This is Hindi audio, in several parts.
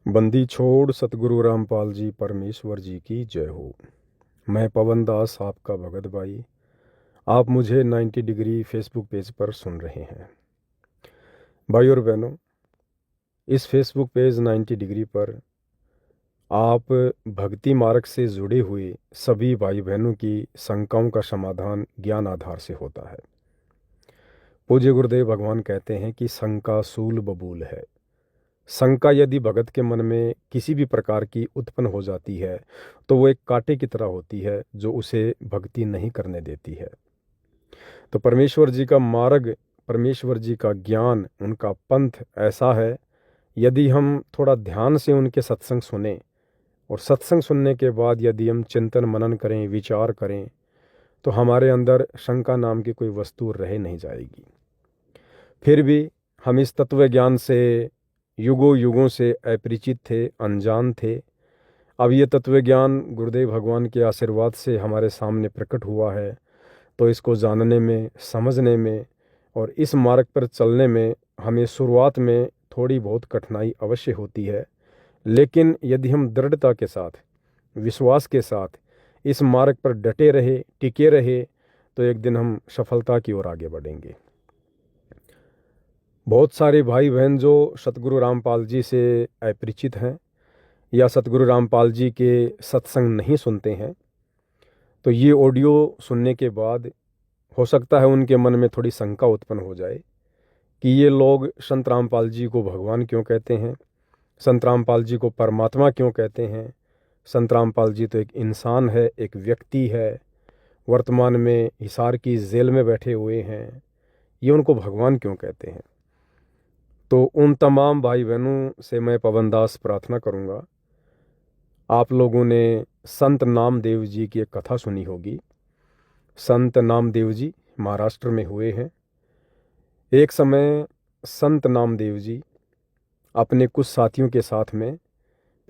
बंदी छोड़ सतगुरु रामपाल जी परमेश्वर जी की जय हो। मैं पवन दास आपका भगत भाई। आप मुझे 90 डिग्री फेसबुक पेज पर सुन रहे हैं। भाई और बहनों, इस फेसबुक पेज 90 डिग्री पर आप भक्ति मार्ग से जुड़े हुए सभी भाई बहनों की शंकाओं का समाधान ज्ञान आधार से होता है। पूज्य गुरुदेव भगवान कहते हैं कि शंका सूल बबूल है। शंका यदि भगत के मन में किसी भी प्रकार की उत्पन्न हो जाती है तो वो एक कांटे की तरह होती है जो उसे भक्ति नहीं करने देती है। तो परमेश्वर जी का मार्ग, परमेश्वर जी का ज्ञान, उनका पंथ ऐसा है, यदि हम थोड़ा ध्यान से उनके सत्संग सुने और सत्संग सुनने के बाद यदि हम चिंतन मनन करें, विचार करें, तो हमारे अंदर शंका नाम की कोई वस्तु रह नहीं जाएगी। फिर भी हम इस तत्व ज्ञान से युगों युगों से अपरिचित थे, अनजान थे। अब ये तत्व ज्ञान गुरुदेव भगवान के आशीर्वाद से हमारे सामने प्रकट हुआ है, तो इसको जानने में, समझने में और इस मार्ग पर चलने में हमें शुरुआत में थोड़ी बहुत कठिनाई अवश्य होती है। लेकिन यदि हम दृढ़ता के साथ, विश्वास के साथ इस मार्ग पर डटे रहे, टिके रहे, तो एक दिन हम सफलता की ओर आगे बढ़ेंगे। बहुत सारे भाई बहन जो सतगुरु रामपाल जी से अपरिचित हैं या सतगुरु रामपाल जी के सत्संग नहीं सुनते हैं, तो ये ऑडियो सुनने के बाद हो सकता है उनके मन में थोड़ी शंका उत्पन्न हो जाए कि ये लोग संत रामपाल जी को भगवान क्यों कहते हैं, संत रामपाल जी को परमात्मा क्यों कहते हैं। संत रामपाल जी तो एक इंसान है, एक व्यक्ति है, वर्तमान में हिसार की जेल में बैठे हुए हैं, ये उनको भगवान क्यों कहते हैं। तो उन तमाम भाई बहनों से मैं पवन दास प्रार्थना करूंगा, आप लोगों ने संत नामदेव जी की एक कथा सुनी होगी। संत नामदेव जी महाराष्ट्र में हुए हैं। एक समय संत नामदेव जी अपने कुछ साथियों के साथ में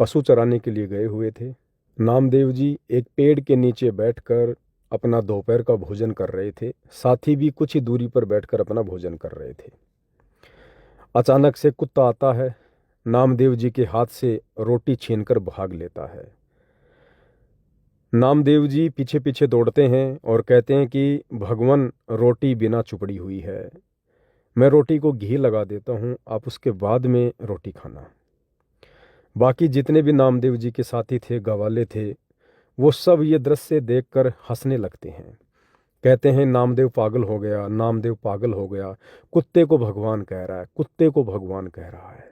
पशु चराने के लिए गए हुए थे। नामदेव जी एक पेड़ के नीचे बैठकर अपना दोपहर का भोजन कर रहे थे। साथी भी कुछ ही दूरी पर बैठकर अपना भोजन कर रहे थे। अचानक से कुत्ता आता है, नामदेव जी के हाथ से रोटी छीनकर भाग लेता है। नामदेव जी पीछे पीछे दौड़ते हैं और कहते हैं कि भगवान, रोटी बिना चुपड़ी हुई है, मैं रोटी को घी लगा देता हूँ, आप उसके बाद में रोटी खाना। बाकी जितने भी नामदेव जी के साथी थे, गवाले थे, वो सब ये दृश्य देखकर हंसने लगते हैं। कहते हैं नामदेव पागल हो गया, नामदेव पागल हो गया, कुत्ते को भगवान कह रहा है, कुत्ते को भगवान कह रहा है।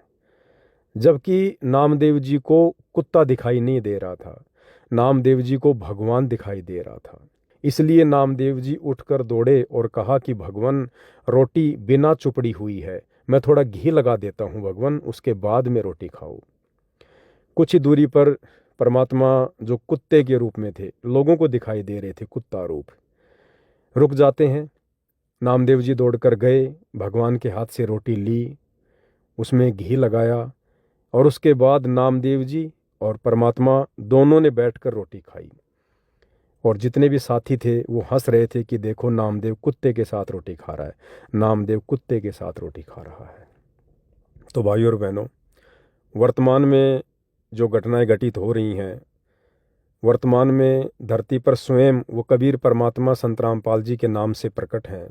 जबकि नामदेव जी को कुत्ता दिखाई नहीं दे रहा था, नामदेव जी को भगवान दिखाई दे रहा था। इसलिए नामदेव जी उठकर दौड़े और कहा कि भगवान, रोटी बिना चुपड़ी हुई है, मैं थोड़ा घी लगा देता हूँ भगवान, उसके बाद में रोटी खाओ। कुछ ही दूरी पर परमात्मा जो कुत्ते के रूप में थे, लोगों को दिखाई दे रहे थे, कुत्ता रूप, रुक जाते हैं। नामदेव जी दौड़कर गए, भगवान के हाथ से रोटी ली, उसमें घी लगाया और उसके बाद नामदेव जी और परमात्मा दोनों ने बैठकर रोटी खाई। और जितने भी साथी थे वो हंस रहे थे कि देखो नामदेव कुत्ते के साथ रोटी खा रहा है, नामदेव कुत्ते के साथ रोटी खा रहा है। तो भाइयों और बहनों, वर्तमान में जो घटनाएं घटित हो रही हैं, वर्तमान में धरती पर स्वयं वो कबीर परमात्मा संत रामपाल जी के नाम से प्रकट हैं।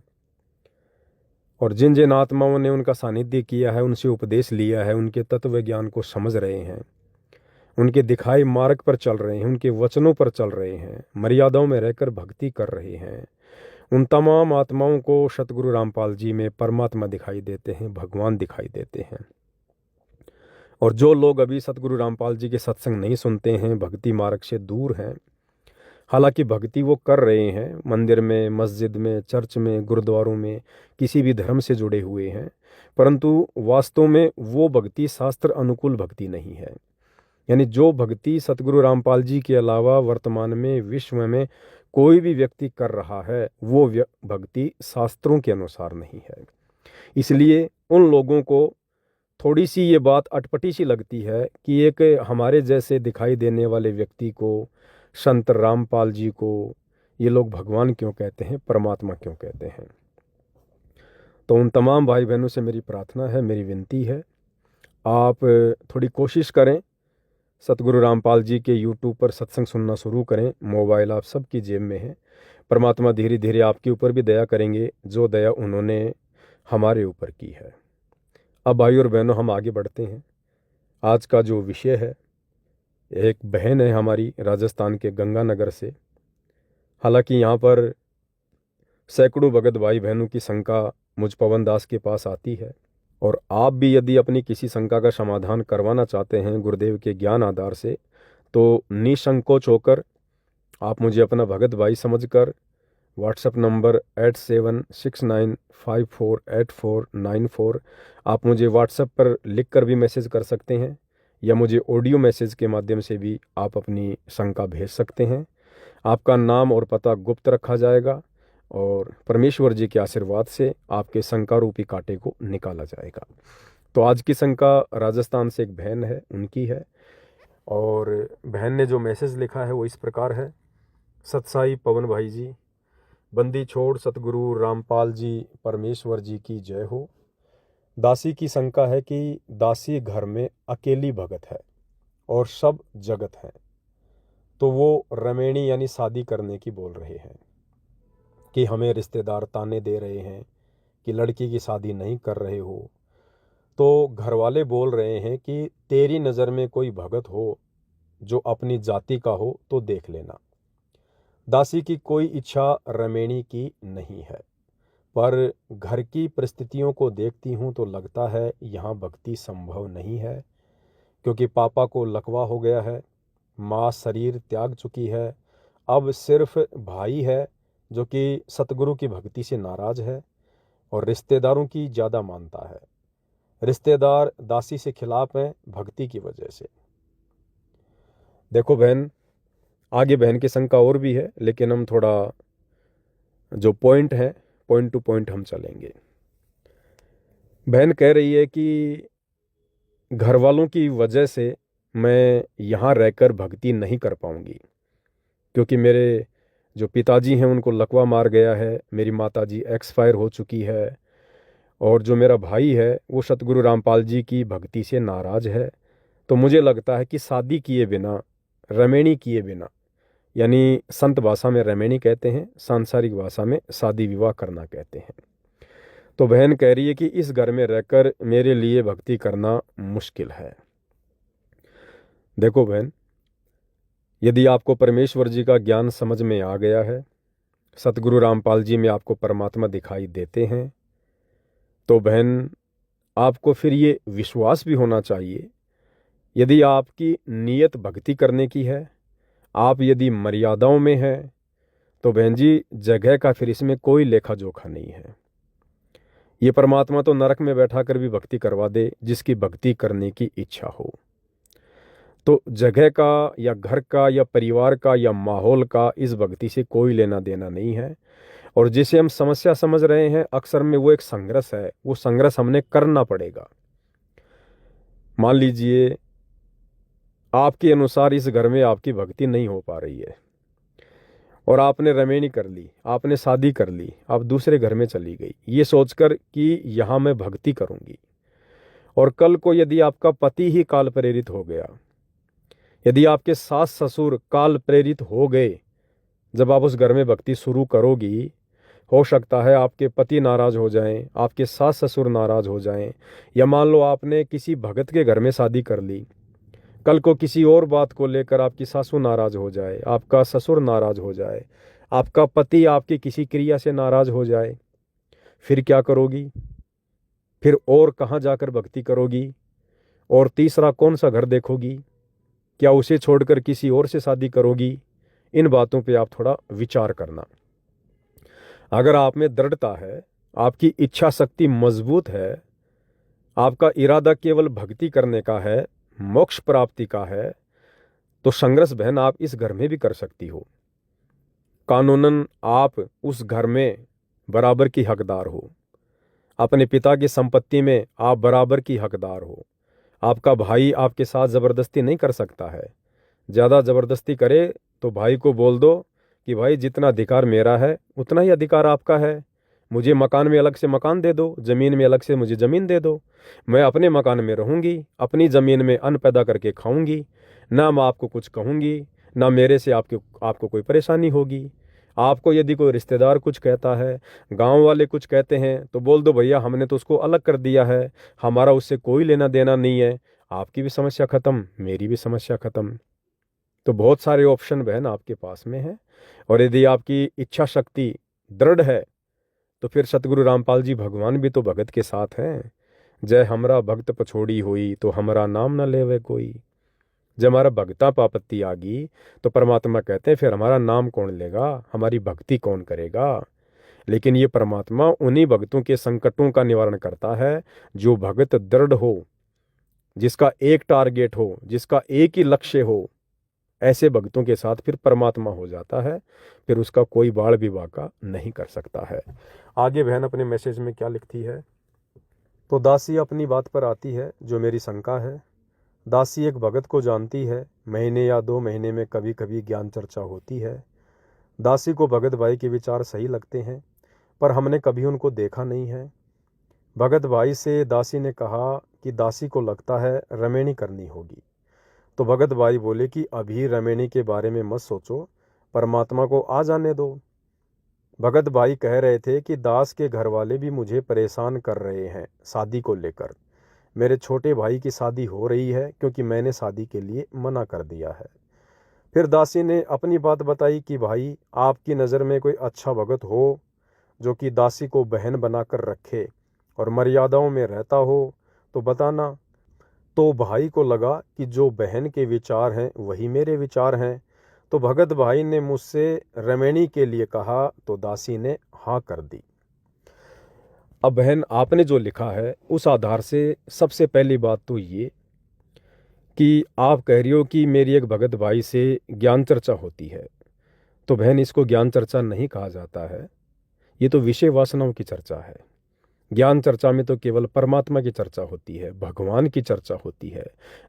और जिन जिन आत्माओं ने उनका सानिध्य किया है, उनसे उपदेश लिया है, उनके तत्व ज्ञान को समझ रहे हैं, उनके दिखाए मार्ग पर चल रहे हैं, उनके वचनों पर चल रहे हैं, मर्यादाओं में रहकर भक्ति कर रहे हैं, उन तमाम आत्माओं को सतगुरु रामपाल जी में परमात्मा दिखाई देते हैं, भगवान दिखाई देते हैं। और जो लोग अभी सतगुरु रामपाल जी के सत्संग नहीं सुनते हैं, भक्ति मार्ग से दूर हैं, हालांकि भक्ति वो कर रहे हैं, मंदिर में, मस्जिद में, चर्च में, गुरुद्वारों में, किसी भी धर्म से जुड़े हुए हैं, परंतु वास्तव में वो भक्ति शास्त्र अनुकूल भक्ति नहीं है। यानी जो भक्ति सतगुरु रामपाल जी के अलावा वर्तमान में विश्व में कोई भी व्यक्ति कर रहा है, वो भक्ति शास्त्रों के अनुसार नहीं है। इसलिए उन लोगों को थोड़ी सी ये बात अटपटी सी लगती है कि एक हमारे जैसे दिखाई देने वाले व्यक्ति को, संत रामपाल जी को, ये लोग भगवान क्यों कहते हैं, परमात्मा क्यों कहते हैं। तो उन तमाम भाई बहनों से मेरी प्रार्थना है, मेरी विनती है, आप थोड़ी कोशिश करें, सतगुरु रामपाल जी के यूट्यूब पर सत्संग सुनना शुरू करें। मोबाइल आप सबकी जेब में है। परमात्मा धीरे धीरे आपके ऊपर भी दया करेंगे, जो दया उन्होंने हमारे ऊपर की है। अब भाई और बहनों, हम आगे बढ़ते हैं। आज का जो विषय है, एक बहन है हमारी राजस्थान के गंगानगर से। हालांकि यहाँ पर सैकड़ों भगत भाई बहनों की शंका मुझ पवन दास के पास आती है, और आप भी यदि अपनी किसी शंका का समाधान करवाना चाहते हैं गुरुदेव के ज्ञान आधार से, तो निसंकोच होकर आप मुझे अपना भगत भाई समझकर व्हाट्सएप नंबर 8769548494 आप मुझे व्हाट्सएप पर लिख कर भी मैसेज कर सकते हैं, या मुझे ऑडियो मैसेज के माध्यम से भी आप अपनी शंका भेज सकते हैं। आपका नाम और पता गुप्त रखा जाएगा, और परमेश्वर जी के आशीर्वाद से आपके शंका रूपी कांटे को निकाला जाएगा। तो आज की शंका राजस्थान से एक बहन है, उनकी है। और बहन ने जो मैसेज लिखा है वो इस प्रकार है। सतसाई पवन भाई जी, बंदी छोड़ सतगुरु रामपाल जी परमेश्वर जी की जय हो। दासी की शंका है कि दासी घर में अकेली भगत है और सब जगत है, तो वो रमेणी यानी शादी करने की बोल रहे हैं कि हमें रिश्तेदार ताने दे रहे हैं कि लड़की की शादी नहीं कर रहे हो। तो घर वाले बोल रहे हैं कि तेरी नज़र में कोई भगत हो जो अपनी जाति का हो तो देख लेना। दासी की कोई इच्छा रमेणी की नहीं है, पर घर की परिस्थितियों को देखती हूँ तो लगता है यहाँ भक्ति संभव नहीं है, क्योंकि पापा को लकवा हो गया है, माँ शरीर त्याग चुकी है, अब सिर्फ भाई है जो कि सतगुरु की भक्ति से नाराज है और रिश्तेदारों की ज़्यादा मानता है। रिश्तेदार दासी से खिलाफ हैं भक्ति की वजह से। देखो बहन, आगे बहन की शंका और भी है, लेकिन हम थोड़ा जो पॉइंट है, पॉइंट टू पॉइंट हम चलेंगे। बहन कह रही है कि घर वालों की वजह से मैं यहाँ रहकर भक्ति नहीं कर पाऊंगी, क्योंकि मेरे जो पिताजी हैं उनको लकवा मार गया है, मेरी माताजी एक्सपायर हो चुकी है, और जो मेरा भाई है वो सतगुरु रामपाल जी की भक्ति से नाराज है। तो मुझे लगता है कि शादी किए बिना, रमेणी किए बिना, यानी संत भाषा में रमेणी कहते हैं, सांसारिक भाषा में शादी विवाह करना कहते हैं। तो बहन कह रही है कि इस घर में रहकर मेरे लिए भक्ति करना मुश्किल है। देखो बहन, यदि आपको परमेश्वर जी का ज्ञान समझ में आ गया है, सतगुरु रामपाल जी में आपको परमात्मा दिखाई देते हैं, तो बहन आपको फिर ये विश्वास भी होना चाहिए, यदि आपकी नीयत भक्ति करने की है, आप यदि मर्यादाओं में हैं, तो बहन जी जगह का फिर इसमें कोई लेखा जोखा नहीं है। ये परमात्मा तो नरक में बैठा कर भी भक्ति करवा दे जिसकी भक्ति करने की इच्छा हो। तो जगह का या घर का या परिवार का या माहौल का इस भक्ति से कोई लेना देना नहीं है। और जिसे हम समस्या समझ रहे हैं, अक्सर में वो एक संघर्ष है, वो संघर्ष हमने करना पड़ेगा। मान लीजिए आपके अनुसार इस घर में आपकी भक्ति नहीं हो पा रही है, और आपने रमेणी कर ली, आपने शादी कर ली, आप दूसरे घर में चली गई ये सोचकर कि यहाँ मैं भक्ति करूँगी। और कल को यदि आपका पति ही काल प्रेरित हो गया, यदि आपके सास ससुर काल प्रेरित हो गए, जब आप उस घर में भक्ति शुरू करोगी, हो सकता है आपके पति नाराज हो जाएं, आपके सास ससुर नाराज हो जाएं, या मान लो आपने किसी भगत के घर में शादी कर ली, कल को किसी और बात को लेकर आपकी सासू नाराज हो जाए, आपका ससुर नाराज हो जाए, आपका पति आपकी किसी क्रिया से नाराज हो जाए, फिर क्या करोगी? फिर और कहाँ जाकर भक्ति करोगी? और तीसरा कौन सा घर देखोगी? क्या उसे छोड़कर किसी और से शादी करोगी? इन बातों पे आप थोड़ा विचार करना। अगर आप में दृढ़ता है, आपकी इच्छा शक्ति मजबूत है, आपका इरादा केवल भक्ति करने का है, मोक्ष प्राप्ति का है, तो संघर्ष बहन आप इस घर में भी कर सकती हो। कानूनन आप उस घर में बराबर की हकदार हो, अपने पिता की संपत्ति में आप बराबर की हकदार हो। आपका भाई आपके साथ ज़बरदस्ती नहीं कर सकता है। ज़्यादा ज़बरदस्ती करे तो भाई को बोल दो कि भाई जितना अधिकार मेरा है उतना ही अधिकार आपका है, मुझे मकान में अलग से मकान दे दो, ज़मीन में अलग से मुझे ज़मीन दे दो। मैं अपने मकान में रहूँगी, अपनी ज़मीन में अन्न पैदा करके खाऊंगी, ना मैं आपको कुछ कहूँगी, ना मेरे से आपको कोई परेशानी होगी। आपको यदि कोई रिश्तेदार कुछ कहता है, गांव वाले कुछ कहते हैं, तो बोल दो भैया हमने तो उसको अलग कर दिया है, हमारा उससे कोई लेना देना नहीं है। आपकी भी समस्या ख़त्म, मेरी भी समस्या ख़त्म। तो बहुत सारे ऑप्शन बहन आपके पास में है। और यदि आपकी इच्छा शक्ति दृढ़ है तो फिर सतगुरु रामपाल जी भगवान भी तो भगत के साथ हैं। जय हमरा भक्त पछोड़ी हुई तो हमारा नाम न लेवे कोई। जब हमारा भगता पापत्ति आ गई तो परमात्मा कहते हैं फिर हमारा नाम कौन लेगा, हमारी भक्ति कौन करेगा। लेकिन ये परमात्मा उन्हीं भक्तों के संकटों का निवारण करता है जो भगत दृढ़ हो, जिसका एक टारगेट हो, जिसका एक ही लक्ष्य हो। ऐसे भक्तों के साथ फिर परमात्मा हो जाता है, फिर उसका कोई बाढ़ भी वाका नहीं कर सकता है। आगे बहन अपने मैसेज में क्या लिखती है, तो दासी अपनी बात पर आती है जो मेरी शंका है। दासी एक भगत को जानती है, महीने या 2 महीने में कभी कभी ज्ञान चर्चा होती है। दासी को भगत भाई के विचार सही लगते हैं, पर हमने कभी उनको देखा नहीं है। भगत भाई से दासी ने कहा कि दासी को लगता है रमेणी करनी होगी। तो भगत भाई बोले कि अभी रमेणी के बारे में मत सोचो, परमात्मा को आ जाने दो। भगत भाई कह रहे थे कि दास के घर वाले भी मुझे परेशान कर रहे हैं शादी को लेकर। मेरे छोटे भाई की शादी हो रही है क्योंकि मैंने शादी के लिए मना कर दिया है। फिर दासी ने अपनी बात बताई कि भाई आपकी नज़र में कोई अच्छा भगत हो जो कि दासी को बहन बनाकर रखे और मर्यादाओं में रहता हो तो बताना। तो भाई को लगा कि जो बहन के विचार हैं वही मेरे विचार हैं। तो भगत भाई ने मुझसे रमेणी के लिए कहा तो दासी ने हाँ कर दी। अब बहन आपने जो लिखा है उस आधार से सबसे पहली बात तो ये कि आप कह रही हो कि मेरी एक भगत भाई से ज्ञान चर्चा होती है। तो बहन इसको ज्ञान चर्चा नहीं कहा जाता है, ये तो विषय वासनाओं की चर्चा है। ज्ञान चर्चा में तो केवल परमात्मा की चर्चा होती है, भगवान की चर्चा होती है।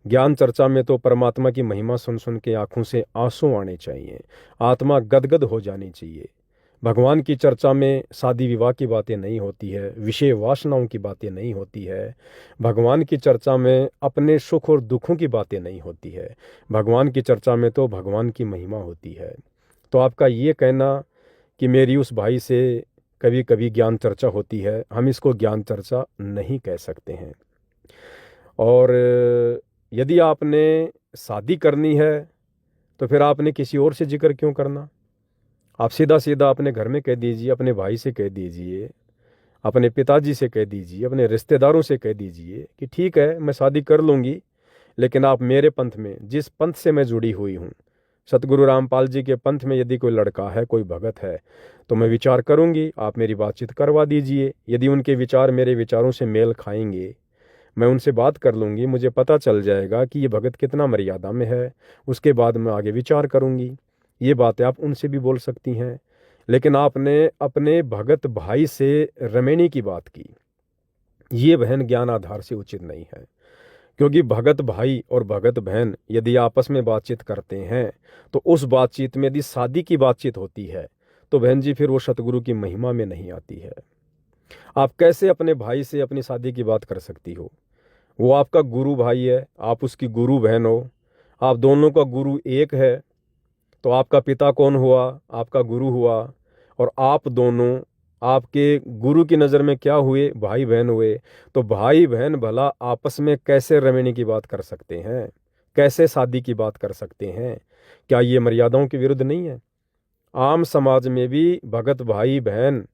ज्ञान चर्चा में तो परमात्मा की महिमा सुन सुन के आंखों से आंसू आने चाहिए, आत्मा गदगद हो जानी चाहिए। भगवान की चर्चा में शादी विवाह की बातें नहीं होती है, विषय वासनाओं की बातें नहीं होती है। भगवान की चर्चा में अपने सुख और दुखों की बातें नहीं होती है। भगवान की चर्चा में तो भगवान की महिमा होती है। तो आपका ये कहना कि मेरी उस भाई से कभी कभी ज्ञान चर्चा होती है, हम इसको ज्ञान चर्चा नहीं कह सकते हैं। और यदि आपने शादी करनी है तो फिर आपने किसी और से जिक्र क्यों करना। आप सीधा सीधा अपने घर में कह दीजिए, अपने भाई से कह दीजिए, अपने पिताजी से कह दीजिए, अपने रिश्तेदारों से कह दीजिए कि ठीक है मैं शादी कर लूँगी, लेकिन आप मेरे पंथ में, जिस पंथ से मैं जुड़ी हुई हूँ, सतगुरु रामपाल जी के पंथ में यदि कोई लड़का है, कोई भगत है, तो मैं विचार करूंगी, आप मेरी बातचीत करवा दीजिए। यदि उनके विचार मेरे विचारों से मेल खाएंगे, मैं उनसे बात कर लूँगी, मुझे पता चल जाएगा कि ये भगत कितना मर्यादा में है, उसके बाद मैं आगे विचार करूँगी। ये बातें आप उनसे भी बोल सकती हैं। लेकिन आपने अपने भगत भाई से रमेणी की बात की, ये बहन ज्ञान आधार से उचित नहीं है। क्योंकि भगत भाई और भगत बहन यदि आपस में बातचीत करते हैं तो उस बातचीत में यदि शादी की बातचीत होती है तो बहन जी फिर वो सतगुरु की महिमा में नहीं आती है। आप कैसे अपने भाई से अपनी शादी की बात कर सकती हो। वो आपका गुरु भाई है, आप उसकी गुरु बहन हो, आप दोनों का गुरु एक है। तो आपका पिता कौन हुआ, आपका गुरु हुआ, और आप दोनों आपके गुरु की नज़र में क्या हुए, भाई बहन हुए। तो भाई बहन भला आपस में कैसे रमेणी की बात कर सकते हैं, कैसे शादी की बात कर सकते हैं। क्या ये मर्यादाओं के विरुद्ध नहीं है। आम समाज में भी भगत भाई बहन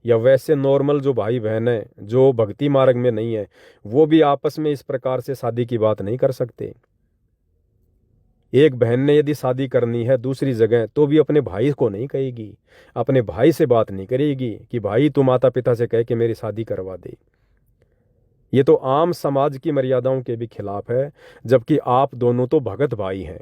या वैसे नॉर्मल जो भाई बहन है जो भक्ति मार्ग में नहीं है, वो भी आपस में इस प्रकार से शादी की बात नहीं कर सकते। एक बहन ने यदि शादी करनी है दूसरी जगह तो भी अपने भाई को नहीं कहेगी, अपने भाई से बात नहीं करेगी कि भाई तू माता पिता से कह के मेरी शादी करवा दे। ये तो आम समाज की मर्यादाओं के भी खिलाफ है। जबकि आप दोनों तो भगत भाई हैं,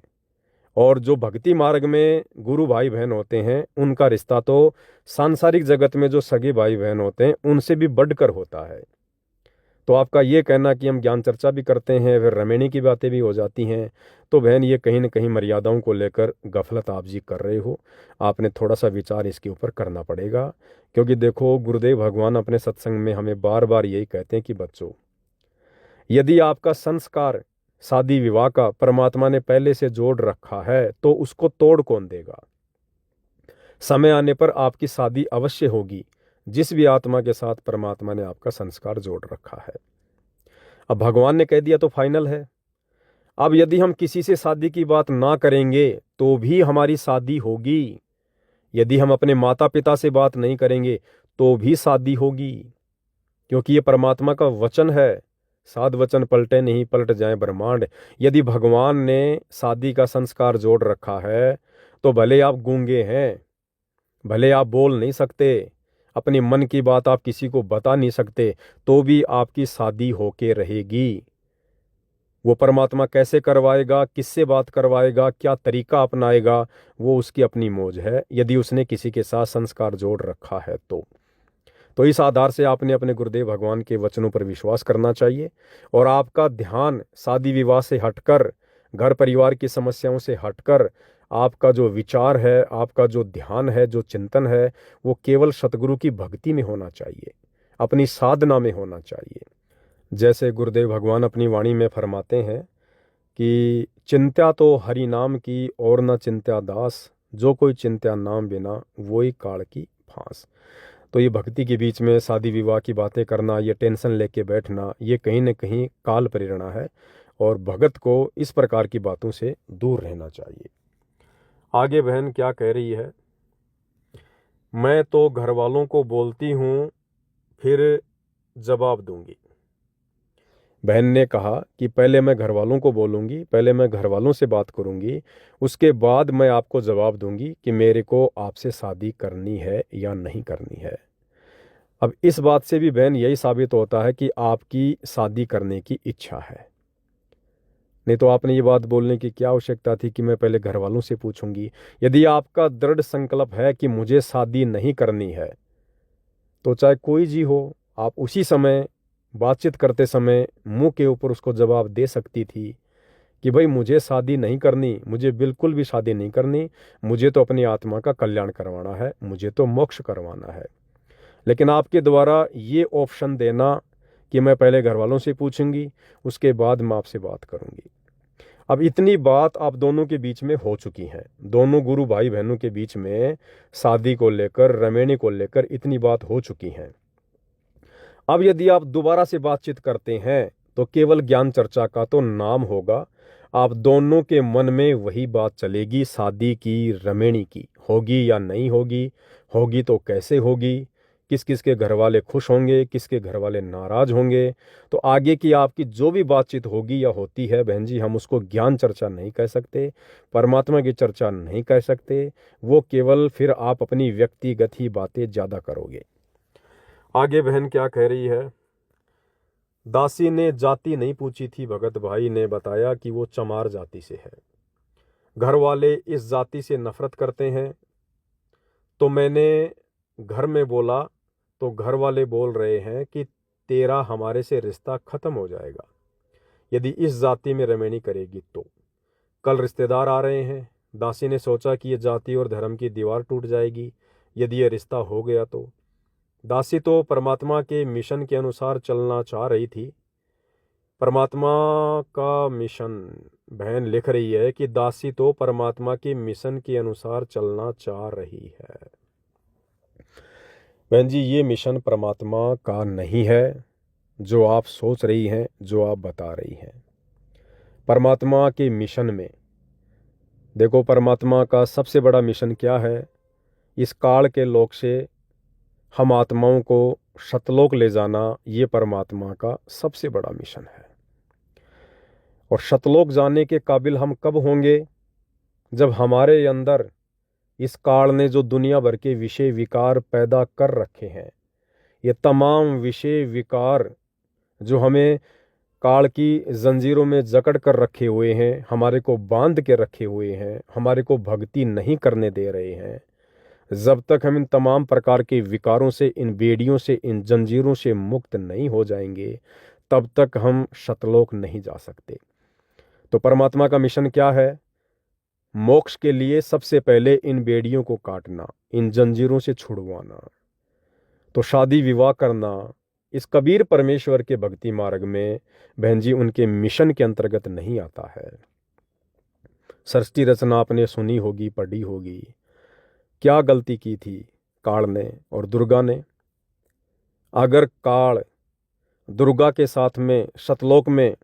और जो भक्ति मार्ग में गुरु भाई बहन होते हैं उनका रिश्ता तो सांसारिक जगत में जो सगे भाई बहन होते हैं उनसे भी बढ़कर होता है। तो आपका ये कहना कि हम ज्ञान चर्चा भी करते हैं फिर रमेणी की बातें भी हो जाती हैं, तो बहन ये कहीं ना कहीं मर्यादाओं को लेकर गफलत आप जी कर रहे हो। आपने थोड़ा सा विचार इसके ऊपर करना पड़ेगा। क्योंकि देखो, गुरुदेव भगवान अपने सत्संग में हमें बार बार यही कहते हैं कि बच्चों, यदि आपका संस्कार शादी विवाह का परमात्मा ने पहले से जोड़ रखा है तो उसको तोड़ कौन देगा। समय आने पर आपकी शादी अवश्य होगी जिस भी आत्मा के साथ परमात्मा ने आपका संस्कार जोड़ रखा है। अब भगवान ने कह दिया तो फाइनल है। अब यदि हम किसी से शादी की बात ना करेंगे तो भी हमारी शादी होगी, यदि हम अपने माता पिता से बात नहीं करेंगे तो भी शादी होगी, क्योंकि ये परमात्मा का वचन है। साध वचन पलटे नहीं, पलट जाए ब्रह्मांड। यदि भगवान ने शादी का संस्कार जोड़ रखा है तो भले आप गूंगे हैं, भले आप बोल नहीं सकते, अपने मन की बात आप किसी को बता नहीं सकते, तो भी आपकी शादी होके रहेगी। वो परमात्मा कैसे करवाएगा, किससे बात करवाएगा, क्या तरीका अपनाएगा, वो उसकी अपनी मौज है, यदि उसने किसी के साथ संस्कार जोड़ रखा है तो इस आधार से आपने अपने गुरुदेव भगवान के वचनों पर विश्वास करना चाहिए। और आपका ध्यान शादी विवाह से हटकर, घर परिवार की समस्याओं से हटकर, आपका जो विचार है, आपका जो ध्यान है, जो चिंतन है, वो केवल सतगुरु की भक्ति में होना चाहिए, अपनी साधना में होना चाहिए। जैसे गुरुदेव भगवान अपनी वाणी में फरमाते हैं कि चिंत्या तो हरि नाम की और न चिंत्या दास, जो कोई चिंत्या नाम बिना वही काल की फांस। तो ये भक्ति के बीच में शादी विवाह की बातें करना, ये टेंशन लेके बैठना, ये कहीं न कहीं काल प्रेरणा है और भगत को इस प्रकार की बातों से दूर रहना चाहिए। आगे बहन क्या कह रही है, मैं तो घर वालों को बोलती हूँ फिर जवाब दूंगी। बहन ने कहा कि पहले मैं घर वालों को बोलूंगी, पहले मैं घर वालों से बात करूंगी, उसके बाद मैं आपको जवाब दूंगी कि मेरे को आपसे शादी करनी है या नहीं करनी है। अब इस बात से भी बहन यही साबित होता है कि आपकी शादी करने की इच्छा है, नहीं तो आपने ये बात बोलने की क्या आवश्यकता थी कि मैं पहले घर वालों से पूछूंगी। यदि आपका दृढ़ संकल्प है कि मुझे शादी नहीं करनी है तो चाहे कोई जी हो, आप उसी समय बातचीत करते समय मुंह के ऊपर उसको जवाब दे सकती थी कि भाई मुझे शादी नहीं करनी, मुझे बिल्कुल भी शादी नहीं करनी, मुझे तो अपनी आत्मा का कल्याण करवाना है, मुझे तो मोक्ष करवाना है। लेकिन आपके द्वारा ये ऑप्शन देना कि मैं पहले घर वालों से पूछूंगी, उसके बाद मैं आपसे बात करूंगी। अब इतनी बात आप दोनों के बीच में हो चुकी है, दोनों गुरु भाई बहनों के बीच में शादी को लेकर, रमेणी को लेकर इतनी बात हो चुकी है। अब यदि आप दोबारा से बातचीत करते हैं तो केवल ज्ञान चर्चा का तो नाम होगा, आप दोनों के मन में वही बात चलेगी, शादी की, रमेणी की होगी या नहीं होगी, होगी तो कैसे होगी, किस किस के घर वाले खुश होंगे, किसके घर वाले नाराज होंगे। तो आगे की आपकी जो भी बातचीत होगी या होती है बहन जी, हम उसको ज्ञान चर्चा नहीं कह सकते, परमात्मा की चर्चा नहीं कह सकते, वो केवल फिर आप अपनी व्यक्तिगत ही बातें ज़्यादा करोगे। आगे बहन क्या कह रही है, दासी ने जाति नहीं पूछी थी, भगत भाई ने बताया कि वो चमार जाति से है, घर वाले इस जाति से नफरत करते हैं। तो मैंने घर में बोला तो घर वाले बोल रहे हैं कि तेरा हमारे से रिश्ता खत्म हो जाएगा यदि इस जाति में रमेणी करेगी तो। कल रिश्तेदार आ रहे हैं, दासी ने सोचा कि ये जाति और धर्म की दीवार टूट जाएगी यदि ये रिश्ता हो गया तो। दासी तो परमात्मा के मिशन के अनुसार चलना चाह रही थी। परमात्मा का मिशन, बहन लिख रही है कि दासी तो परमात्मा के मिशन के अनुसार चलना चाह रही है। बहन जी, ये मिशन परमात्मा का नहीं है जो आप सोच रही हैं, जो आप बता रही हैं। परमात्मा के मिशन में देखो, परमात्मा का सबसे बड़ा मिशन क्या है, इस काल के लोक से हम आत्माओं को सतलोक ले जाना, ये परमात्मा का सबसे बड़ा मिशन है। और सतलोक जाने के काबिल हम कब होंगे, जब हमारे अंदर इस काल ने जो दुनिया भर के विषय विकार पैदा कर रखे हैं, ये तमाम विषय विकार जो हमें काल की जंजीरों में जकड़ कर रखे हुए हैं, हमारे को बांध के रखे हुए हैं, हमारे को भक्ति नहीं करने दे रहे हैं, जब तक हम इन तमाम प्रकार के विकारों से, इन बेड़ियों से, इन जंजीरों से मुक्त नहीं हो जाएंगे, तब तक हम सतलोक नहीं जा सकते। तो परमात्मा का मिशन क्या है? मोक्ष के लिए सबसे पहले इन बेड़ियों को काटना, इन जंजीरों से छुड़वाना। तो शादी विवाह करना इस कबीर परमेश्वर के भक्ति मार्ग में बहन जी उनके मिशन के अंतर्गत नहीं आता है। सृष्टि रचना आपने सुनी होगी, पढ़ी होगी। क्या गलती की थी काल ने और दुर्गा ने? अगर काल दुर्गा के साथ में सतलोक में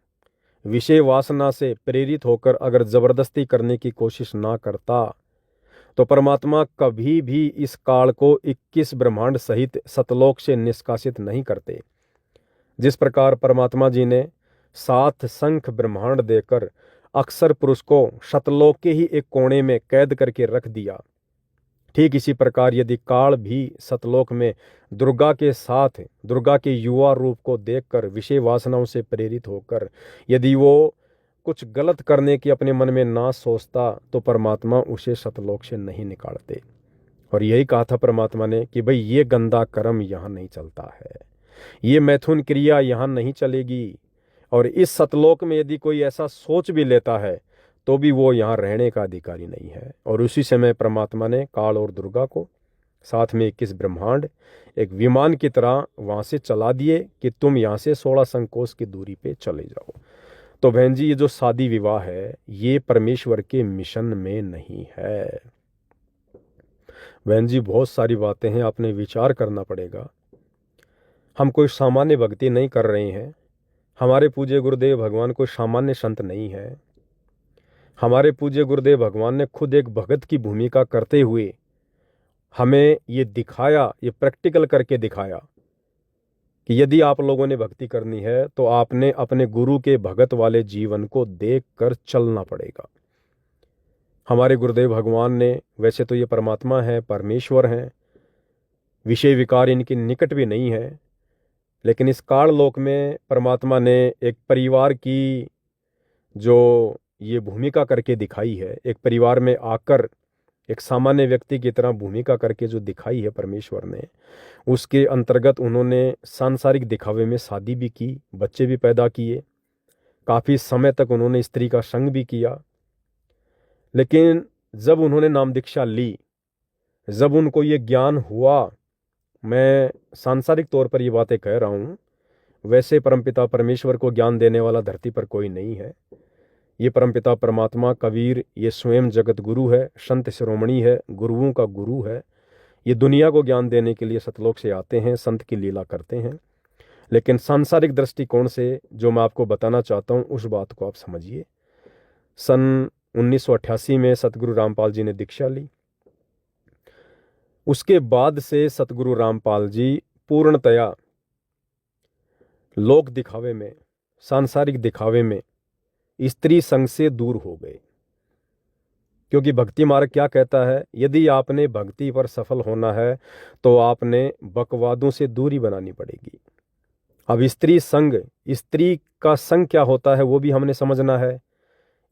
विषय वासना से प्रेरित होकर अगर जबरदस्ती करने की कोशिश ना करता तो परमात्मा कभी भी इस काल को 21 ब्रह्मांड सहित सतलोक से निष्कासित नहीं करते। जिस प्रकार परमात्मा जी ने 7 संख ब्रह्मांड देकर अक्सर पुरुष को सतलोक के ही एक कोने में कैद करके रख दिया, ठीक इसी प्रकार यदि काल भी सतलोक में दुर्गा के साथ, दुर्गा के युवा रूप को देखकर विषय वासनाओं से प्रेरित होकर यदि वो कुछ गलत करने की अपने मन में ना सोचता तो परमात्मा उसे सतलोक से नहीं निकालते। और यही कहा था परमात्मा ने कि भाई ये गंदा कर्म यहाँ नहीं चलता है, ये मैथुन क्रिया यहाँ नहीं चलेगी। और इस सतलोक में यदि कोई ऐसा सोच भी लेता है तो भी वो यहाँ रहने का अधिकारी नहीं है। और उसी समय परमात्मा ने काल और दुर्गा को साथ में 21 ब्रह्मांड एक विमान की तरह वहाँ से चला दिए कि तुम यहाँ से 16 संकोच की दूरी पे चले जाओ। तो बहन जी ये जो शादी विवाह है ये परमेश्वर के मिशन में नहीं है। बहन जी बहुत सारी बातें हैं, आपने विचार करना पड़ेगा। हम कोई सामान्य भक्ति नहीं कर रहे हैं। हमारे पूज्य गुरुदेव भगवान कोई सामान्य संत नहीं है। हमारे पूज्य गुरुदेव भगवान ने खुद एक भगत की भूमिका करते हुए हमें ये दिखाया, ये प्रैक्टिकल करके दिखाया कि यदि आप लोगों ने भक्ति करनी है तो आपने अपने गुरु के भगत वाले जीवन को देखकर चलना पड़ेगा। हमारे गुरुदेव भगवान ने, वैसे तो ये परमात्मा है, परमेश्वर हैं, विषय विकार इनके निकट भी नहीं है, लेकिन इस काल लोक में परमात्मा ने एक परिवार की जो ये भूमिका करके दिखाई है, एक परिवार में आकर एक सामान्य व्यक्ति की तरह भूमिका करके जो दिखाई है परमेश्वर ने, उसके अंतर्गत उन्होंने सांसारिक दिखावे में शादी भी की, बच्चे भी पैदा किए, काफ़ी समय तक उन्होंने स्त्री का संग भी किया। लेकिन जब उन्होंने नाम दीक्षा ली, जब उनको ये ज्ञान हुआ, मैं सांसारिक तौर पर ये बातें कह रहा हूँ, वैसे परमपिता परमेश्वर को ज्ञान देने वाला धरती पर कोई नहीं है। ये परमपिता परमात्मा कबीर ये स्वयं जगत गुरु है, संत शिरोमणि है, गुरुओं का गुरु है। ये दुनिया को ज्ञान देने के लिए सतलोक से आते हैं, संत की लीला करते हैं। लेकिन सांसारिक दृष्टिकोण से जो मैं आपको बताना चाहता हूँ उस बात को आप समझिए। सन 1988 में सतगुरु रामपाल जी ने दीक्षा ली। उसके बाद से सतगुरु रामपाल जी पूर्णतया लोक दिखावे में, सांसारिक दिखावे में, स्त्री संग से दूर हो गए। क्योंकि भक्ति मार्ग क्या कहता है, यदि आपने भक्ति पर सफल होना है तो आपने बकवादों से दूरी बनानी पड़ेगी। अब स्त्री संग, स्त्री का संग क्या होता है वो भी हमने समझना है।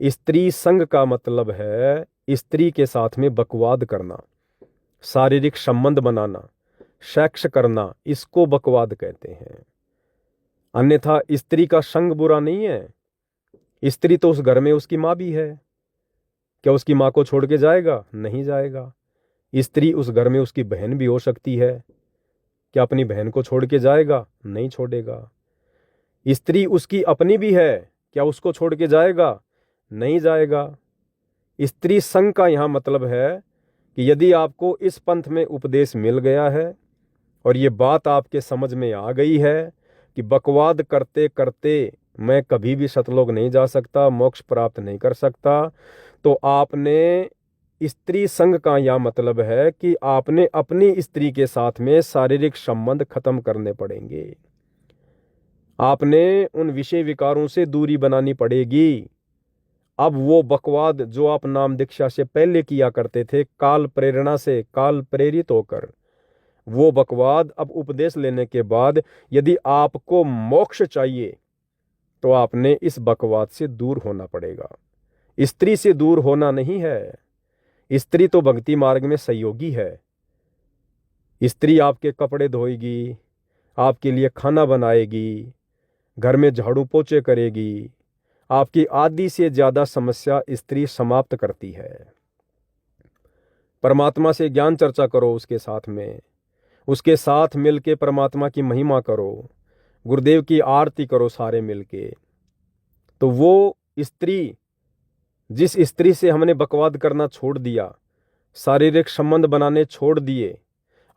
स्त्री संग का मतलब है स्त्री के साथ में बकवाद करना, शारीरिक संबंध बनाना, सेक्स करना, इसको बकवाद कहते हैं। अन्यथा स्त्री का संग बुरा नहीं है। स्त्री तो उस घर में उसकी माँ भी है। क्या उसकी माँ को छोड़ के जाएगा? नहीं जाएगा। स्त्री उस घर में उसकी बहन भी हो सकती है। क्या अपनी बहन को छोड़ के जाएगा? नहीं छोड़ेगा। स्त्री उसकी अपनी भी है, क्या उसको छोड़ के जाएगा? नहीं जाएगा। स्त्री संग का यहाँ मतलब है कि यदि आपको इस पंथ में उपदेश मिल गया है और ये बात आपके समझ में आ गई है कि बकवाद करते करते मैं कभी भी सतलोक नहीं जा सकता, मोक्ष प्राप्त नहीं कर सकता, तो आपने स्त्री संग का यह मतलब है कि आपने अपनी स्त्री के साथ में शारीरिक संबंध खत्म करने पड़ेंगे। आपने उन विषय विकारों से दूरी बनानी पड़ेगी। अब वो बकवाद जो आप नाम दीक्षा से पहले किया करते थे, काल प्रेरणा से, काल प्रेरित होकर, वो बकवाद अब उपदेश लेने के बाद यदि आपको मोक्ष चाहिए तो आपने इस बकवाद से दूर होना पड़ेगा। स्त्री से दूर होना नहीं है। स्त्री तो भक्ति मार्ग में सहयोगी है। स्त्री आपके कपड़े धोएगी, आपके लिए खाना बनाएगी, घर में झाड़ू पोछे करेगी, आपकी आधी से ज़्यादा समस्या स्त्री समाप्त करती है। परमात्मा से ज्ञान चर्चा करो उसके साथ मिलके परमात्मा की महिमा करो, गुरुदेव की आरती करो सारे मिलके। तो वो स्त्री, जिस स्त्री से हमने बकवाद करना छोड़ दिया, शारीरिक संबंध बनाने छोड़ दिए,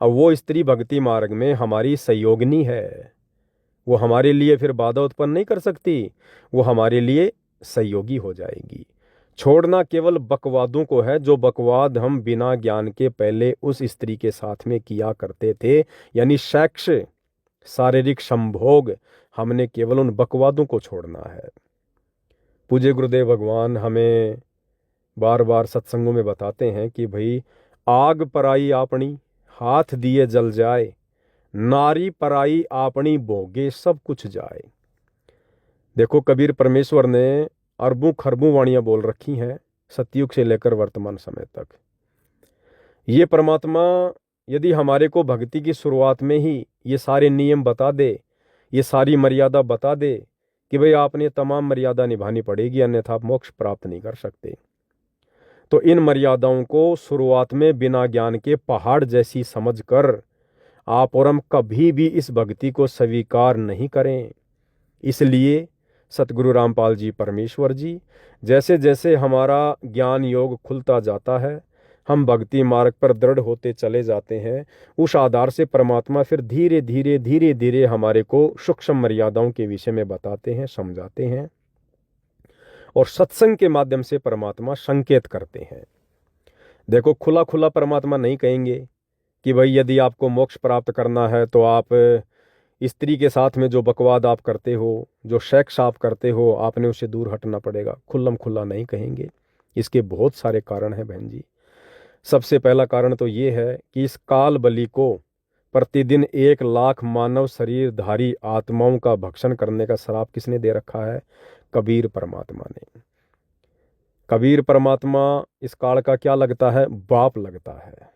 अब वो स्त्री भक्ति मार्ग में हमारी सहयोगिनी है। वो हमारे लिए फिर बाधा उत्पन्न नहीं कर सकती, वो हमारे लिए सहयोगी हो जाएगी। छोड़ना केवल बकवादों को है, जो बकवाद हम बिना ज्ञान के पहले उस स्त्री के साथ में किया करते थे, यानी सेक्स, शारीरिक संभोग, हमने केवल उन बकवादों को छोड़ना है। पूज्य गुरुदेव भगवान हमें बार बार सत्संगों में बताते हैं कि भाई, आग पराई आपनी हाथ दिए जल जाए, नारी पराई आपनी भोगे सब कुछ जाए। देखो, कबीर परमेश्वर ने अरबों खरबों वाणियां बोल रखी हैं सतयुग से लेकर वर्तमान समय तक। ये परमात्मा यदि हमारे को भक्ति की शुरुआत में ही ये सारे नियम बता दे, ये सारी मर्यादा बता दे कि भाई आपने तमाम मर्यादा निभानी पड़ेगी, अन्यथा आप मोक्ष प्राप्त नहीं कर सकते, तो इन मर्यादाओं को शुरुआत में बिना ज्ञान के पहाड़ जैसी समझकर आप और हम कभी भी इस भक्ति को स्वीकार नहीं करें। इसलिए सतगुरु रामपाल जी परमेश्वर जी, जैसे जैसे हमारा ज्ञान योग खुलता जाता है, हम भक्ति मार्ग पर दृढ़ होते चले जाते हैं, उस आधार से परमात्मा फिर धीरे धीरे हमारे को सूक्ष्म मर्यादाओं के विषय में बताते हैं, समझाते हैं, और सत्संग के माध्यम से परमात्मा संकेत करते हैं। देखो, खुला खुला परमात्मा नहीं कहेंगे कि भाई यदि आपको मोक्ष प्राप्त करना है तो आप स्त्री के साथ में जो बकवाद आप करते हो, जो सेक्स आप करते हो, आपने उससे दूर हटना पड़ेगा। खुल्लम खुल्ला नहीं कहेंगे। इसके बहुत सारे कारण हैं बहन जी। सबसे पहला कारण तो ये है कि इस काल बलि को प्रतिदिन 1 लाख मानव शरीरधारी आत्माओं का भक्षण करने का श्राप किसने दे रखा है? कबीर परमात्मा ने। कबीर परमात्मा इस काल का क्या लगता है? बाप लगता है।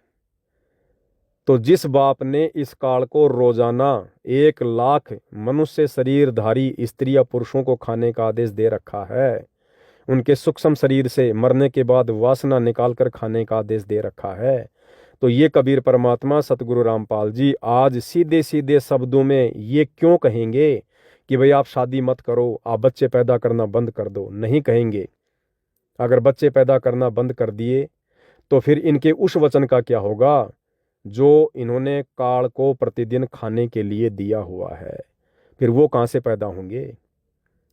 तो जिस बाप ने इस काल को रोजाना 1 लाख मनुष्य शरीरधारी स्त्री या पुरुषों को खाने का आदेश दे रखा है, उनके सूक्ष्म शरीर से मरने के बाद वासना निकाल कर खाने का आदेश दे रखा है, तो ये कबीर परमात्मा सतगुरु रामपाल जी आज सीधे सीधे शब्दों में ये क्यों कहेंगे कि भाई आप शादी मत करो, आप बच्चे पैदा करना बंद कर दो? नहीं कहेंगे। अगर बच्चे पैदा करना बंद कर दिए तो फिर इनके उस वचन का क्या होगा जो इन्होंने काल को प्रतिदिन खाने के लिए दिया हुआ है? फिर वो कहाँ से पैदा होंगे?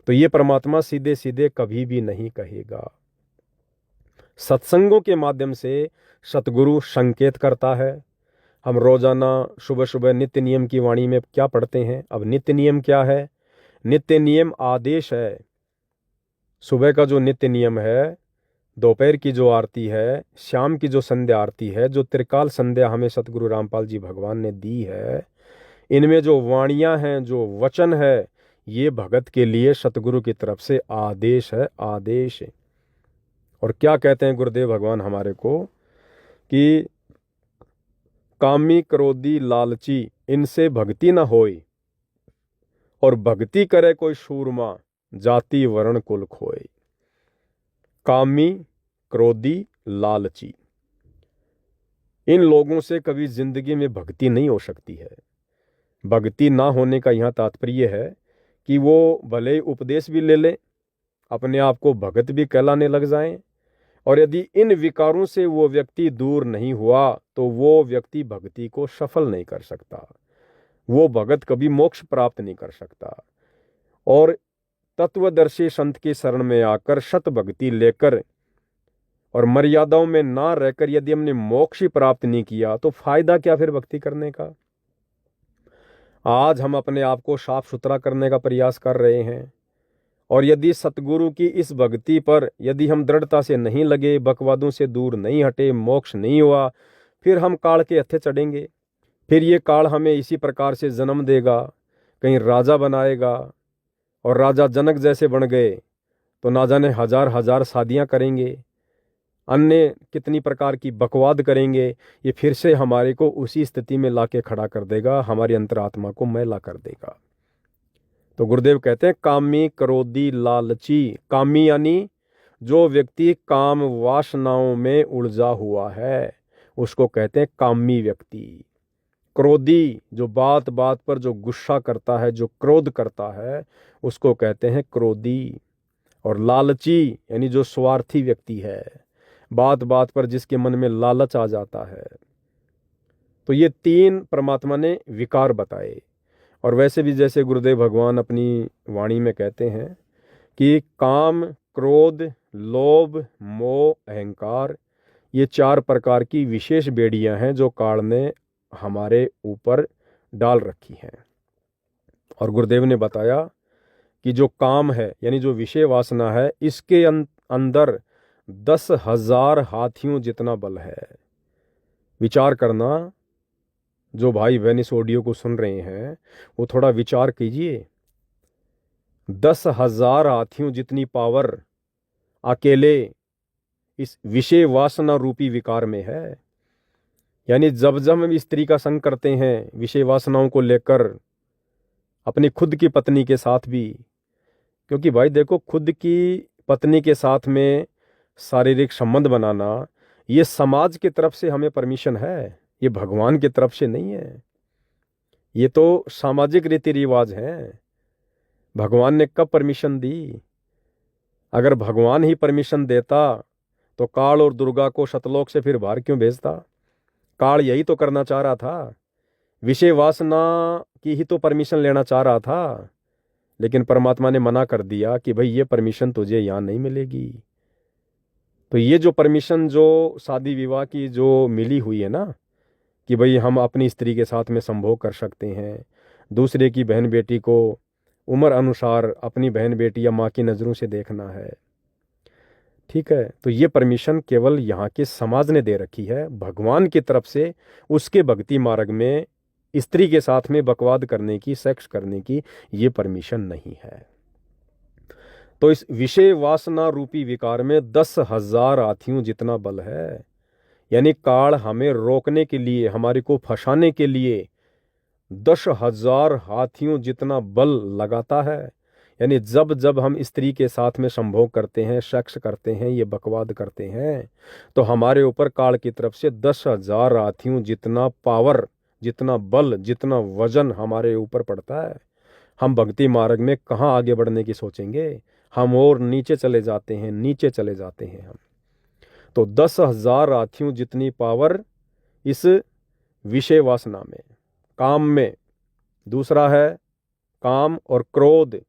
तो ये परमात्मा सीधे सीधे कभी भी नहीं कहेगा। सत्संगों के माध्यम से सतगुरु संकेत करता है। हम रोजाना सुबह सुबह नित्य नियम की वाणी में क्या पढ़ते हैं? अब नित्य नियम क्या है? नित्य नियम आदेश है। सुबह का जो नित्य नियम है, दोपहर की जो आरती है, शाम की जो संध्या आरती है, जो त्रिकाल संध्या हमें सतगुरु रामपाल जी भगवान ने दी है, इनमें जो वाणियां हैं, जो वचन है, ये भगत के लिए सतगुरु की तरफ से आदेश है, आदेश। और क्या कहते हैं गुरुदेव भगवान हमारे को कि कामी क्रोधी लालची इनसे भक्ति न होई, और भक्ति करे कोई सूरमा जाति वर्ण कुल खोए। कामी क्रोधी लालची, इन लोगों से कभी जिंदगी में भक्ति नहीं हो सकती है। भक्ति ना होने का यहाँ तात्पर्य है कि वो भले उपदेश भी ले लें, अपने आप को भगत भी कहलाने लग जाएं, और यदि इन विकारों से वो व्यक्ति दूर नहीं हुआ तो वो व्यक्ति भक्ति को सफल नहीं कर सकता, वो भगत कभी मोक्ष प्राप्त नहीं कर सकता। और तत्वदर्शी संत की शरण में आकर सत भक्ति लेकर और मर्यादाओं में ना रहकर यदि हमने मोक्ष ही प्राप्त नहीं किया तो फायदा क्या फिर भक्ति करने का? आज हम अपने आप को साफ सुथरा करने का प्रयास कर रहे हैं, और यदि सतगुरु की इस भक्ति पर यदि हम दृढ़ता से नहीं लगे, बकवादों से दूर नहीं हटे, मोक्ष नहीं हुआ, फिर हम काल के हत्थे चढ़ेंगे। फिर ये काल हमें इसी प्रकार से जन्म देगा, कहीं राजा बनाएगा, और राजा जनक जैसे बन गए तो ना जाने हजार हजार शादियां करेंगे, अन्य कितनी प्रकार की बकवाद करेंगे। ये फिर से हमारे को उसी स्थिति में लाके खड़ा कर देगा, हमारी अंतरात्मा को मैला कर देगा। तो गुरुदेव कहते हैं कामी, क्रोधी, लालची। कामी यानी जो व्यक्ति काम वासनाओं में उलझा हुआ है उसको कहते हैं कामी व्यक्ति। क्रोधी, जो बात बात पर जो गुस्सा करता है, जो क्रोध करता है, उसको कहते हैं क्रोधी। और लालची यानी जो स्वार्थी व्यक्ति है, बात बात पर जिसके मन में लालच आ जाता है। तो ये तीन परमात्मा ने विकार बताए। और वैसे भी जैसे गुरुदेव भगवान अपनी वाणी में कहते हैं कि काम, क्रोध, लोभ, मोह, अहंकार, ये 4 प्रकार की विशेष बेड़ियां हैं जो काल ने हमारे ऊपर डाल रखी हैं। और गुरुदेव ने बताया कि जो काम है यानी जो विषय वासना है, इसके अंदर 10,000 हाथियों जितना बल है। विचार करना, जो भाई बहन इस ऑडियो को सुन रहे हैं वो थोड़ा विचार कीजिए। 10,000 हाथियों जितनी पावर अकेले इस विषय वासना रूपी विकार में है। यानी जब जब हम स्त्री का संग करते हैं विषय वासनाओं को लेकर, अपनी खुद की पत्नी के साथ भी, क्योंकि भाई देखो, खुद की पत्नी के साथ में शारीरिक संबंध बनाना ये समाज की तरफ से हमें परमिशन है, ये भगवान की तरफ से नहीं है। ये तो सामाजिक रीति रिवाज हैं। भगवान ने कब परमिशन दी? अगर भगवान ही परमिशन देता तो काल और दुर्गा को सतलोक से फिर बाहर क्यों भेजता? काल यही तो करना चाह रहा था, विषय वासना की ही तो परमिशन लेना चाह रहा था। लेकिन परमात्मा ने मना कर दिया कि भाई ये परमिशन तुझे यहां नहीं मिलेगी। तो ये जो परमिशन जो शादी विवाह की जो मिली हुई है ना, कि भाई हम अपनी स्त्री के साथ में संभोग कर सकते हैं, दूसरे की बहन बेटी को उम्र अनुसार अपनी बहन बेटी या माँ की नज़रों से देखना है, ठीक है, तो ये परमिशन केवल यहाँ के समाज ने दे रखी है। भगवान की तरफ से उसके भक्ति मार्ग में स्त्री के साथ में बकवाद करने की, सेक्स करने की ये परमिशन नहीं है। तो इस विषय वासना रूपी विकार में 10,000 हाथियों जितना बल है। यानी काल हमें रोकने के लिए, हमारे को फंसाने के लिए 10,000 हाथियों जितना बल लगाता है। यानी जब जब हम स्त्री के साथ में संभोग करते हैं, सेक्स करते हैं, ये बकवाद करते हैं, तो हमारे ऊपर काल की तरफ से 10,000 हाथियों जितना पावर, जितना बल, जितना वजन हमारे ऊपर पड़ता है। हम भक्ति मार्ग में कहाँ आगे बढ़ने की सोचेंगे? हम और नीचे चले जाते हैं, नीचे चले जाते हैं हम। तो 10,000 हाथियों जितनी पावर इस विषय वासना में, काम में। दूसरा है काम और क्रोध,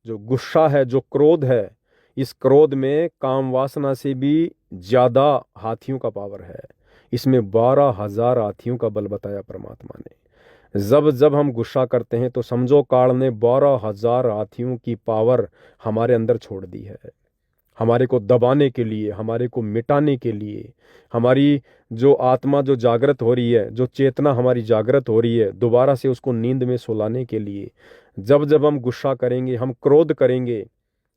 जो गुस्सा है, जो क्रोध है, इस क्रोध में काम वासना से भी ज्यादा हाथियों का पावर है। इसमें 12,000 हाथियों का बल बताया परमात्मा ने। जब जब हम गुस्सा करते हैं तो समझो काल ने 12,000 हाथियों की पावर हमारे अंदर छोड़ दी है, हमारे को दबाने के लिए, हमारे को मिटाने के लिए। हमारी जो आत्मा जो जागृत हो रही है, जो चेतना हमारी जागृत हो रही है, दोबारा से उसको नींद में सुलाने के लिए। जब जब हम गुस्सा करेंगे, हम क्रोध करेंगे,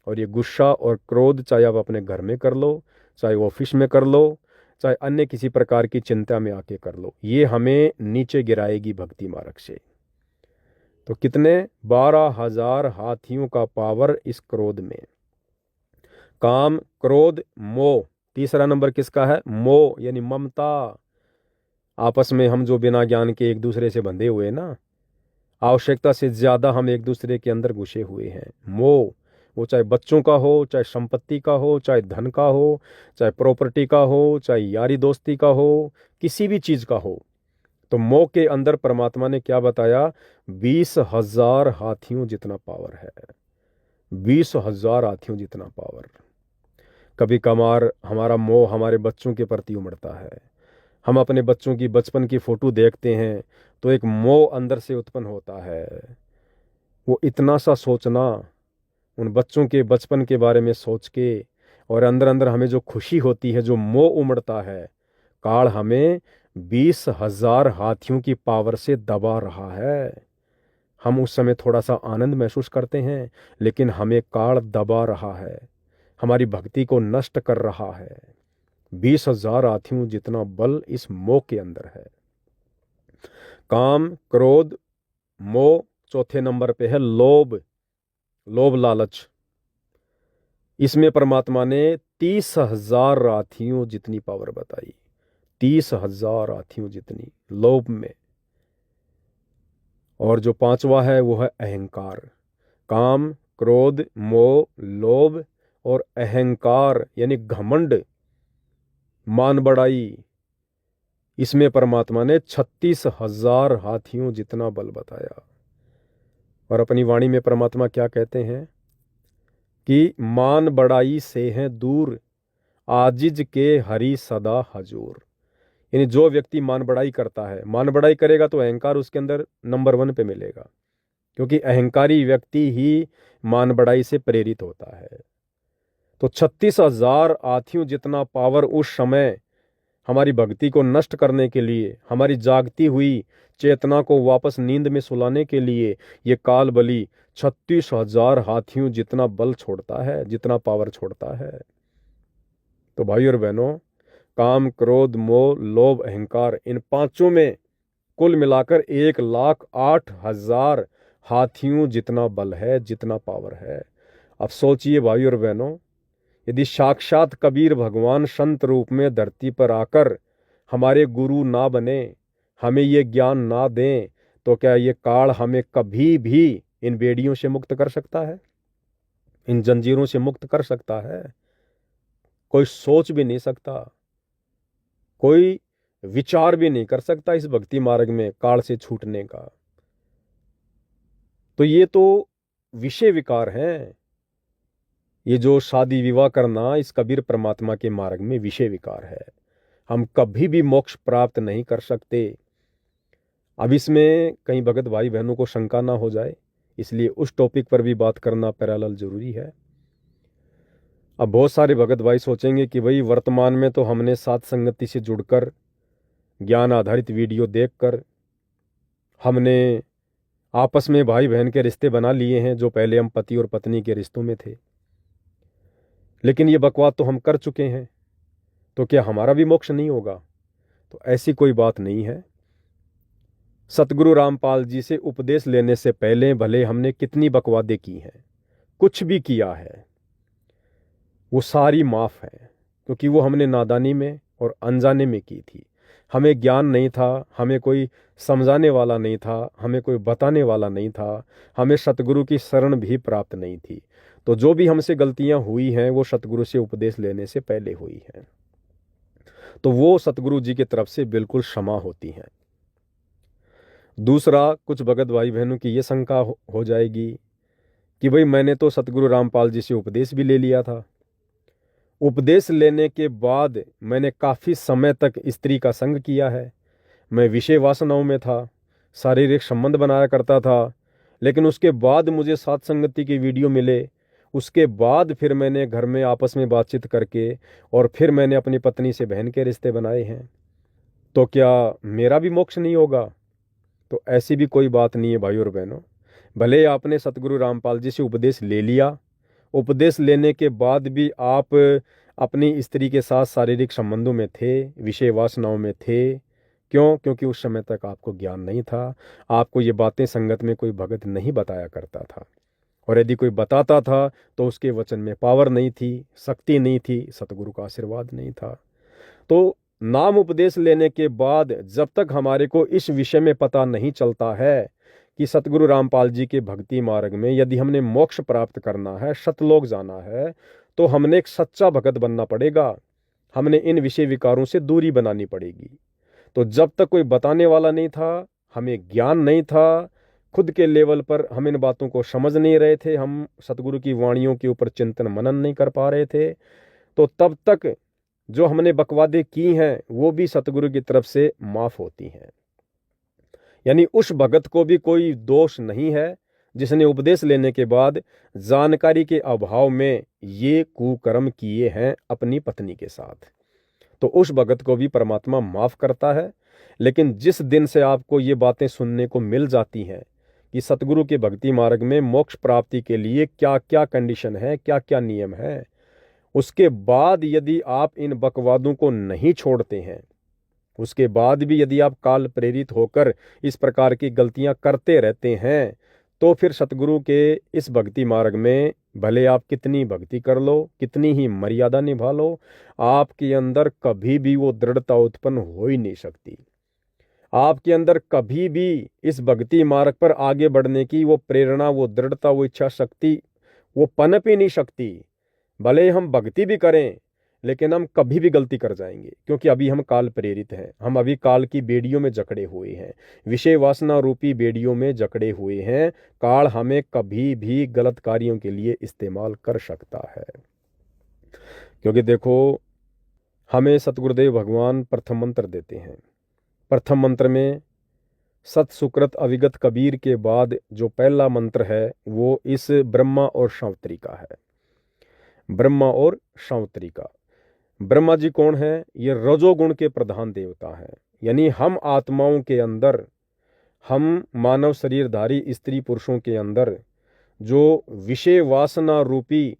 और ये गुस्सा और क्रोध चाहे आप अपने घर में कर लो, चाहे ऑफिस में कर लो, चाहे अन्य किसी प्रकार की चिंता में आके कर लो, ये हमें नीचे गिराएगी भक्ति मार्ग से। तो कितने? 12,000 हाथियों का पावर इस क्रोध में। काम, क्रोध, मोह। तीसरा नंबर किसका है? मोह यानी ममता। आपस में हम जो बिना ज्ञान के एक दूसरे से बंधे हुए ना, आवश्यकता से ज्यादा हम एक दूसरे के अंदर घुसे हुए हैं। मोह, वो चाहे बच्चों का हो, चाहे संपत्ति का हो, चाहे धन का हो, चाहे प्रॉपर्टी का हो, चाहे यारी दोस्ती का हो, किसी भी चीज का हो। तो मोह के अंदर परमात्मा ने क्या बताया? 20,000 हाथियों जितना पावर है। 20,000 हाथियों जितना पावर। कभी कभार हमारा मोह हमारे बच्चों के प्रति उमड़ता है। हम अपने बच्चों की बचपन की फोटो देखते हैं तो एक मोह अंदर से उत्पन्न होता है। वो इतना सा सोचना, उन बच्चों के बचपन के बारे में सोच के, और अंदर अंदर हमें जो खुशी होती है, जो मोह उमड़ता है, काल हमें 20,000 हाथियों की पावर से दबा रहा है। हम उस समय थोड़ा सा आनंद महसूस करते हैं, लेकिन हमें काल दबा रहा है, हमारी भक्ति को नष्ट कर रहा है। 20,000 हाथियों जितना बल इस मोह के अंदर है। काम, क्रोध, मोह। चौथे नंबर पे है लोभ। लोभ लालच, इसमें परमात्मा ने 30,000 हाथियों जितनी पावर बताई, 30,000 हाथियों जितनी लोभ में। और जो पांचवा है वो है अहंकार। काम, क्रोध, मोह, लोभ और अहंकार यानी घमंड, मान बढ़ाई, इसमें परमात्मा ने 36,000 हाथियों जितना बल बताया। और अपनी वाणी में परमात्मा क्या कहते हैं कि मान बढ़ाई से हैं दूर, आजिज के हरि सदा हजूर। यानी जो व्यक्ति मान बढ़ाई करता है, मान बढ़ाई करेगा तो अहंकार उसके अंदर नंबर 1 पे मिलेगा, क्योंकि अहंकारी व्यक्ति ही मान बढ़ाई से प्रेरित होता है। तो 36,000 हाथियों जितना पावर उस समय हमारी भक्ति को नष्ट करने के लिए, हमारी जागती हुई चेतना को वापस नींद में सुलाने के लिए ये काल बलि 36,000 हाथियों जितना बल छोड़ता है, जितना पावर छोड़ता है। तो भाई और बहनों, काम, क्रोध, मोह, लोभ, अहंकार, इन पांचों में कुल मिलाकर 1,08,000 हाथियों जितना बल है, जितना पावर है। अब सोचिए भाई और बहनों, यदि साक्षात कबीर भगवान संत रूप में धरती पर आकर हमारे गुरु ना बने, हमें ये ज्ञान ना दें, तो क्या ये काल हमें कभी भी इन बेड़ियों से मुक्त कर सकता है, इन जंजीरों से मुक्त कर सकता है? कोई सोच भी नहीं सकता, कोई विचार भी नहीं कर सकता इस भक्ति मार्ग में काल से छूटने का। तो ये तो विषय विकार हैं। ये जो शादी विवाह करना इस कबीर परमात्मा के मार्ग में विषय विकार है। हम कभी भी मोक्ष प्राप्त नहीं कर सकते। अब इसमें कई भगत भाई बहनों को शंका ना हो जाए, इसलिए उस टॉपिक पर भी बात करना पैरेलल जरूरी है। अब बहुत सारे भगत भाई सोचेंगे कि भाई वर्तमान में तो हमने साथ संगति से जुड़कर ज्ञान आधारित वीडियो देखकर हमने आपस में भाई बहन के रिश्ते बना लिए हैं, जो पहले हम पति और पत्नी के रिश्तों में थे, लेकिन ये बकवास तो हम कर चुके हैं, तो क्या हमारा भी मोक्ष नहीं होगा? तो ऐसी कोई बात नहीं है। सतगुरु रामपाल जी से उपदेश लेने से पहले भले हमने कितनी बकवादें की हैं, कुछ भी किया है, वो सारी माफ है, क्योंकि वो हमने नादानी में और अनजाने में की थी। हमें ज्ञान नहीं था, हमें कोई समझाने वाला नहीं था, हमें कोई बताने वाला नहीं था, हमें सतगुरु की शरण भी प्राप्त नहीं थी। तो जो भी हमसे गलतियां हुई हैं वो सतगुरु से उपदेश लेने से पहले हुई हैं, तो वो सतगुरु जी की तरफ से बिल्कुल क्षमा होती हैं। दूसरा, कुछ भगत भाई बहनों की ये शंका हो जाएगी कि भाई मैंने तो सतगुरु रामपाल जी से उपदेश भी ले लिया था, उपदेश लेने के बाद मैंने काफ़ी समय तक स्त्री का संग किया है, मैं विषय वासनाओं में था, शारीरिक संबंध बनाया करता था, लेकिन उसके बाद मुझे साथ संगति के वीडियो मिले, उसके बाद फिर मैंने घर में आपस में बातचीत करके और फिर मैंने अपनी पत्नी से बहन के रिश्ते बनाए हैं, तो क्या मेरा भी मोक्ष नहीं होगा? तो ऐसी भी कोई बात नहीं है भाई और बहनों। भले आपने सतगुरु रामपाल जी से उपदेश ले लिया, उपदेश लेने के बाद भी आप अपनी स्त्री के साथ शारीरिक संबंधों में थे, विषय वासनाओं में थे। क्यों? क्योंकि उस समय तक आपको ज्ञान नहीं था, आपको ये बातें संगत में कोई भगत नहीं बताया करता था, और यदि कोई बताता था तो उसके वचन में पावर नहीं थी, शक्ति नहीं थी, सतगुरु का आशीर्वाद नहीं था। तो नाम उपदेश लेने के बाद जब तक हमारे को इस विषय में पता नहीं चलता है कि सतगुरु रामपाल जी के भक्ति मार्ग में यदि हमने मोक्ष प्राप्त करना है, सतलोक जाना है, तो हमने एक सच्चा भगत बनना पड़ेगा, हमने इन विषय विकारों से दूरी बनानी पड़ेगी। तो जब तक कोई बताने वाला नहीं था, हमें ज्ञान नहीं था, खुद के लेवल पर हम इन बातों को समझ नहीं रहे थे, हम सतगुरु की वाणियों के ऊपर चिंतन मनन नहीं कर पा रहे थे, तो तब तक जो हमने बकवादे की हैं वो भी सतगुरु की तरफ से माफ होती हैं। यानी उस भगत को भी कोई दोष नहीं है जिसने उपदेश लेने के बाद जानकारी के अभाव में ये कुकर्म किए हैं अपनी पत्नी के साथ, तो उस भगत को भी परमात्मा माफ करता है। लेकिन जिस दिन से आपको ये बातें सुनने को मिल जाती हैं कि सतगुरु के भक्ति मार्ग में मोक्ष प्राप्ति के लिए क्या क्या कंडीशन है, क्या क्या नियम है, उसके बाद यदि आप इन बकवादों को नहीं छोड़ते हैं, उसके बाद भी यदि आप काल प्रेरित होकर इस प्रकार की गलतियां करते रहते हैं, तो फिर सतगुरु के इस भक्ति मार्ग में भले आप कितनी भक्ति कर लो, कितनी ही मर्यादा निभा लो, आपके अंदर कभी भी वो दृढ़ता उत्पन्न हो ही नहीं सकती। आपके अंदर कभी भी इस भक्ति मार्ग पर आगे बढ़ने की वो प्रेरणा, वो दृढ़ता, वो इच्छा शक्ति वो पनप ही नहीं सकती। भले हम भक्ति भी करें लेकिन हम कभी भी गलती कर जाएंगे, क्योंकि अभी हम काल प्रेरित हैं। हम अभी काल की बेड़ियों में जकड़े हुए हैं, विषय वासना रूपी बेड़ियों में जकड़े हुए हैं। काल हमें कभी भी गलत कार्यों के लिए इस्तेमाल कर सकता है। क्योंकि देखो, हमें सतगुरुदेव भगवान प्रथम मंत्र देते हैं। प्रथम मंत्र में सत सुकृत अविगत कबीर के बाद जो पहला मंत्र है वो इस ब्रह्मा और शांवत्री का है। ब्रह्मा और शांवत्री का। ब्रह्मा जी कौन है? ये रजोगुण के प्रधान देवता हैं। यानी हम आत्माओं के अंदर, हम मानव शरीरधारी स्त्री पुरुषों के अंदर जो विषय वासना रूपी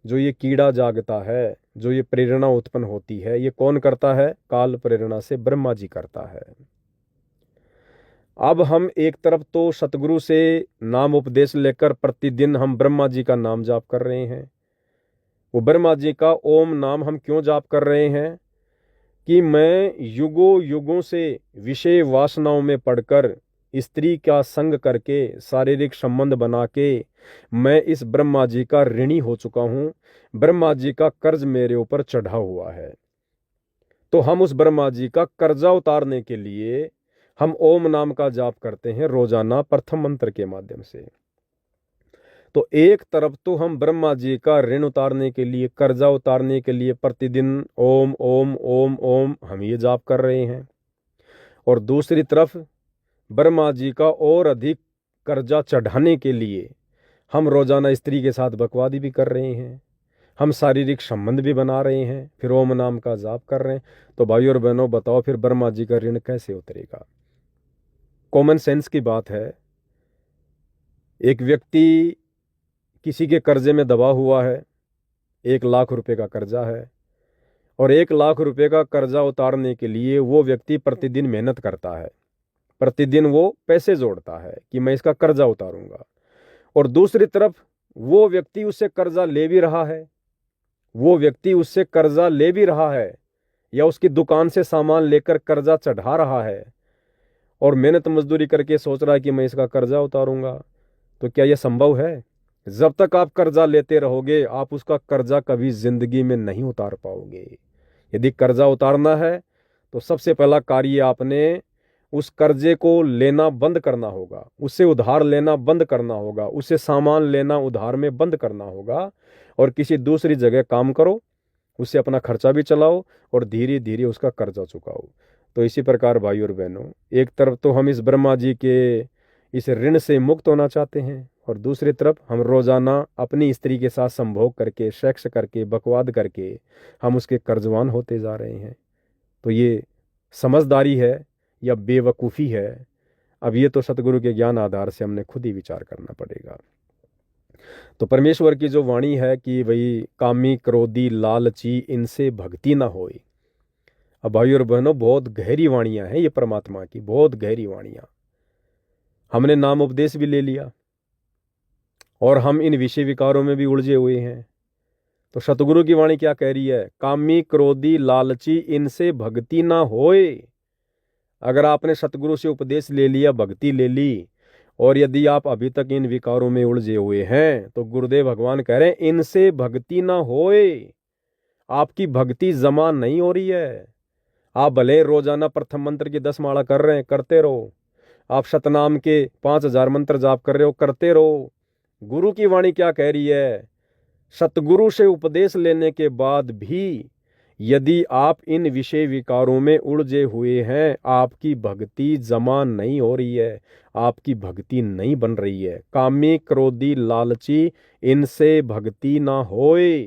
जो ये कीड़ा जागता है, जो ये प्रेरणा उत्पन्न होती है, ये कौन करता है? काल प्रेरणा से ब्रह्मा जी करता है। अब हम एक तरफ तो सतगुरु से नाम उपदेश लेकर प्रतिदिन हम ब्रह्मा जी का नाम जाप कर रहे हैं। वो ब्रह्मा जी का ओम नाम हम क्यों जाप कर रहे हैं? कि मैं युगों युगों से विषय वासनाओं में पड़कर, स्त्री का संग करके, शारीरिक संबंध बना के मैं इस ब्रह्मा जी का ऋणी हो चुका हूं। ब्रह्मा जी का कर्ज मेरे ऊपर चढ़ा हुआ है। तो हम उस ब्रह्मा जी का कर्जा उतारने के लिए हम ओम नाम का जाप करते हैं रोजाना प्रथम मंत्र के माध्यम से। तो एक तरफ तो हम ब्रह्मा जी का ऋण उतारने के लिए, कर्जा उतारने के लिए प्रतिदिन ओम ओम ओम ओम हम ये जाप कर रहे हैं, और दूसरी तरफ ब्रह्मा जी का और अधिक कर्जा चढ़ाने के लिए हम रोजाना स्त्री के साथ बकवादी भी कर रहे हैं, हम शारीरिक संबंध भी बना रहे हैं, फिर ओम नाम का जाप कर रहे हैं। तो भाइयों और बहनों, बताओ फिर ब्रह्मा जी का ऋण कैसे उतरेगा? कॉमन सेंस की बात है। एक व्यक्ति किसी के कर्जे में दबा हुआ है, 1,00,000 रुपए का कर्जा है, और 1,00,000 रुपए का कर्जा उतारने के लिए वो व्यक्ति प्रतिदिन मेहनत करता है, प्रतिदिन वो पैसे जोड़ता है कि मैं इसका कर्जा उतारूंगा। और दूसरी तरफ वो व्यक्ति उससे कर्जा ले भी रहा है, वो व्यक्ति उससे कर्जा ले भी रहा है, या उसकी दुकान से सामान लेकर कर्जा चढ़ा रहा है और मेहनत मजदूरी करके सोच रहा है कि मैं इसका कर्जा उतारूंगा। तो क्या यह संभव है? जब तक आप कर्जा लेते रहोगे आप उसका कर्जा कभी जिंदगी में नहीं उतार पाओगे। यदि कर्जा उतारना है तो सबसे पहला कार्य आपने उस कर्जे को लेना बंद करना होगा, उससे उधार लेना बंद करना होगा, उससे सामान लेना उधार में बंद करना होगा, और किसी दूसरी जगह काम करो, उससे अपना खर्चा भी चलाओ और धीरे धीरे उसका कर्जा चुकाओ। तो इसी प्रकार भाई और बहनों, एक तरफ तो हम इस ब्रह्मा जी के इस ऋण से मुक्त होना चाहते हैं, और दूसरी तरफ हम रोजाना अपनी स्त्री के साथ संभोग करके, सेक्स करके, बकवाद करके हम उसके कर्जवान होते जा रहे हैं। तो ये समझदारी है या बेवकूफ़ी है? अब ये तो सतगुरु के ज्ञान आधार से हमने खुद ही विचार करना पड़ेगा। तो परमेश्वर की जो वाणी है कि भाई कामी क्रोधी लालची इनसे भक्ति ना होए। अब भाई और बहनों, बहुत गहरी वाणियां हैं ये परमात्मा की, बहुत गहरी वाणियां। हमने नाम उपदेश भी ले लिया और हम इन विषय विकारों में भी उलझे हुए हैं। तो सतगुरु की वाणी क्या कह रही है? कामी क्रोधी लालची इनसे भक्ति ना होए। अगर आपने सतगुरु से उपदेश ले लिया, भक्ति ले ली, और यदि आप अभी तक इन विकारों में उलझे हुए हैं, तो गुरुदेव भगवान कह रहे हैं इनसे भक्ति ना होए। आपकी भक्ति जमा नहीं हो रही है। आप भले रोजाना प्रथम मंत्र की 10 माला कर रहे हैं, करते रहो। आप सतनाम के 5,000 मंत्र जाप कर रहे हो, करते रहो। गुरु की वाणी क्या कह रही है? सतगुरु से उपदेश लेने के बाद भी यदि आप इन विषय विकारों में उलझे हुए हैं, आपकी भक्ति जमा नहीं हो रही है, आपकी भक्ति नहीं बन रही है। कामी क्रोधी लालची इनसे भक्ति ना होए।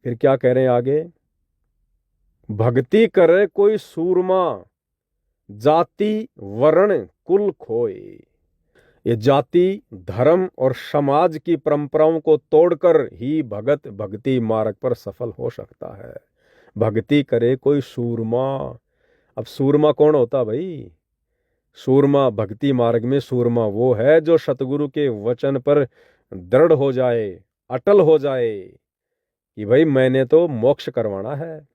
फिर क्या कह रहे हैं आगे? भक्ति करे कोई सूरमा, जाति वर्ण कुल खोए। ये जाति, धर्म और समाज की परंपराओं को तोड़कर ही भगत भक्ति मार्ग पर सफल हो सकता है। भक्ति करे कोई सूरमा। अब सूरमा कौन होता भाई? सूरमा भक्ति मार्ग में सूरमा वो है जो सतगुरु के वचन पर दृढ़ हो जाए, अटल हो जाए कि भाई मैंने तो मोक्ष करवाना है।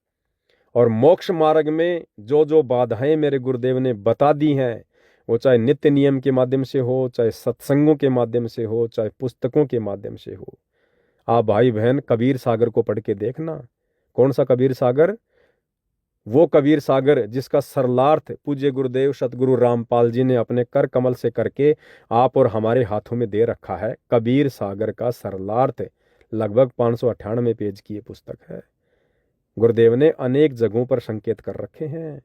और मोक्ष मार्ग में जो जो बाधाएं मेरे गुरुदेव ने बता दी हैं, वो चाहे नित्य नियम के माध्यम से हो, चाहे सत्संगों के माध्यम से हो, चाहे पुस्तकों के माध्यम से हो। आप भाई बहन कबीर सागर को पढ़ के देखना। कौन सा कबीर सागर? वो कबीर सागर जिसका सरलार्थ पूज्य गुरुदेव सतगुरु रामपाल जी ने अपने कर कमल से करके आप और हमारे हाथों में दे रखा है। कबीर सागर का सरलार्थ लगभग 598 पेज की ये पुस्तक है। गुरुदेव ने अनेक जगहों पर संकेत कर रखे हैं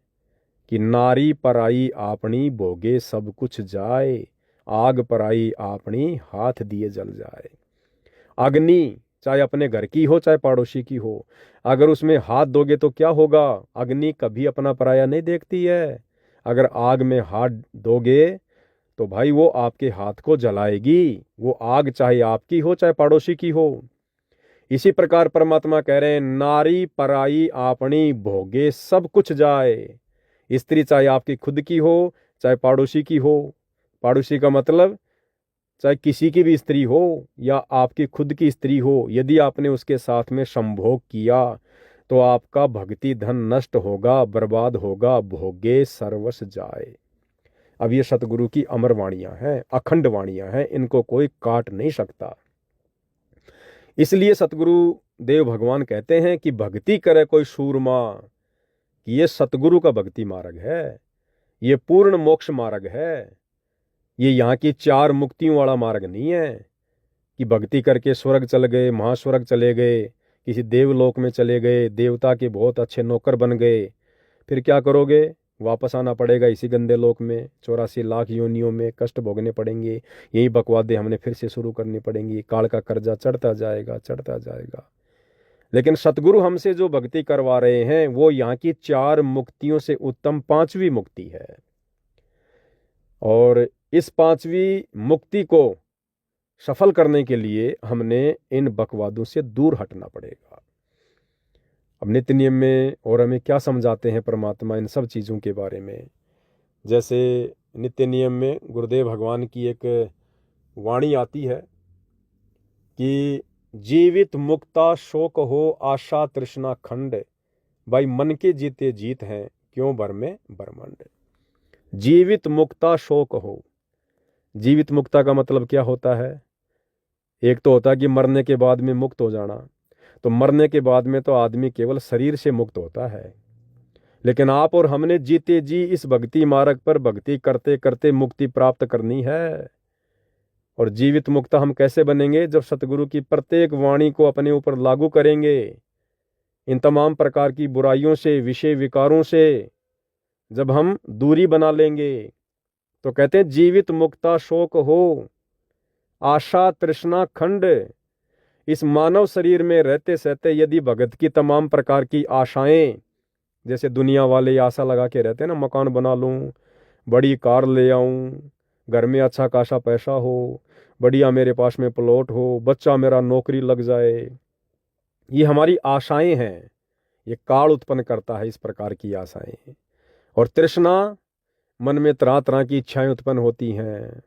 कि नारी पराई आपनी भोगे सब कुछ जाए, आग पराई आपनी हाथ दिए जल जाए। अग्नि चाहे अपने घर की हो चाहे पड़ोसी की हो, अगर उसमें हाथ दोगे तो क्या होगा? अग्नि कभी अपना पराया नहीं देखती है। अगर आग में हाथ दोगे तो भाई वो आपके हाथ को जलाएगी। वो आग चाहे आपकी हो चाहे पड़ोसी की हो। इसी प्रकार परमात्मा कह रहे हैं, नारी पराई आपनी भोगे सब कुछ जाए। स्त्री चाहे आपकी खुद की हो चाहे पड़ोसी की हो। पड़ोसी का मतलब चाहे किसी की भी स्त्री हो या आपकी खुद की स्त्री हो, यदि आपने उसके साथ में संभोग किया तो आपका भक्ति धन नष्ट होगा, बर्बाद होगा, भोगे सर्वस जाए। अब ये सतगुरु की अमर वाणियां हैं, अखंड वाणियां हैं, इनको कोई काट नहीं सकता। इसलिए सतगुरु देव भगवान कहते हैं कि भक्ति करे कोई सूरमा, कि ये सतगुरु का भक्ति मार्ग है, ये पूर्ण मोक्ष मार्ग है। ये यहाँ की 4 मुक्तियों वाला मार्ग नहीं है कि भक्ति करके स्वर्ग चल गए, महास्वर्ग चले गए, किसी देवलोक में चले गए, देवता के बहुत अच्छे नौकर बन गए, फिर क्या करोगे? वापस आना पड़ेगा इसी गंदे लोक में, 84 लाख योनियों में कष्ट भोगने पड़ेंगे, यही बकवादे हमने फिर से शुरू करनी पड़ेंगी, काल का कर्जा चढ़ता जाएगा चढ़ता जाएगा। लेकिन सतगुरु हमसे जो भक्ति करवा रहे हैं वो यहाँ की 4 मुक्तियों से उत्तम 5वीं मुक्ति है। और इस 5वीं मुक्ति को सफल करने के लिए हमने इन बकवादों से दूर हटना पड़ेगा। अब नित्य नियम में और हमें क्या समझाते हैं परमात्मा इन सब चीज़ों के बारे में? जैसे नित्य नियम में गुरुदेव भगवान की एक वाणी आती है कि जीवित मुक्ता शोक हो आशा तृष्णा खंड, भाई मन के जीते जीत हैं क्यों भर में ब्रह्मांड। जीवित मुक्ता शोक हो। जीवित मुक्ता का मतलब क्या होता है? एक तो होता है कि मरने के बाद में मुक्त हो जाना, तो मरने के बाद में तो आदमी केवल शरीर से मुक्त होता है। लेकिन आप और हमने जीते जी इस भक्ति मार्ग पर भक्ति करते करते मुक्ति प्राप्त करनी है। और जीवित मुक्ता हम कैसे बनेंगे? जब सतगुरु की प्रत्येक वाणी को अपने ऊपर लागू करेंगे, इन तमाम प्रकार की बुराइयों से, विषय विकारों से जब हम दूरी बना लेंगे, तो कहते हैं जीवित मुक्ता शोक हो आशा तृष्णा खंड। इस मानव शरीर में रहते सहते यदि भगत की तमाम प्रकार की आशाएं, जैसे दुनिया वाले आशा लगा के रहते हैं ना, मकान बना लूं, बड़ी कार ले आऊं, घर में अच्छा खासा पैसा हो, बढ़िया मेरे पास में प्लॉट हो, बच्चा मेरा नौकरी लग जाए, ये हमारी आशाएं हैं। ये काल उत्पन्न करता है इस प्रकार की आशाएं। और तृष्णा, मन में तरह तरह की इच्छाएं उत्पन्न होती हैं।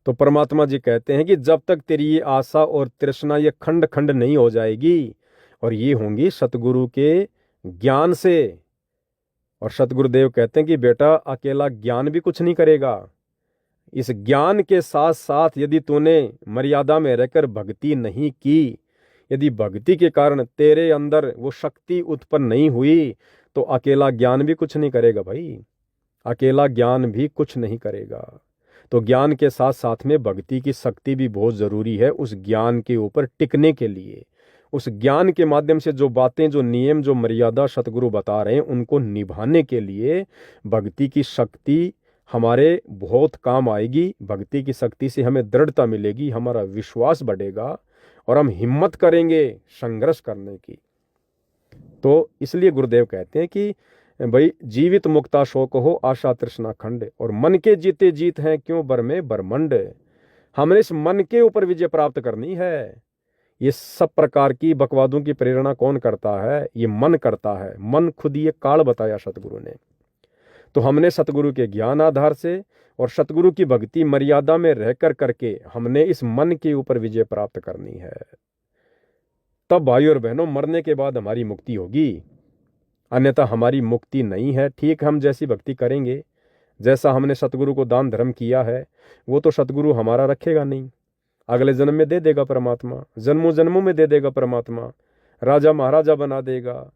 तो परमात्मा जी कहते हैं कि जब तक तेरी ये आशा और तृष्णा ये खंड खंड नहीं हो जाएगी, और ये होंगी सतगुरु के ज्ञान से। और सतगुरुदेव कहते हैं कि बेटा अकेला ज्ञान भी कुछ नहीं करेगा, इस ज्ञान के साथ साथ यदि तूने मर्यादा में रहकर भक्ति नहीं की, यदि भक्ति के कारण तेरे अंदर वो शक्ति उत्पन्न नहीं हुई, तो अकेला ज्ञान भी कुछ नहीं करेगा भाई, अकेला ज्ञान भी कुछ नहीं करेगा। तो ज्ञान के साथ साथ में भक्ति की शक्ति भी बहुत ज़रूरी है उस ज्ञान के ऊपर टिकने के लिए। उस ज्ञान के माध्यम से जो बातें, जो नियम, जो मर्यादा सतगुरु बता रहे हैं, उनको निभाने के लिए भक्ति की शक्ति हमारे बहुत काम आएगी। भक्ति की शक्ति से हमें दृढ़ता मिलेगी, हमारा विश्वास बढ़ेगा और हम हिम्मत करेंगे संघर्ष करने की। तो इसलिए गुरुदेव कहते हैं कि भाई जीवित मुक्ता शोक हो आशा तृष्णा खंड, और मन के जीते जीत हैं क्यों बर में ब्रह्मंड। हमने इस मन के ऊपर विजय प्राप्त करनी है। ये सब प्रकार की बकवादों की प्रेरणा कौन करता है? ये मन करता है। मन खुद ये काल बताया सतगुरु ने। तो हमने सतगुरु के ज्ञान आधार से और सतगुरु की भक्ति मर्यादा में रहकर करके हमने इस मन के ऊपर विजय प्राप्त करनी है। तब भाई और बहनों मरने के बाद हमारी मुक्ति होगी, अन्यथा हमारी मुक्ति नहीं है। ठीक, हम जैसी भक्ति करेंगे, जैसा हमने सतगुरु को दान धर्म किया है, वो तो सतगुरु हमारा रखेगा नहीं, अगले जन्म में दे देगा परमात्मा, जन्मों जन्मों में दे देगा परमात्मा, राजा महाराजा बना देगा,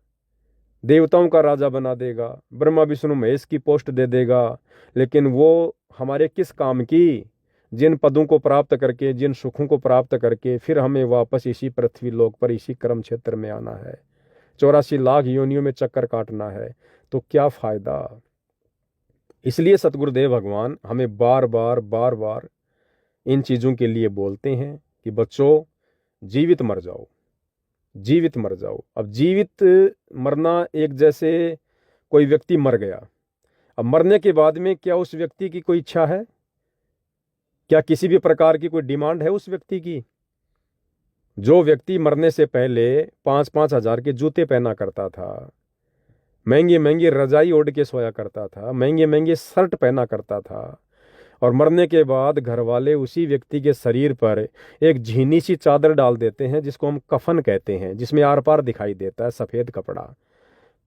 देवताओं का राजा बना देगा, ब्रह्मा विष्णु महेश की पोस्ट दे देगा। लेकिन वो हमारे किस काम की? जिन पदों को प्राप्त करके, जिन सुखों को प्राप्त करके फिर हमें वापस इसी पृथ्वी लोक पर, इसी कर्म क्षेत्र में आना है, 84 लाख योनियों में चक्कर काटना है, तो क्या फायदा? इसलिए सतगुरुदेव भगवान हमें बार बार इन चीज़ों के लिए बोलते हैं कि बच्चों, जीवित मर जाओ, जीवित मर जाओ। अब जीवित मरना एक जैसे कोई व्यक्ति मर गया, अब मरने के बाद में क्या उस व्यक्ति की कोई इच्छा है? क्या किसी भी प्रकार की कोई डिमांड है उस व्यक्ति की? जो व्यक्ति मरने से पहले 5-5 हजार के जूते पहना करता था, महंगी महंगी रजाई ओढ़ के सोया करता था, महंगे महंगे शर्ट पहना करता था, और मरने के बाद घर वाले उसी व्यक्ति के शरीर पर एक झीनी सी चादर डाल देते हैं, जिसको हम कफन कहते हैं, जिसमें आर पार दिखाई देता है सफ़ेद कपड़ा।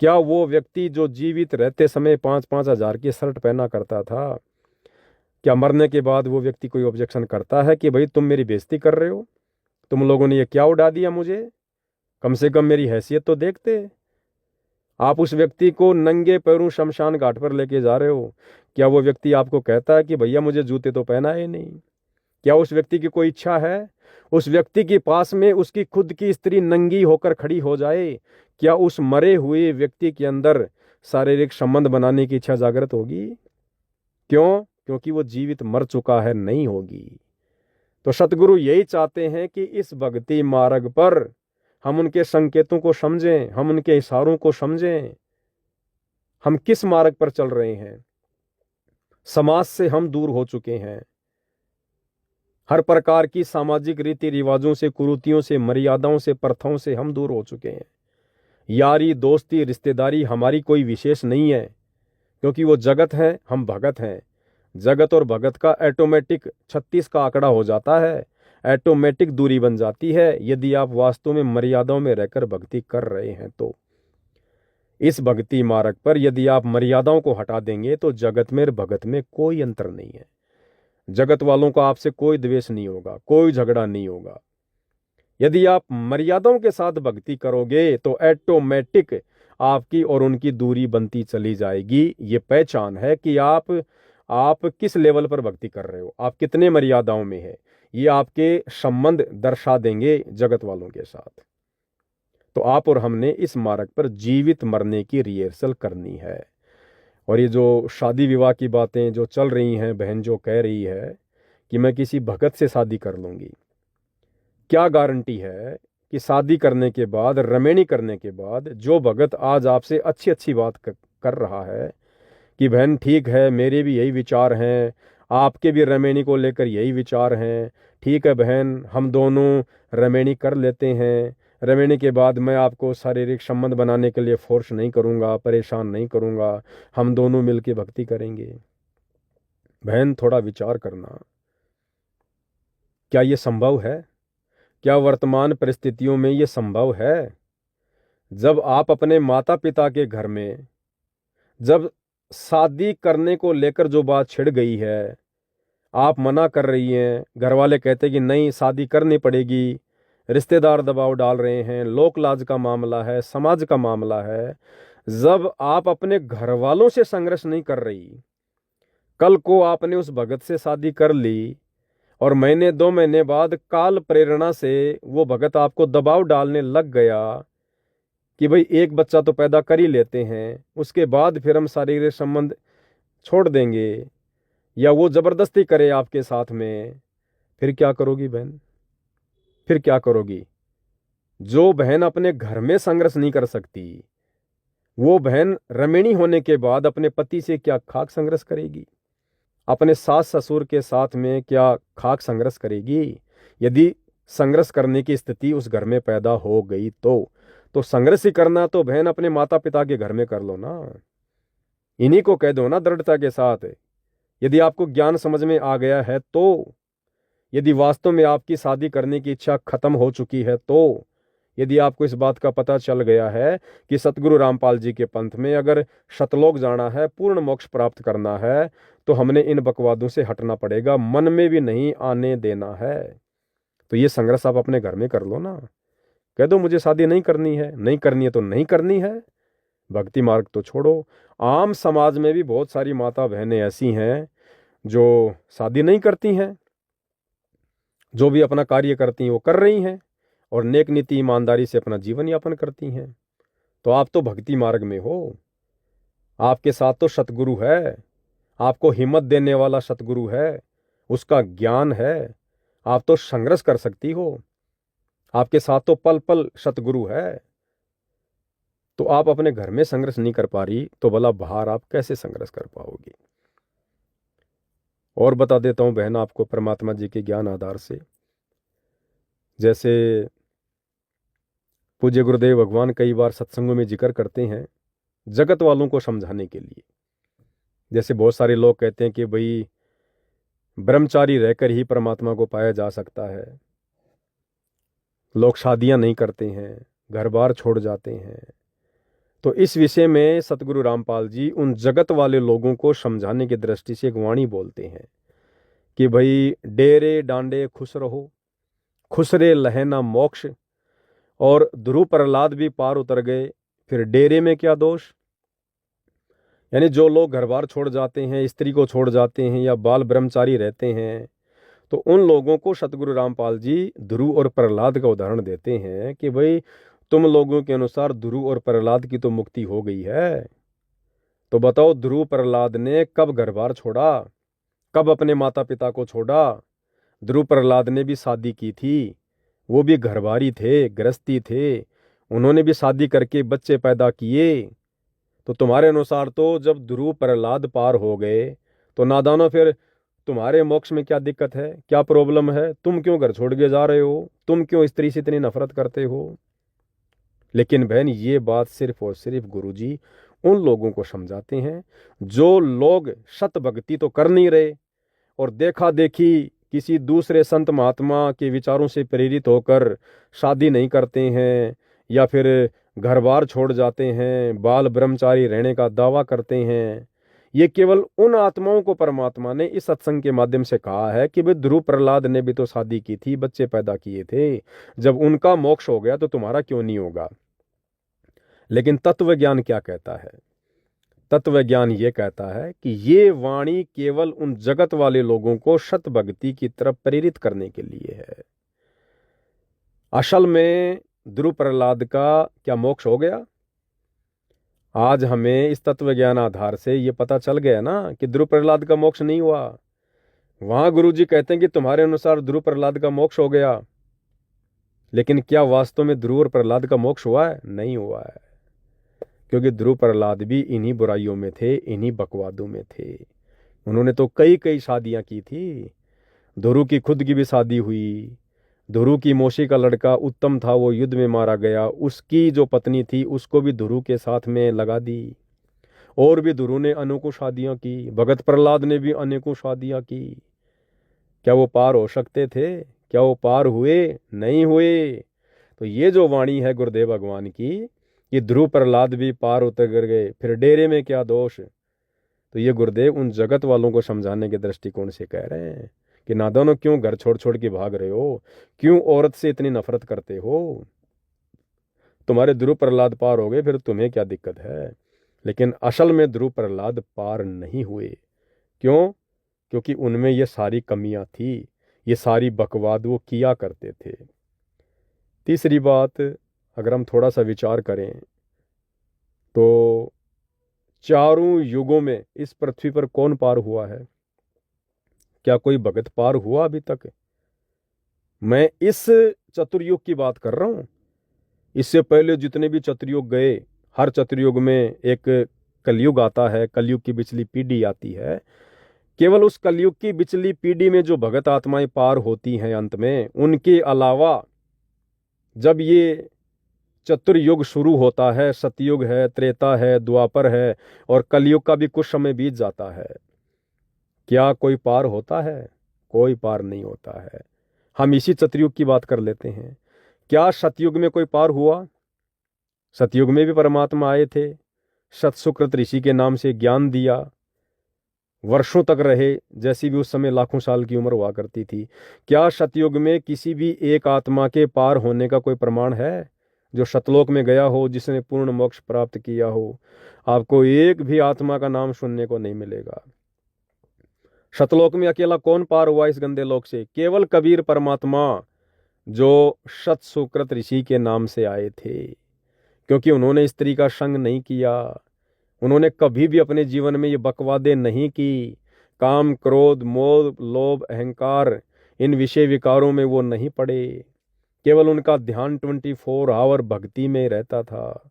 क्या वो व्यक्ति जो जीवित रहते समय 5-5 हजार की शर्ट पहना करता था, क्या मरने के बाद वो व्यक्ति कोई ऑब्जेक्शन करता है कि भाई तुम मेरी बेइज्जती कर रहे हो, तुम लोगों ने ये क्या उड़ा दिया मुझे, कम से कम मेरी हैसियत तो देखते? आप उस व्यक्ति को नंगे पैरों शमशान घाट पर लेके जा रहे हो, क्या वो व्यक्ति आपको कहता है कि भैया मुझे जूते तो पहनाए नहीं? क्या उस व्यक्ति की कोई इच्छा है? उस व्यक्ति के पास में उसकी खुद की स्त्री नंगी होकर खड़ी हो जाए, क्या उस मरे हुए व्यक्ति के अंदर शारीरिक संबंध बनाने की इच्छा जागृत होगी? क्यों? क्योंकि वो जीवित मर चुका है, नहीं होगी। तो सतगुरु यही चाहते हैं कि इस भक्ति मार्ग पर हम उनके संकेतों को समझें, हम उनके इशारों को समझें, हम किस मार्ग पर चल रहे हैं। समाज से हम दूर हो चुके हैं, हर प्रकार की सामाजिक रीति रिवाजों से, कुरीतियों से, मर्यादाओं से, प्रथाओं से हम दूर हो चुके हैं। यारी दोस्ती रिश्तेदारी हमारी कोई विशेष नहीं है, क्योंकि वो जगत है, हम भगत हैं। जगत और भगत का ऑटोमेटिक 36 का आंकड़ा हो जाता है, ऑटोमेटिक दूरी बन जाती है, यदि आप वास्तव में मर्यादाओं में रहकर भक्ति कर रहे हैं तो। इस भक्ति मार्ग पर यदि आप मर्यादाओं को हटा देंगे तो जगत में और भगत में कोई अंतर नहीं है। जगत वालों का आपसे कोई द्वेष नहीं होगा, कोई झगड़ा नहीं होगा। यदि आप मर्यादाओं के साथ भक्ति करोगे तो ऑटोमेटिक आपकी और उनकी दूरी बनती चली जाएगी। ये पहचान है कि आप किस लेवल पर भक्ति कर रहे हो, आप कितने मर्यादाओं में है, ये आपके संबंध दर्शा देंगे जगत वालों के साथ। तो आप और हमने इस मार्ग पर जीवित मरने की रिहर्सल करनी है। और ये जो शादी विवाह की बातें जो चल रही हैं, बहन जो कह रही है कि मैं किसी भगत से शादी कर लूँगी, क्या गारंटी है कि शादी करने के बाद, रमेणी करने के बाद, जो भगत आज आपसे अच्छी अच्छी बात कर रहा है कि बहन ठीक है, मेरे भी यही विचार हैं, आपके भी रमेणी को लेकर यही विचार हैं, ठीक है बहन, हम दोनों रमेणी कर लेते हैं, रमेणी के बाद मैं आपको शारीरिक संबंध बनाने के लिए फोर्स नहीं करूँगा, परेशान नहीं करूँगा, हम दोनों मिलकर भक्ति करेंगे। बहन थोड़ा विचार करना, क्या ये संभव है? क्या वर्तमान परिस्थितियों में ये संभव है? जब आप अपने माता पिता के घर में, जब शादी करने को लेकर जो बात छिड़ गई है, आप मना कर रही हैं, घर वाले कहते कि नहीं शादी करनी पड़ेगी, रिश्तेदार दबाव डाल रहे हैं, लोक लाज का मामला है, समाज का मामला है, जब आप अपने घर वालों से संघर्ष नहीं कर रही, कल को आपने उस भगत से शादी कर ली और महीने 2 महीने बाद काल प्रेरणा से वो भगत आपको दबाव डालने लग गया कि भाई एक बच्चा तो पैदा कर ही लेते हैं, उसके बाद फिर हम शारीरिक संबंध छोड़ देंगे, या वो जबरदस्ती करे आपके साथ में, फिर क्या करोगी बहन? फिर क्या करोगी? जो बहन अपने घर में संघर्ष नहीं कर सकती, वो बहन रमेणी होने के बाद अपने पति से क्या खाक संघर्ष करेगी? अपने सास ससुर के साथ में क्या खाक संघर्ष करेगी? यदि संघर्ष करने की स्थिति उस घर में पैदा हो गई तो संघर्ष ही करना तो बहन अपने माता पिता के घर में कर लो ना। इन्हीं को कह दो ना दृढ़ता के साथ। यदि आपको ज्ञान समझ में आ गया है तो, यदि वास्तव में आपकी शादी करने की इच्छा खत्म हो चुकी है तो, यदि आपको इस बात का पता चल गया है कि सतगुरु रामपाल जी के पंथ में अगर शतलोक जाना है, पूर्ण मोक्ष प्राप्त करना है, तो हमने इन बकवादों से हटना पड़ेगा, मन में भी नहीं आने देना है। तो ये संघर्ष आप अपने घर में कर लो ना। कह दो मुझे शादी नहीं करनी है, नहीं करनी है तो नहीं करनी है, भक्ति मार्ग तो छोड़ो। आम समाज में भी बहुत सारी माता बहनें ऐसी हैं जो शादी नहीं करती हैं, जो भी अपना कार्य करती हैं वो कर रही हैं और नेक नीति ईमानदारी से अपना जीवन यापन करती हैं। तो आप तो भक्ति मार्ग में हो, आपके साथ तो सतगुरु है, आपको हिम्मत देने वाला सतगुरु है, उसका ज्ञान है, आप तो संघर्ष कर सकती हो, आपके साथ तो पल पल सतगुरु है। तो आप अपने घर में संघर्ष नहीं कर पा रही तो भला बाहर आप कैसे संघर्ष कर पाओगी। और बता देता हूं बहन आपको परमात्मा जी के ज्ञान आधार से। जैसे पूज्य गुरुदेव भगवान कई बार सत्संगों में जिक्र करते हैं जगत वालों को समझाने के लिए। जैसे बहुत सारे लोग कहते हैं कि भाई ब्रह्मचारी रहकर ही परमात्मा को पाया जा सकता है, लोग शादियां नहीं करते हैं, घर बार छोड़ जाते हैं। तो इस विषय में सतगुरु रामपाल जी उन जगत वाले लोगों को समझाने की दृष्टि से एक वाणी बोलते हैं कि भाई डेरे डांडे खुश रहो, खुसरे लहना मोक्ष। और ध्रुव प्रहलाद भी पार उतर गए, फिर डेरे में क्या दोष। यानी जो लोग घर बार छोड़ जाते हैं, स्त्री को छोड़ जाते हैं या बाल ब्रह्मचारी रहते हैं, तो उन लोगों को सतगुरु रामपाल जी ध्रुव और प्रहलाद का उदाहरण देते हैं कि भाई तुम लोगों के अनुसार ध्रुव और प्रहलाद की तो मुक्ति हो गई है, तो बताओ ध्रुव प्रहलाद ने कब घर बार छोड़ा, कब अपने माता पिता को छोड़ा। ध्रुव प्रहलाद ने भी शादी की थी, वो भी घरबारी थे, गृहस्थी थे, उन्होंने भी शादी करके बच्चे पैदा किए। तो तुम्हारे अनुसार तो जब ध्रुव प्रहलाद पार हो गए तो नादानो फिर तुम्हारे मोक्ष में क्या दिक्कत है, क्या प्रॉब्लम है, तुम क्यों घर छोड़ के जा रहे हो, तुम क्यों स्त्री से इतनी नफरत करते हो। लेकिन बहन ये बात सिर्फ और सिर्फ गुरुजी उन लोगों को समझाते हैं जो लोग सत भक्ति तो कर नहीं रहे और देखा देखी किसी दूसरे संत महात्मा के विचारों से प्रेरित होकर शादी नहीं करते हैं या फिर घर बार छोड़ जाते हैं, बाल ब्रह्मचारी रहने का दावा करते हैं। ये केवल उन आत्माओं को परमात्मा ने इस सत्संग के माध्यम से कहा है कि भाई ध्रुव प्रहलाद ने भी तो शादी की थी, बच्चे पैदा किए थे, जब उनका मोक्ष हो गया तो तुम्हारा क्यों नहीं होगा। लेकिन तत्व ज्ञान क्या कहता है, तत्व ज्ञान ये कहता है कि ये वाणी केवल उन जगत वाले लोगों को सत भक्ति की तरफ प्रेरित करने के लिए है। असल में ध्रुव प्रहलाद का क्या मोक्ष हो गया। आज हमें इस तत्व ज्ञान आधार से ये पता चल गया ना कि ध्रुव प्रहलाद का मोक्ष नहीं हुआ। वहां गुरुजी कहते हैं कि तुम्हारे अनुसार ध्रुव प्रहलाद का मोक्ष हो गया, लेकिन क्या वास्तव में ध्रुव और प्रहलाद का मोक्ष हुआ है? नहीं हुआ है, क्योंकि ध्रुव प्रहलाद भी इन्हीं बुराइयों में थे, इन्हीं बकवादों में थे। उन्होंने तो कई कई शादियां की थी। ध्रुव की खुद की भी शादी हुई, ध्रुव की मौसी का लड़का उत्तम था, वो युद्ध में मारा गया, उसकी जो पत्नी थी उसको भी ध्रुव के साथ में लगा दी। और भी ध्रुव ने अनेकों शादियां की, भगत प्रहलाद ने भी अनेकों शादियां की। क्या वो पार हो सकते थे? क्या वो पार हुए? नहीं हुए। तो ये जो वाणी है गुरुदेव भगवान की कि ध्रुव प्रहलाद भी पार उतर गए, फिर डेरे में क्या दोष। तो ये गुरुदेव उन जगत वालों को समझाने के दृष्टिकोण से कह रहे हैं कि नादानो क्यों घर छोड़ छोड़ के भाग रहे हो, क्यों औरत से इतनी नफरत करते हो। तुम्हारे ध्रुव प्रहलाद पार हो गए, फिर तुम्हें क्या दिक्कत है। लेकिन असल में ध्रुव प्रहलाद पार नहीं हुए। क्यों? क्योंकि उनमें ये सारी कमियां थी, ये सारी बकवाद वो किया करते थे। तीसरी बात, अगर हम थोड़ा सा विचार करें तो चारों युगों में इस पृथ्वी पर कौन पार हुआ है? क्या कोई भगत पार हुआ अभी तक? मैं इस चतुर्युग की बात कर रहा हूं। इससे पहले जितने भी चतुर्युग गए, हर चतुर्युग में एक कलयुग आता है, कलयुग की पिछली पीढ़ी आती है। केवल उस कलयुग की पिछली पीढ़ी में जो भगत आत्माएं पार होती हैं अंत में, उनके अलावा जब ये चतुर्युग शुरू होता है, सतयुग है, त्रेता है, द्वापर है और कलयुग का भी कुछ समय बीत जाता है। क्या कोई पार होता है? कोई पार नहीं होता है। हम इसी चतुर्युग की बात कर लेते हैं। क्या सतयुग में कोई पार हुआ? सतयुग में भी परमात्मा आए थे, सतसुकृत ऋषि के नाम से ज्ञान दिया, वर्षों तक रहे, जैसी भी उस समय लाखों साल की उम्र हुआ करती थी। क्या सतयुग में किसी भी एक आत्मा के पार होने का कोई प्रमाण है जो सतलोक में गया हो, जिसने पूर्ण मोक्ष प्राप्त किया हो? आपको एक भी आत्मा का नाम सुनने को नहीं मिलेगा। सतलोक में अकेला कौन पार हुआ इस गंदे लोक से? केवल कबीर परमात्मा, जो सत सुकृत ऋषि के नाम से आए थे, क्योंकि उन्होंने स्त्री का संग नहीं किया। उन्होंने कभी भी अपने जीवन में ये बकवादे नहीं की। काम, क्रोध, मोह, लोभ, अहंकार, इन विषय विकारों में वो नहीं पड़े। केवल उनका ध्यान 24 आवर भक्ति में रहता था।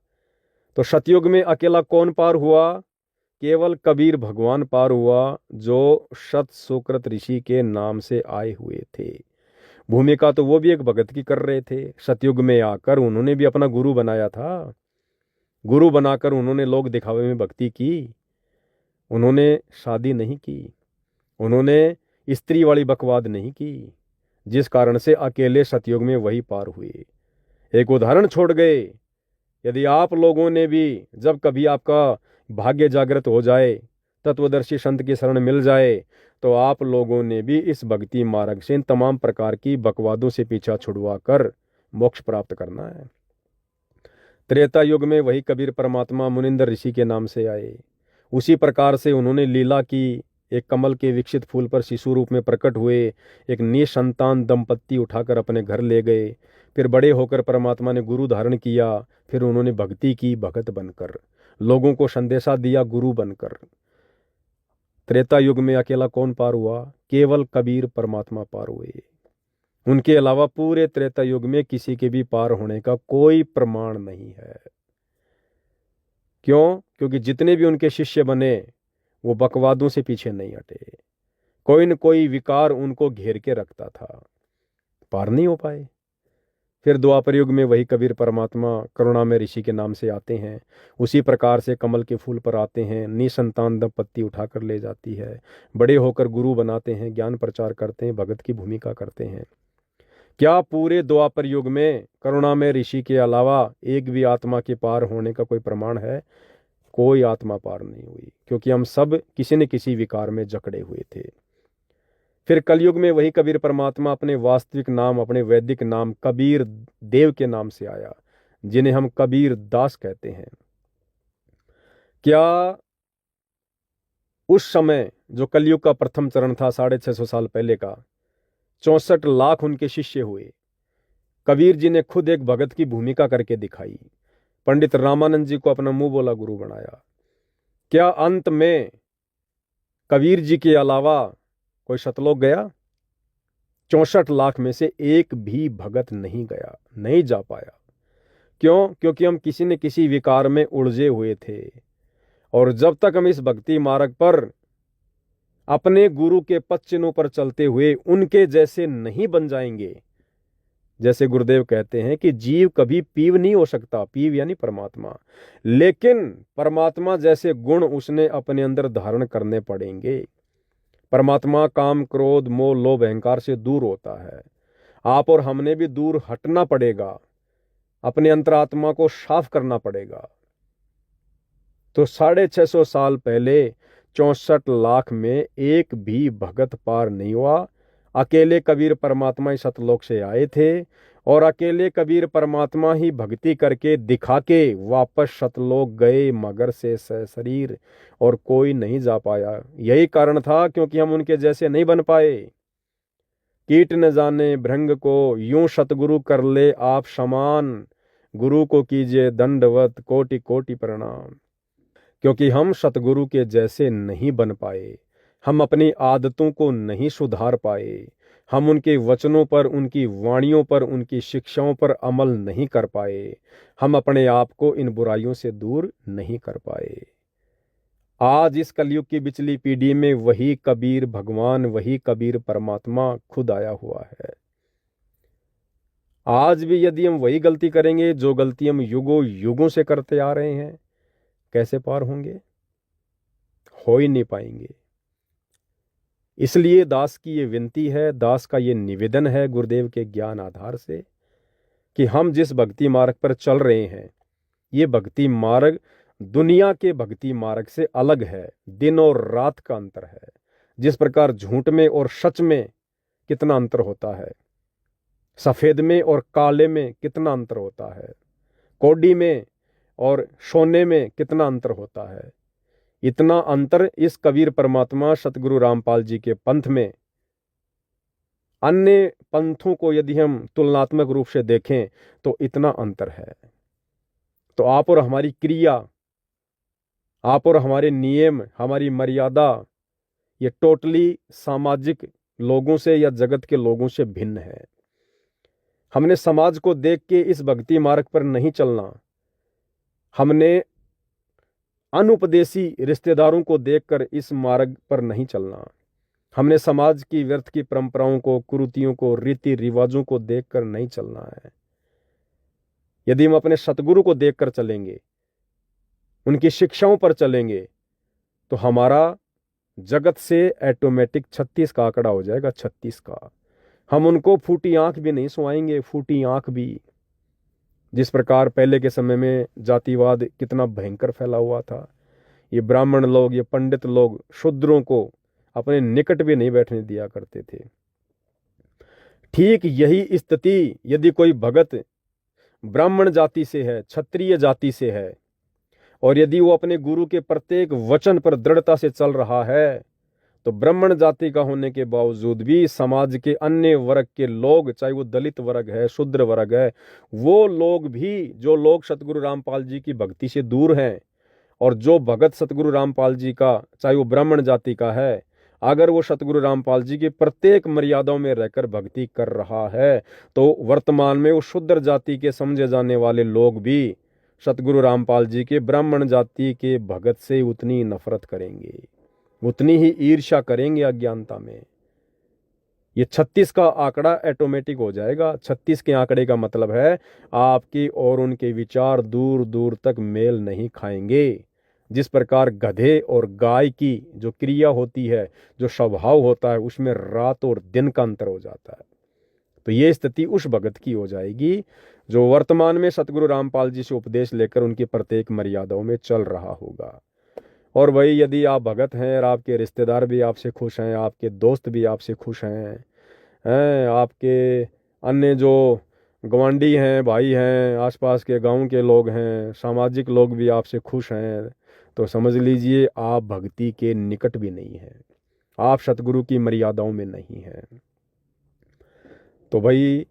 तो सतयुग में अकेला कौन पार हुआ? केवल कबीर भगवान पार हुआ, जो सत सुकृत ऋषि के नाम से आए हुए थे। भूमिका तो वो भी एक भगत की कर रहे थे। सतयुग में आकर उन्होंने भी अपना गुरु बनाया था। गुरु बनाकर उन्होंने लोक दिखावे में भक्ति की। उन्होंने शादी नहीं की, उन्होंने स्त्री वाली बकवाद नहीं की, जिस कारण से अकेले सतयुग में वही पार हुए। एक उदाहरण छोड़ गए। यदि आप लोगों ने भी, जब कभी आपका भाग्य जागृत हो जाए, तत्वदर्शी संत की शरण मिल जाए, तो आप लोगों ने भी इस भक्ति मार्ग से इन तमाम प्रकार की बकवादों से पीछा छुड़वा कर मोक्ष प्राप्त करना है। त्रेता युग में वही कबीर परमात्मा मुनिंदर ऋषि के नाम से आए। उसी प्रकार से उन्होंने लीला की। एक कमल के विकसित फूल पर शिशु रूप में प्रकट हुए, एक निसंतान दंपत्ति उठाकर अपने घर ले गए। फिर बड़े होकर परमात्मा ने गुरु धारण किया। फिर उन्होंने भक्ति की, भगत बनकर लोगों को संदेशा दिया, गुरु बनकर। त्रेता युग में अकेला कौन पार हुआ? केवल कबीर परमात्मा पार हुए। उनके अलावा पूरे त्रेता युग में किसी के भी पार होने का कोई प्रमाण नहीं है। क्यों? क्योंकि जितने भी उनके शिष्य बने, वो बकवादों से पीछे नहीं हटे। कोई न कोई विकार उनको घेर के रखता था, पार नहीं हो पाए। फिर द्वापर युग में वही कबीर परमात्मा करुणा में ऋषि के नाम से आते हैं। उसी प्रकार से कमल के फूल पर आते हैं, निसंतान दंपत्ति उठाकर ले जाती है, बड़े होकर गुरु बनाते हैं, ज्ञान प्रचार करते हैं, भगत की भूमिका करते हैं। क्या पूरे द्वापर युग में करुणा में ऋषि के अलावा एक भी आत्मा के पार होने का कोई प्रमाण है? कोई आत्मा पार नहीं हुई, क्योंकि हम सब किसी न किसी विकार में जकड़े हुए थे। फिर कलयुग में वही कबीर परमात्मा अपने वास्तविक नाम, अपने वैदिक नाम कबीर देव के नाम से आया, जिन्हें हम कबीर दास कहते हैं। क्या उस समय जो कलयुग का प्रथम चरण था, 650 साल पहले का, 64 लाख उनके शिष्य हुए। कबीर जी ने खुद एक भगत की भूमिका करके दिखाई। पंडित रामानंद जी को अपना मुंह बोला गुरु बनाया। क्या अंत में कबीर जी के अलावा कोई सतलोक गया? 64 लाख में से एक भी भगत नहीं गया, नहीं जा पाया। क्यों? क्योंकि हम किसी न किसी विकार में उलझे हुए थे। और जब तक हम इस भक्ति मार्ग पर अपने गुरु के पद चिन्हों पर चलते हुए उनके जैसे नहीं बन जाएंगे, जैसे गुरुदेव कहते हैं कि जीव कभी पीव नहीं हो सकता, पीव यानी परमात्मा, लेकिन परमात्मा जैसे गुण उसने अपने अंदर धारण करने पड़ेंगे। परमात्मा काम, क्रोध, मोह, लोभ, अहंकार से दूर होता है। आप और हमने भी दूर हटना पड़ेगा, अपने अंतरात्मा को साफ करना पड़ेगा। तो 650 साल पहले 64 लाख में एक भी भगत पार नहीं हुआ। अकेले कबीर परमात्मा ही सतलोक से आए थे और अकेले कबीर परमात्मा ही भक्ति करके दिखा के वापस सतलोक गए, मगर से शरीर, और कोई नहीं जा पाया। यही कारण था क्योंकि हम उनके जैसे नहीं बन पाए। कीट न जाने भृंग को, यूं सतगुरु कर ले आप समान, गुरु को कीजिए दंडवत कोटि कोटि प्रणाम। क्योंकि हम सतगुरु के जैसे नहीं बन पाए, हम अपनी आदतों को नहीं सुधार पाए, हम उनके वचनों पर, उनकी वाणियों पर, उनकी शिक्षाओं पर अमल नहीं कर पाए, हम अपने आप को इन बुराइयों से दूर नहीं कर पाए। आज इस कलयुग की बिचली पीढ़ी में वही कबीर भगवान, वही कबीर परमात्मा खुद आया हुआ है। आज भी यदि हम वही गलती करेंगे जो गलती हम युगों युगों से करते आ रहे हैं, कैसे पार होंगे? हो ही नहीं पाएंगे। इसलिए दास की ये विनती है, दास का ये निवेदन है गुरुदेव के ज्ञान आधार से, कि हम जिस भक्ति मार्ग पर चल रहे हैं, ये भक्ति मार्ग दुनिया के भक्ति मार्ग से अलग है। दिन और रात का अंतर है। जिस प्रकार झूठ में और सच में कितना अंतर होता है, सफेद में और काले में कितना अंतर होता है, कौड़ी में और सोने में कितना अंतर होता है, इतना अंतर इस कबीर परमात्मा सतगुरु रामपाल जी के पंथ में अन्य पंथों को यदि हम तुलनात्मक रूप से देखें तो इतना अंतर है। तो आप और हमारी क्रिया, आप और हमारे नियम, हमारी मर्यादा, ये टोटली सामाजिक लोगों से या जगत के लोगों से भिन्न है। हमने समाज को देख के इस भक्ति मार्ग पर नहीं चलना, हमने अनुपदेशी रिश्तेदारों को देखकर इस मार्ग पर नहीं चलना, हमने समाज की व्यर्थ की परंपराओं को, कुरीतियों को, रीति रिवाजों को देखकर नहीं चलना है। यदि हम अपने सतगुरु को देखकर चलेंगे, उनकी शिक्षाओं पर चलेंगे, तो हमारा जगत से ऑटोमेटिक 36 का आंकड़ा हो जाएगा, 36 का। हम उनको फूटी आंख भी नहीं सुहाएंगे, फूटी आंख भी। जिस प्रकार पहले के समय में जातिवाद कितना भयंकर फैला हुआ था, ये ब्राह्मण लोग, ये पंडित लोग शूद्रों को अपने निकट भी नहीं बैठने दिया करते थे। ठीक यही स्थिति यदि कोई भगत ब्राह्मण जाति से है, क्षत्रिय जाति से है, और यदि वो अपने गुरु के प्रत्येक वचन पर दृढ़ता से चल रहा है, तो ब्राह्मण जाति का होने के बावजूद भी समाज के अन्य वर्ग के लोग, चाहे वो दलित वर्ग है, शूद्र वर्ग है, वो लोग भी, जो लोग सतगुरु रामपाल जी की भक्ति से दूर हैं, और जो भगत सतगुरु रामपाल जी का, चाहे वो ब्राह्मण जाति का है, अगर वो सतगुरु रामपाल जी की प्रत्येक मर्यादाओं में रहकर भक्ति कर रहा है, तो वर्तमान में वो शूद्र जाति के समझे जाने वाले लोग भी सतगुरु रामपाल जी के ब्राह्मण जाति के भगत से उतनी नफरत करेंगे, उतनी ही ईर्ष्या करेंगे अज्ञानता में। ये 36 का आंकड़ा ऑटोमेटिक हो जाएगा। 36 के आंकड़े का मतलब है आपकी और उनके विचार दूर दूर तक मेल नहीं खाएंगे। जिस प्रकार गधे और गाय की जो क्रिया होती है, जो स्वभाव होता है, उसमें रात और दिन का अंतर हो जाता है। तो ये स्थिति उस भगत की हो जाएगी जो वर्तमान में सतगुरु रामपाल जी से उपदेश लेकर उनकी प्रत्येक मर्यादाओं में चल रहा होगा। और वही यदि आप भगत हैं और आपके रिश्तेदार भी आपसे खुश हैं, आपके दोस्त भी आपसे खुश हैं, आपके अन्य जो गवांडी हैं, भाई हैं, आसपास के गांव के लोग हैं, सामाजिक लोग भी आपसे खुश हैं, तो समझ लीजिए आप भक्ति के निकट भी नहीं हैं, आप सतगुरु की मर्यादाओं में नहीं हैं। तो भाई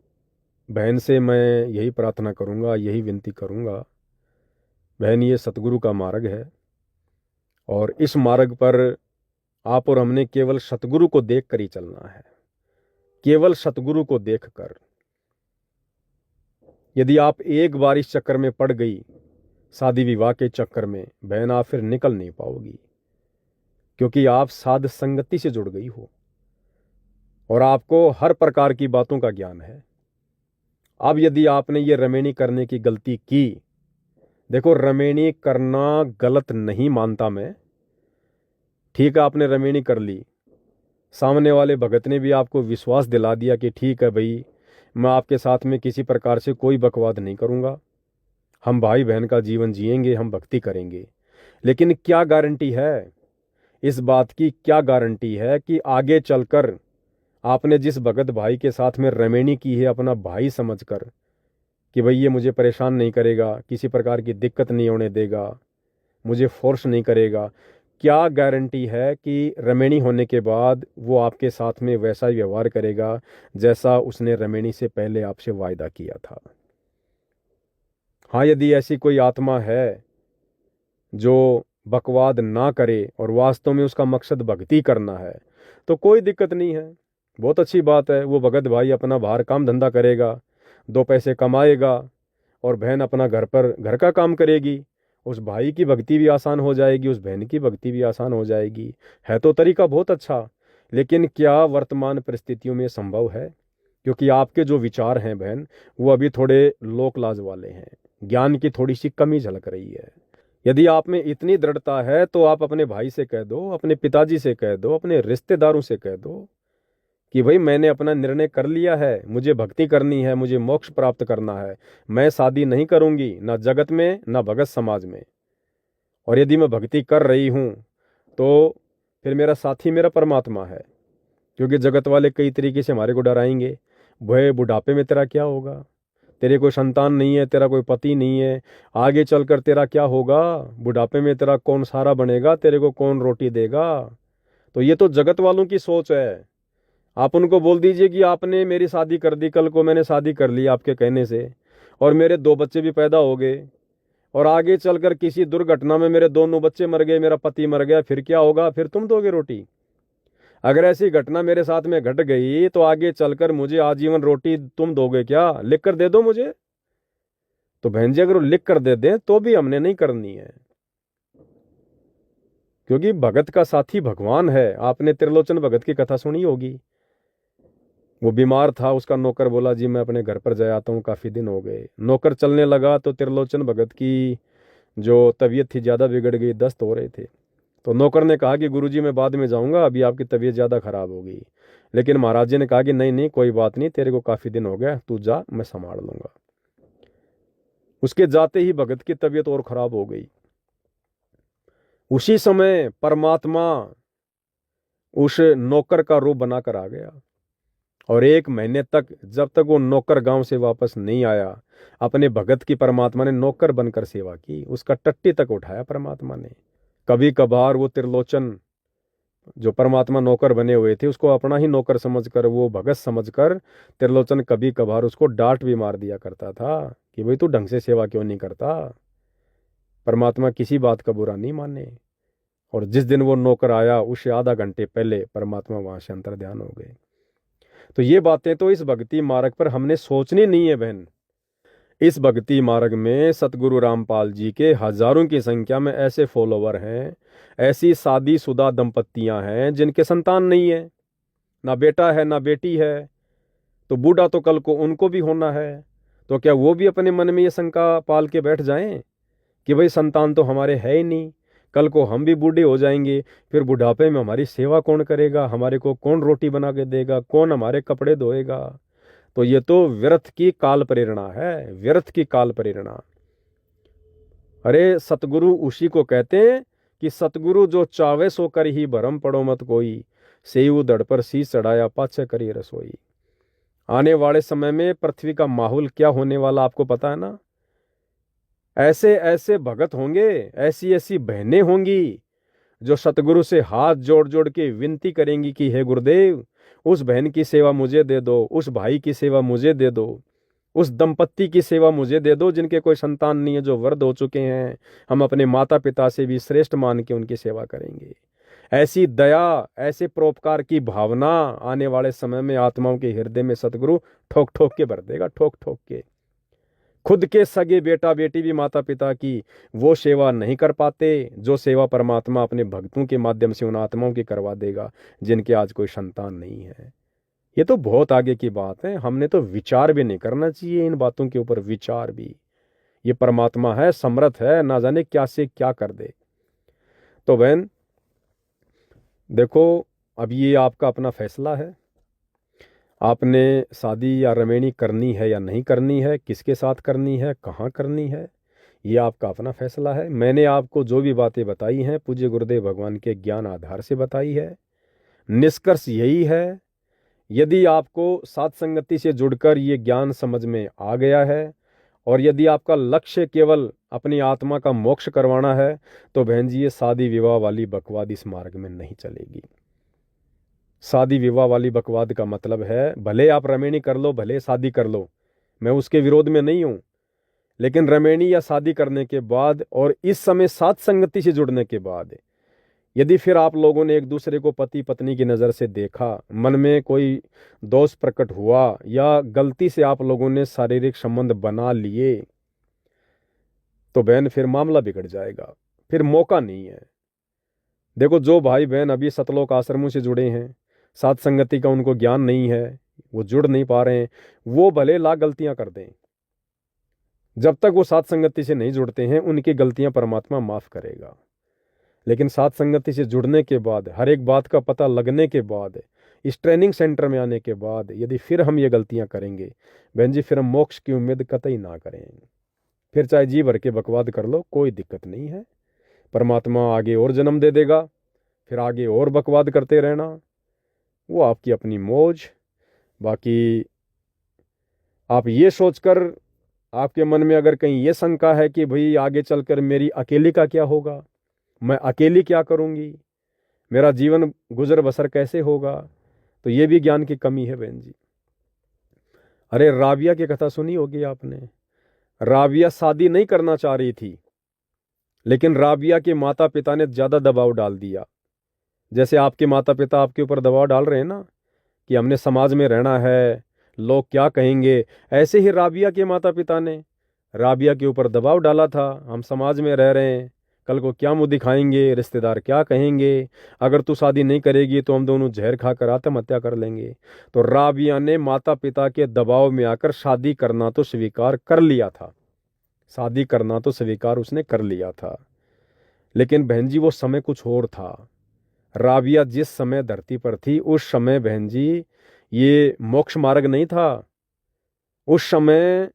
बहन से मैं यही प्रार्थना करूंगा, यही विनती करूंगा, बहन ये सतगुरु का मार्ग है, और इस मार्ग पर आप और हमने केवल सतगुरु को देख कर ही चलना है, केवल सतगुरु को देखकर। यदि आप एक बार इस चक्कर में पड़ गई, शादी विवाह के चक्कर में, बहन आप फिर निकल नहीं पाओगी, क्योंकि आप साध संगति से जुड़ गई हो और आपको हर प्रकार की बातों का ज्ञान है। अब यदि आपने ये रमेणी करने की गलती की, देखो रमेणी करना गलत नहीं मानता मैं, ठीक है आपने रमेणी कर ली, सामने वाले भगत ने भी आपको विश्वास दिला दिया कि ठीक है भाई मैं आपके साथ में किसी प्रकार से कोई बकवाद नहीं करूँगा, हम भाई बहन का जीवन जिएंगे, हम भक्ति करेंगे। लेकिन क्या गारंटी है इस बात की, क्या गारंटी है कि आगे चलकर आपने जिस भगत भाई के साथ में रमेणी की है अपना भाई समझकर कि भाई ये मुझे परेशान नहीं करेगा, किसी प्रकार की दिक्कत नहीं होने देगा, मुझे फोर्स नहीं करेगा, क्या गारंटी है कि रमेणी होने के बाद वो आपके साथ में वैसा ही व्यवहार करेगा जैसा उसने रमेणी से पहले आपसे वायदा किया था? हाँ, यदि ऐसी कोई आत्मा है जो बकवाद ना करे और वास्तव में उसका मकसद भक्ति करना है, तो कोई दिक्कत नहीं है, बहुत अच्छी बात है। वो भगत भाई अपना बाहर काम धंधा करेगा, 2 पैसे कमाएगा, और बहन अपना घर का काम करेगी, उस भाई की भक्ति भी आसान हो जाएगी, उस बहन की भक्ति भी आसान हो जाएगी। है तो तरीका बहुत अच्छा, लेकिन क्या वर्तमान परिस्थितियों में संभव है? क्योंकि आपके जो विचार हैं बहन, वो अभी थोड़े लोक लाज वाले हैं, ज्ञान की थोड़ी सी कमी झलक रही है। यदि आप में इतनी दृढ़ता है तो आप अपने भाई से कह दो, अपने पिताजी से कह दो, अपने रिश्तेदारों से कह दो कि भाई मैंने अपना निर्णय कर लिया है, मुझे भक्ति करनी है, मुझे मोक्ष प्राप्त करना है, मैं शादी नहीं करूंगी, ना जगत में ना भगत समाज में। और यदि मैं भक्ति कर रही हूं तो फिर मेरा साथी मेरा परमात्मा है। क्योंकि जगत वाले कई तरीके से हमारे को डराएंगे, भाई बुढ़ापे में तेरा क्या होगा, तेरे कोई संतान नहीं है, तेरा कोई पति नहीं है, आगे चलकर तेरा क्या होगा, बुढ़ापे में तेरा कौन सहारा बनेगा, तेरे को कौन रोटी देगा। तो ये तो जगत वालों की सोच है। आप उनको बोल दीजिए कि आपने मेरी शादी कर दी, कल को मैंने शादी कर ली आपके कहने से, और मेरे 2 बच्चे भी पैदा हो गए, और आगे चलकर किसी दुर्घटना में मेरे दोनों बच्चे मर गए, मेरा पति मर गया, फिर क्या होगा, फिर तुम दोगे रोटी। अगर ऐसी घटना मेरे साथ में घट गई तो आगे चलकर मुझे आजीवन रोटी तुम दोगे क्या, लिख कर दे दो मुझे। तो बहन जी अगर वो लिख कर दे दें तो भी हमने नहीं करनी है, क्योंकि भगत का साथी भगवान है। आपने त्रिलोचन भगत की कथा सुनी होगी। वो बीमार था, उसका नौकर बोला जी मैं अपने घर पर जा आता हूँ, काफी दिन हो गए। नौकर चलने लगा तो त्रिलोचन भगत की जो तबीयत थी ज्यादा बिगड़ गई, दस्त हो रहे थे। तो नौकर ने कहा कि गुरुजी मैं बाद में जाऊंगा, अभी आपकी तबीयत ज़्यादा खराब हो गई। लेकिन महाराज जी ने कहा कि नहीं नहीं कोई बात नहीं, तेरे को काफ़ी दिन हो गया, तू जा, मैं संभाल लूंगा। उसके जाते ही भगत की तबीयत और खराब हो गई। उसी समय परमात्मा उस नौकर का रूप बनाकर आ गया, और 1 महीने तक, जब तक वो नौकर गांव से वापस नहीं आया, अपने भगत की परमात्मा ने नौकर बनकर सेवा की, उसका टट्टी तक उठाया परमात्मा ने। कभी कभार वो त्रिलोचन जो परमात्मा नौकर बने हुए थे उसको अपना ही नौकर समझकर, वो भगत समझकर, त्रिलोचन कभी कभार उसको डांट भी मार दिया करता था कि भाई तू ढंग से सेवा क्यों नहीं करता। परमात्मा किसी बात का बुरा नहीं माने। और जिस दिन वो नौकर आया उससे आधा घंटे पहले परमात्मा वहां से अंतर्ध्यान हो गए। तो ये बातें तो इस भक्ति मार्ग पर हमने सोचनी नहीं है बहन। इस भक्ति मार्ग में सतगुरु रामपाल जी के हजारों की संख्या में ऐसे फॉलोवर हैं, ऐसी शादीशुदा दंपत्तियां हैं जिनके संतान नहीं है, ना बेटा है ना बेटी है। तो बूढ़ा तो कल को उनको भी होना है, तो क्या वो भी अपने मन में ये शंका पाल के बैठ जाएं कि भाई संतान तो हमारे है ही नहीं, कल को हम भी बूढ़े हो जाएंगे, फिर बुढ़ापे में हमारी सेवा कौन करेगा, हमारे को कौन रोटी बना के देगा, कौन हमारे कपड़े धोएगा। तो ये तो व्यर्थ की काल प्रेरणा है, व्यर्थ की काल प्रेरणा। अरे सतगुरु उसी को कहते हैं कि सतगुरु जो चावे सो कर ही भरम पड़ो मत कोई, सेऊ धड़ पर शीश चढ़ाया पाछे करी रसोई। आने वाले समय में पृथ्वी का माहौल क्या होने वाला आपको पता है ना। ऐसे ऐसे भगत होंगे, ऐसी ऐसी बहनें होंगी जो सतगुरु से हाथ जोड़ जोड़ के विनती करेंगी कि हे गुरुदेव, उस बहन की सेवा मुझे दे दो, उस भाई की सेवा मुझे दे दो, उस दंपत्ति की सेवा मुझे दे दो जिनके कोई संतान नहीं है, जो वृद्ध हो चुके हैं। हम अपने माता पिता से भी श्रेष्ठ मान के उनकी सेवा करेंगे। ऐसी दया, ऐसे परोपकार की भावना आने वाले समय में आत्माओं के हृदय में सतगुरु ठोक ठोक के भर देगा, ठोक ठोक के। खुद के सगे बेटा बेटी भी माता पिता की वो सेवा नहीं कर पाते जो सेवा परमात्मा अपने भक्तों के माध्यम से उन आत्माओं की करवा देगा जिनके आज कोई संतान नहीं है। ये तो बहुत आगे की बात है, हमने तो विचार भी नहीं करना चाहिए इन बातों के ऊपर, विचार भी। ये परमात्मा है, समर्थ है, ना जाने क्या से क्या कर दे। तो बहन देखो, अब ये आपका अपना फैसला है, आपने शादी या रमेणी करनी है या नहीं करनी है, किसके साथ करनी है, कहाँ करनी है, ये आपका अपना फैसला है। मैंने आपको जो भी बातें बताई हैं पूज्य गुरुदेव भगवान के ज्ञान आधार से बताई है। निष्कर्ष यही है, यदि आपको साथ संगति से जुड़कर ये ज्ञान समझ में आ गया है और यदि आपका लक्ष्य केवल अपनी आत्मा का मोक्ष करवाना है, तो बहन जी ये शादी विवाह वाली बकवाद इस मार्ग में नहीं चलेगी। शादी विवाह वाली बकवाद का मतलब है भले आप रमेणी कर लो, भले शादी कर लो, मैं उसके विरोध में नहीं हूं, लेकिन रमेणी या शादी करने के बाद और इस समय साथ संगति से जुड़ने के बाद यदि फिर आप लोगों ने एक दूसरे को पति पत्नी की नज़र से देखा, मन में कोई दोष प्रकट हुआ या गलती से आप लोगों ने शारीरिक संबंध बना लिए, तो बहन फिर मामला बिगड़ जाएगा, फिर मौका नहीं है। देखो जो भाई बहन अभी सतलोक आश्रमों से जुड़े हैं, साथ संगति का उनको ज्ञान नहीं है, वो जुड़ नहीं पा रहे हैं, वो भले लाख गलतियां कर दें, जब तक वो साथ संगति से नहीं जुड़ते हैं उनकी गलतियां परमात्मा माफ करेगा। लेकिन साथ संगति से जुड़ने के बाद, हर एक बात का पता लगने के बाद, इस ट्रेनिंग सेंटर में आने के बाद यदि फिर हम ये गलतियां करेंगे बहन जी, फिर हम मोक्ष की उम्मीद कतई ना करें। फिर चाहे जी भर के बकवाद कर लो, कोई दिक्कत नहीं है, परमात्मा आगे और जन्म दे देगा, फिर आगे और बकवाद करते रहना, वो आपकी अपनी मौज। बाकी आप ये सोचकर, आपके मन में अगर कहीं ये शंका है कि भाई आगे चलकर मेरी अकेली का क्या होगा, मैं अकेली क्या करूंगी, मेरा जीवन गुजर बसर कैसे होगा, तो ये भी ज्ञान की कमी है बहन जी। अरे राबिया की कथा सुनी होगी आपने। राबिया शादी नहीं करना चाह रही थी, लेकिन राबिया के माता पिता ने ज्यादा दबाव डाल दिया। जैसे आपके माता पिता आपके ऊपर दबाव डाल रहे हैं ना कि हमने समाज में रहना है, लोग क्या कहेंगे, ऐसे ही राबिया के माता पिता ने राबिया के ऊपर दबाव डाला था, हम समाज में रह रहे हैं, कल को क्या मुंह दिखाएंगे, रिश्तेदार क्या कहेंगे, अगर तू शादी नहीं करेगी तो हम दोनों जहर खाकर आत्महत्या कर लेंगे। तो राबिया ने माता पिता के दबाव में आकर शादी करना तो स्वीकार कर लिया था, शादी करना तो स्वीकार उसने कर लिया था। लेकिन बहन जी वो समय कुछ और था। राबिया जिस समय धरती पर थी उस समय बहन जी ये मोक्ष मार्ग नहीं था। उस समय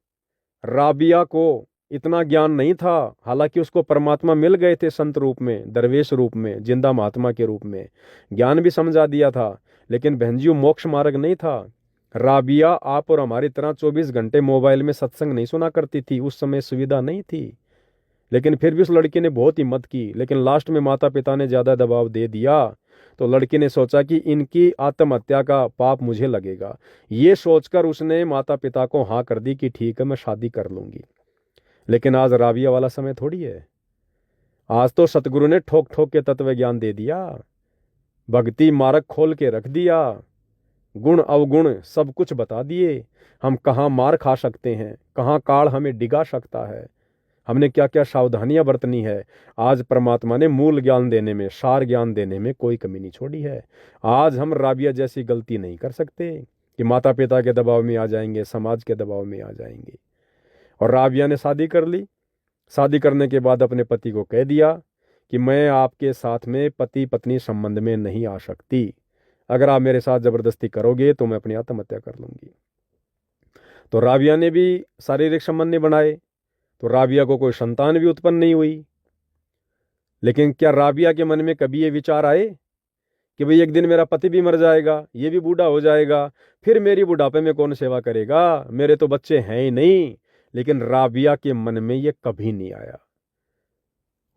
राबिया को इतना ज्ञान नहीं था, हालांकि उसको परमात्मा मिल गए थे संत रूप में, दरवेश रूप में, जिंदा महात्मा के रूप में, ज्ञान भी समझा दिया था, लेकिन बहन जी वो मोक्ष मार्ग नहीं था। राबिया आप और हमारी तरह 24 घंटे मोबाइल में सत्संग नहीं सुना करती थी, उस समय सुविधा नहीं थी। लेकिन फिर भी उस लड़की ने बहुत हिम्मत की, लेकिन लास्ट में माता पिता ने ज्यादा दबाव दे दिया, तो लड़की ने सोचा कि इनकी आत्महत्या का पाप मुझे लगेगा। ये सोचकर उसने माता पिता को हाँ कर दी कि ठीक है मैं शादी कर लूंगी। लेकिन आज राबिया वाला समय थोड़ी है। आज तो सतगुरु ने ठोक ठोक के तत्व ज्ञान दे दिया, भक्ति मार्ग खोल के रख दिया, गुण अवगुण सब कुछ बता दिए, हम कहाँ मार खा सकते हैं, कहाँ काल हमें डिगा सकता है, हमने क्या क्या सावधानियां बरतनी है। आज परमात्मा ने मूल ज्ञान देने में, सार ज्ञान देने में कोई कमी नहीं छोड़ी है। आज हम राबिया जैसी गलती नहीं कर सकते कि माता पिता के दबाव में आ जाएंगे, समाज के दबाव में आ जाएंगे। और राबिया ने शादी कर ली। शादी करने के बाद अपने पति को कह दिया कि मैं आपके साथ में पति पत्नी संबंध में नहीं आ सकती, अगर आप मेरे साथ जबरदस्ती करोगे तो मैं अपनी आत्महत्या कर लूंगी। तो राबिया ने भी शारीरिक संबंध नहीं बनाए, तो राबिया को कोई संतान भी उत्पन्न नहीं हुई। लेकिन क्या राबिया के मन में कभी ये विचार आए कि भाई एक दिन मेरा पति भी मर जाएगा, ये भी बूढ़ा हो जाएगा, फिर मेरी बुढ़ापे में कौन सेवा करेगा, मेरे तो बच्चे हैं ही नहीं। लेकिन राबिया के मन में ये कभी नहीं आया।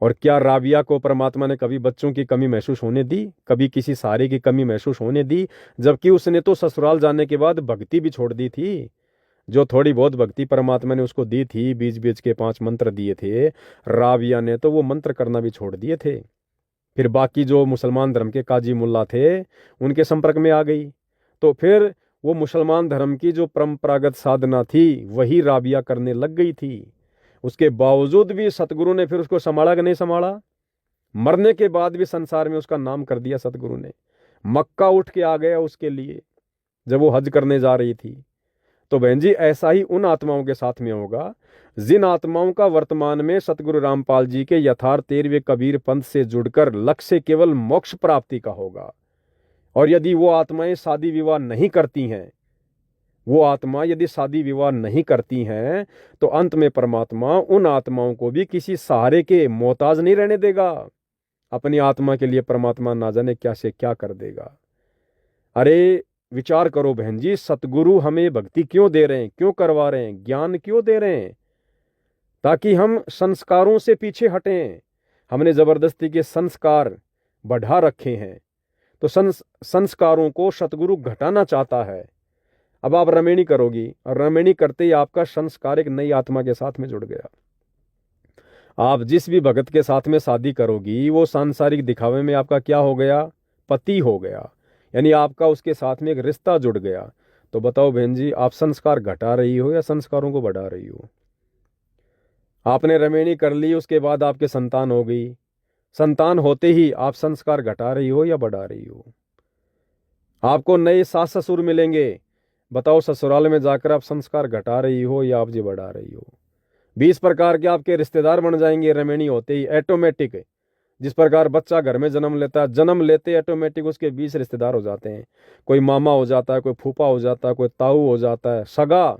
और क्या राबिया को परमात्मा ने कभी बच्चों की कमी महसूस होने दी, कभी किसी सहारे की कमी महसूस होने दी? जबकि उसने तो ससुराल जाने के बाद भक्ति भी छोड़ दी थी। जो थोड़ी बहुत भक्ति परमात्मा ने उसको दी थी, बीच बीच के 5 मंत्र दिए थे, राबिया ने तो वो मंत्र करना भी छोड़ दिए थे। फिर बाकी जो मुसलमान धर्म के काजी मुल्ला थे उनके संपर्क में आ गई, तो फिर वो मुसलमान धर्म की जो परंपरागत साधना थी वही राबिया करने लग गई थी। उसके बावजूद भी सतगुरु ने फिर उसको संभाला कि नहीं संभाला? मरने के बाद भी संसार में उसका नाम कर दिया सतगुरु ने। मक्का उठ के आ गया उसके लिए जब वो हज करने जा रही थी। तो बहन जी ऐसा ही उन आत्माओं के साथ में होगा जिन आत्माओं का वर्तमान में सतगुरु रामपाल जी के यथार्थ 13वें कबीर पंथ से जुड़कर लक्ष्य केवल मोक्ष प्राप्ति का होगा। और यदि वो आत्माएं शादी विवाह नहीं करती हैं, वो आत्मा यदि शादी विवाह नहीं करती हैं, तो अंत में परमात्मा उन आत्माओं को भी किसी सहारे के मोहताज नहीं रहने देगा। अपनी आत्मा के लिए परमात्मा ना जाने क्या से क्या कर देगा। अरे विचार करो बहन जी, सतगुरु हमें भक्ति क्यों दे रहे हैं, क्यों करवा रहे हैं, ज्ञान क्यों दे रहे हैं? ताकि हम संस्कारों से पीछे हटें। हमने जबरदस्ती के संस्कार बढ़ा रखे हैं, तो संस्कारों को सतगुरु घटाना चाहता है। अब आप रमेणी करोगी और रमेणी करते ही आपका संस्कार एक नई आत्मा के साथ में जुड़ गया। आप जिस भी भगत के साथ में शादी करोगी वो सांसारिक दिखावे में आपका क्या हो गया? पति हो गया, यानी आपका उसके साथ में एक रिश्ता जुड़ गया। तो बताओ बहन जी, आप संस्कार घटा रही हो या संस्कारों को बढ़ा रही हो? आपने रमेणी कर ली, उसके बाद आपके संतान हो गई, संतान होते ही आप संस्कार घटा रही हो या बढ़ा रही हो? आपको नए सास ससुर मिलेंगे, बताओ ससुराल में जाकर आप संस्कार घटा रही हो या आप जी बढ़ा रही हो। 20 प्रकार के आपके रिश्तेदार बन जाएंगे रमेणी होते ही, ऑटोमेटिक। जिस प्रकार बच्चा घर में जन्म लेता है, जन्म लेते ऑटोमेटिक उसके 20 रिश्तेदार हो जाते हैं। कोई मामा हो जाता है, कोई फूफा हो जाता है, कोई ताऊ हो जाता है, सगा।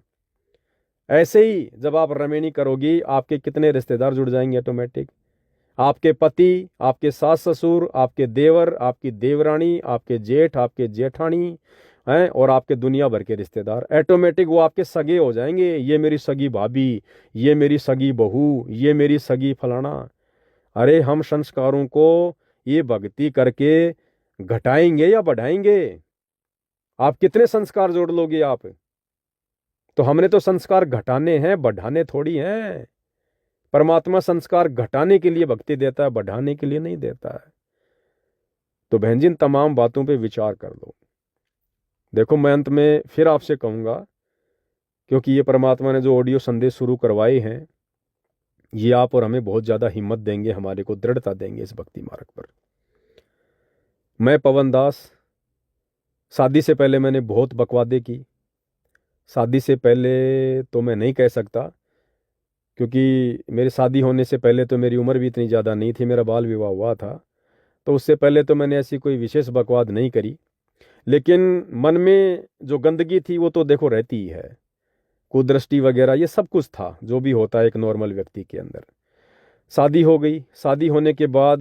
ऐसे ही जब आप रमेणी करोगी आपके कितने रिश्तेदार जुड़ जाएंगे ऑटोमेटिक। आपके पति, आपके सास ससुर, आपके देवर, आपकी देवरानी, आपके जेठ, आपके जेठानी हैं, और आपके दुनिया भर के रिश्तेदार ऑटोमेटिक वो आपके सगे हो जाएंगे। ये मेरी सगी भाभी, ये मेरी सगी बहू, ये मेरी सगी फलाना। अरे हम संस्कारों को ये भक्ति करके घटाएंगे या बढ़ाएंगे? आप कितने संस्कार जोड़ लोगे आप? तो हमने तो संस्कार घटाने हैं, बढ़ाने थोड़ी हैं। परमात्मा संस्कार घटाने के लिए भक्ति देता है, बढ़ाने के लिए नहीं देता है। तो बहन जी इन तमाम बातों पे विचार कर लो। देखो मैं अंत में फिर आपसे कहूंगा, क्योंकि ये परमात्मा ने जो ऑडियो संदेश शुरू करवाए हैं ये आप और हमें बहुत ज़्यादा हिम्मत देंगे, हमारे को दृढ़ता देंगे इस भक्ति मार्ग पर। मैं पवन दास, शादी से पहले मैंने बहुत बकवादे की। शादी से पहले तो मैं नहीं कह सकता, क्योंकि मेरी शादी होने से पहले तो मेरी उम्र भी इतनी ज़्यादा नहीं थी, मेरा बाल विवाह हुआ था। तो उससे पहले तो मैंने ऐसी कोई विशेष बकवाद नहीं करी। लेकिन मन में जो गंदगी थी वो तो देखो रहती ही है, कुदृष्टि वगैरह ये सब कुछ था जो भी होता है एक नॉर्मल व्यक्ति के अंदर। शादी हो गई, शादी होने के बाद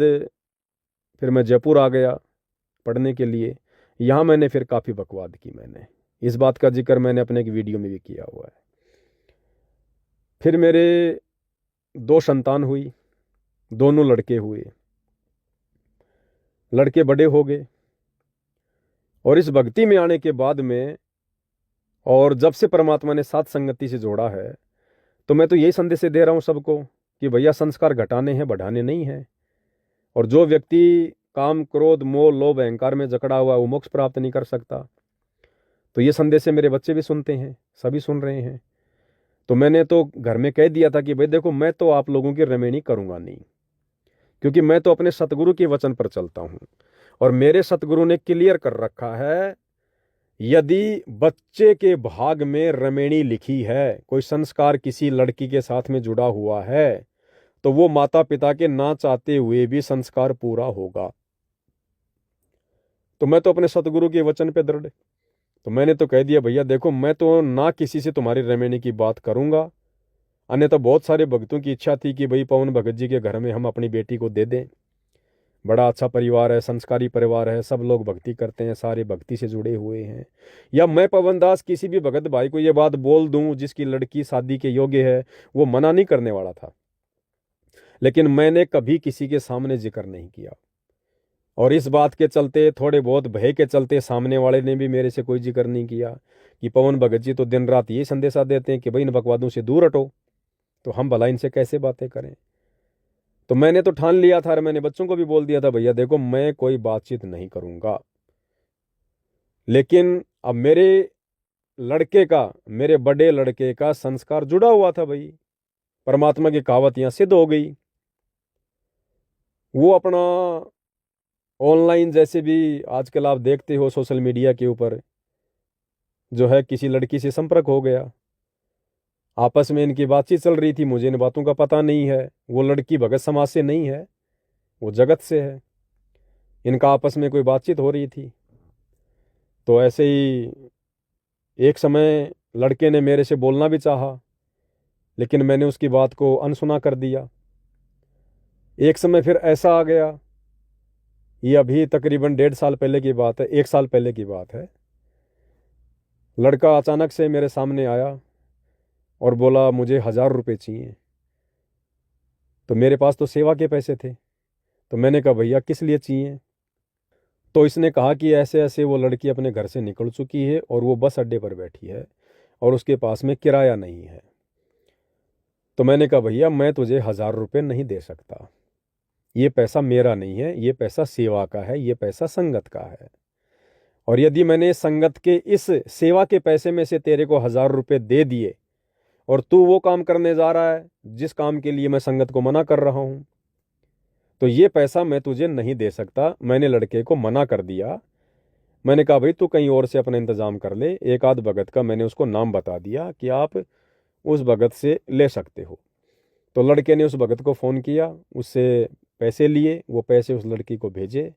फिर मैं जयपुर आ गया पढ़ने के लिए। यहाँ मैंने फिर काफ़ी बकवाद की। मैंने इस बात का जिक्र मैंने अपने एक वीडियो में भी किया हुआ है। फिर मेरे 2 संतान हुई, दोनों लड़के हुए। लड़के बड़े हो गए और इस भक्ति में आने के बाद में, और जब से परमात्मा ने साथ संगति से जोड़ा है, तो मैं तो यही संदेश दे रहा हूँ सबको कि भैया संस्कार घटाने हैं, बढ़ाने नहीं हैं। और जो व्यक्ति काम, क्रोध, मोह, लोभ, अहंकार में जकड़ा हुआ वो मोक्ष प्राप्त नहीं कर सकता। तो ये संदेश से मेरे बच्चे भी सुनते हैं, सभी सुन रहे हैं। तो मैंने तो घर में कह दिया था कि भाई देखो मैं तो आप लोगों की रमेणी करूंगा नहीं, क्योंकि मैं तो अपने सतगुरु के वचन पर चलता हूं। और मेरे सतगुरु ने क्लियर कर रखा है, यदि बच्चे के भाग में रमेणी लिखी है, कोई संस्कार किसी लड़की के साथ में जुड़ा हुआ है, तो वो माता पिता के ना चाहते हुए भी संस्कार पूरा होगा। तो मैं तो अपने सतगुरु के वचन पे दृढ़। तो मैंने तो कह दिया भैया देखो मैं तो ना किसी से तुम्हारी रमेणी की बात करूंगा। अन्यथा तो बहुत सारे भक्तों की इच्छा थी कि भाई पवन भगत जी के घर में हम अपनी बेटी को दे दें। बड़ा अच्छा परिवार है, संस्कारी परिवार है, सब लोग भक्ति करते हैं, सारे भक्ति से जुड़े हुए हैं। या मैं पवन दास किसी भी भगत भाई को ये बात बोल दूं जिसकी लड़की शादी के योग्य है, वो मना नहीं करने वाला था। लेकिन मैंने कभी किसी के सामने जिक्र नहीं किया। और इस बात के चलते, थोड़े बहुत भय के चलते, सामने वाले ने भी मेरे से कोई जिक्र नहीं किया कि पवन भगत जी तो दिन रात ये संदेशा देते हैं कि भाई इन बकवादों से दूर हटो, तो हम भला इनसे कैसे बातें करें। तो मैंने तो ठान लिया था और मैंने बच्चों को भी बोल दिया था भैया देखो मैं कोई बातचीत नहीं करूंगा। लेकिन अब मेरे लड़के का, मेरे बड़े लड़के का संस्कार जुड़ा हुआ था भाई, परमात्मा की कहावत यहां सिद्ध हो गई। वो अपना ऑनलाइन, जैसे भी आजकल आप देखते हो सोशल मीडिया के ऊपर, जो है किसी लड़की से संपर्क हो गया, आपस में इनकी बातचीत चल रही थी, मुझे इन बातों का पता नहीं है। वो लड़की भगत समाज से नहीं है, वो जगत से है। इनका आपस में कोई बातचीत हो रही थी। तो ऐसे ही एक समय लड़के ने मेरे से बोलना भी चाहा, लेकिन मैंने उसकी बात को अनसुना कर दिया। एक समय फिर ऐसा आ गया, ये अभी तकरीबन 1.5 साल पहले की बात है, 1 साल पहले की बात है। लड़का अचानक से मेरे सामने आया और बोला मुझे 1000 रुपये चाहिए। तो मेरे पास तो सेवा के पैसे थे। तो मैंने कहा भैया किस लिए चाहिए? तो इसने कहा कि ऐसे ऐसे वो लड़की अपने घर से निकल चुकी है और वो बस अड्डे पर बैठी है और उसके पास में किराया नहीं है। तो मैंने कहा भैया मैं तुझे 1000 रुपये नहीं दे सकता, ये पैसा मेरा नहीं है, ये पैसा सेवा का है, ये पैसा संगत का है। और यदि मैंने संगत के इस सेवा के पैसे में से तेरे को 1000 रुपये दे दिए और तू वो काम करने जा रहा है जिस काम के लिए मैं संगत को मना कर रहा हूं, तो ये पैसा मैं तुझे नहीं दे सकता। मैंने लड़के को मना कर दिया। मैंने कहा भाई तू कहीं और से अपना इंतज़ाम कर ले। एक आध भगत का मैंने उसको नाम बता दिया कि आप उस भगत से ले सकते हो। तो लड़के ने उस भगत को फ़ोन किया, उससे पैसे लिए, वो पैसे उस लड़की को भेजे।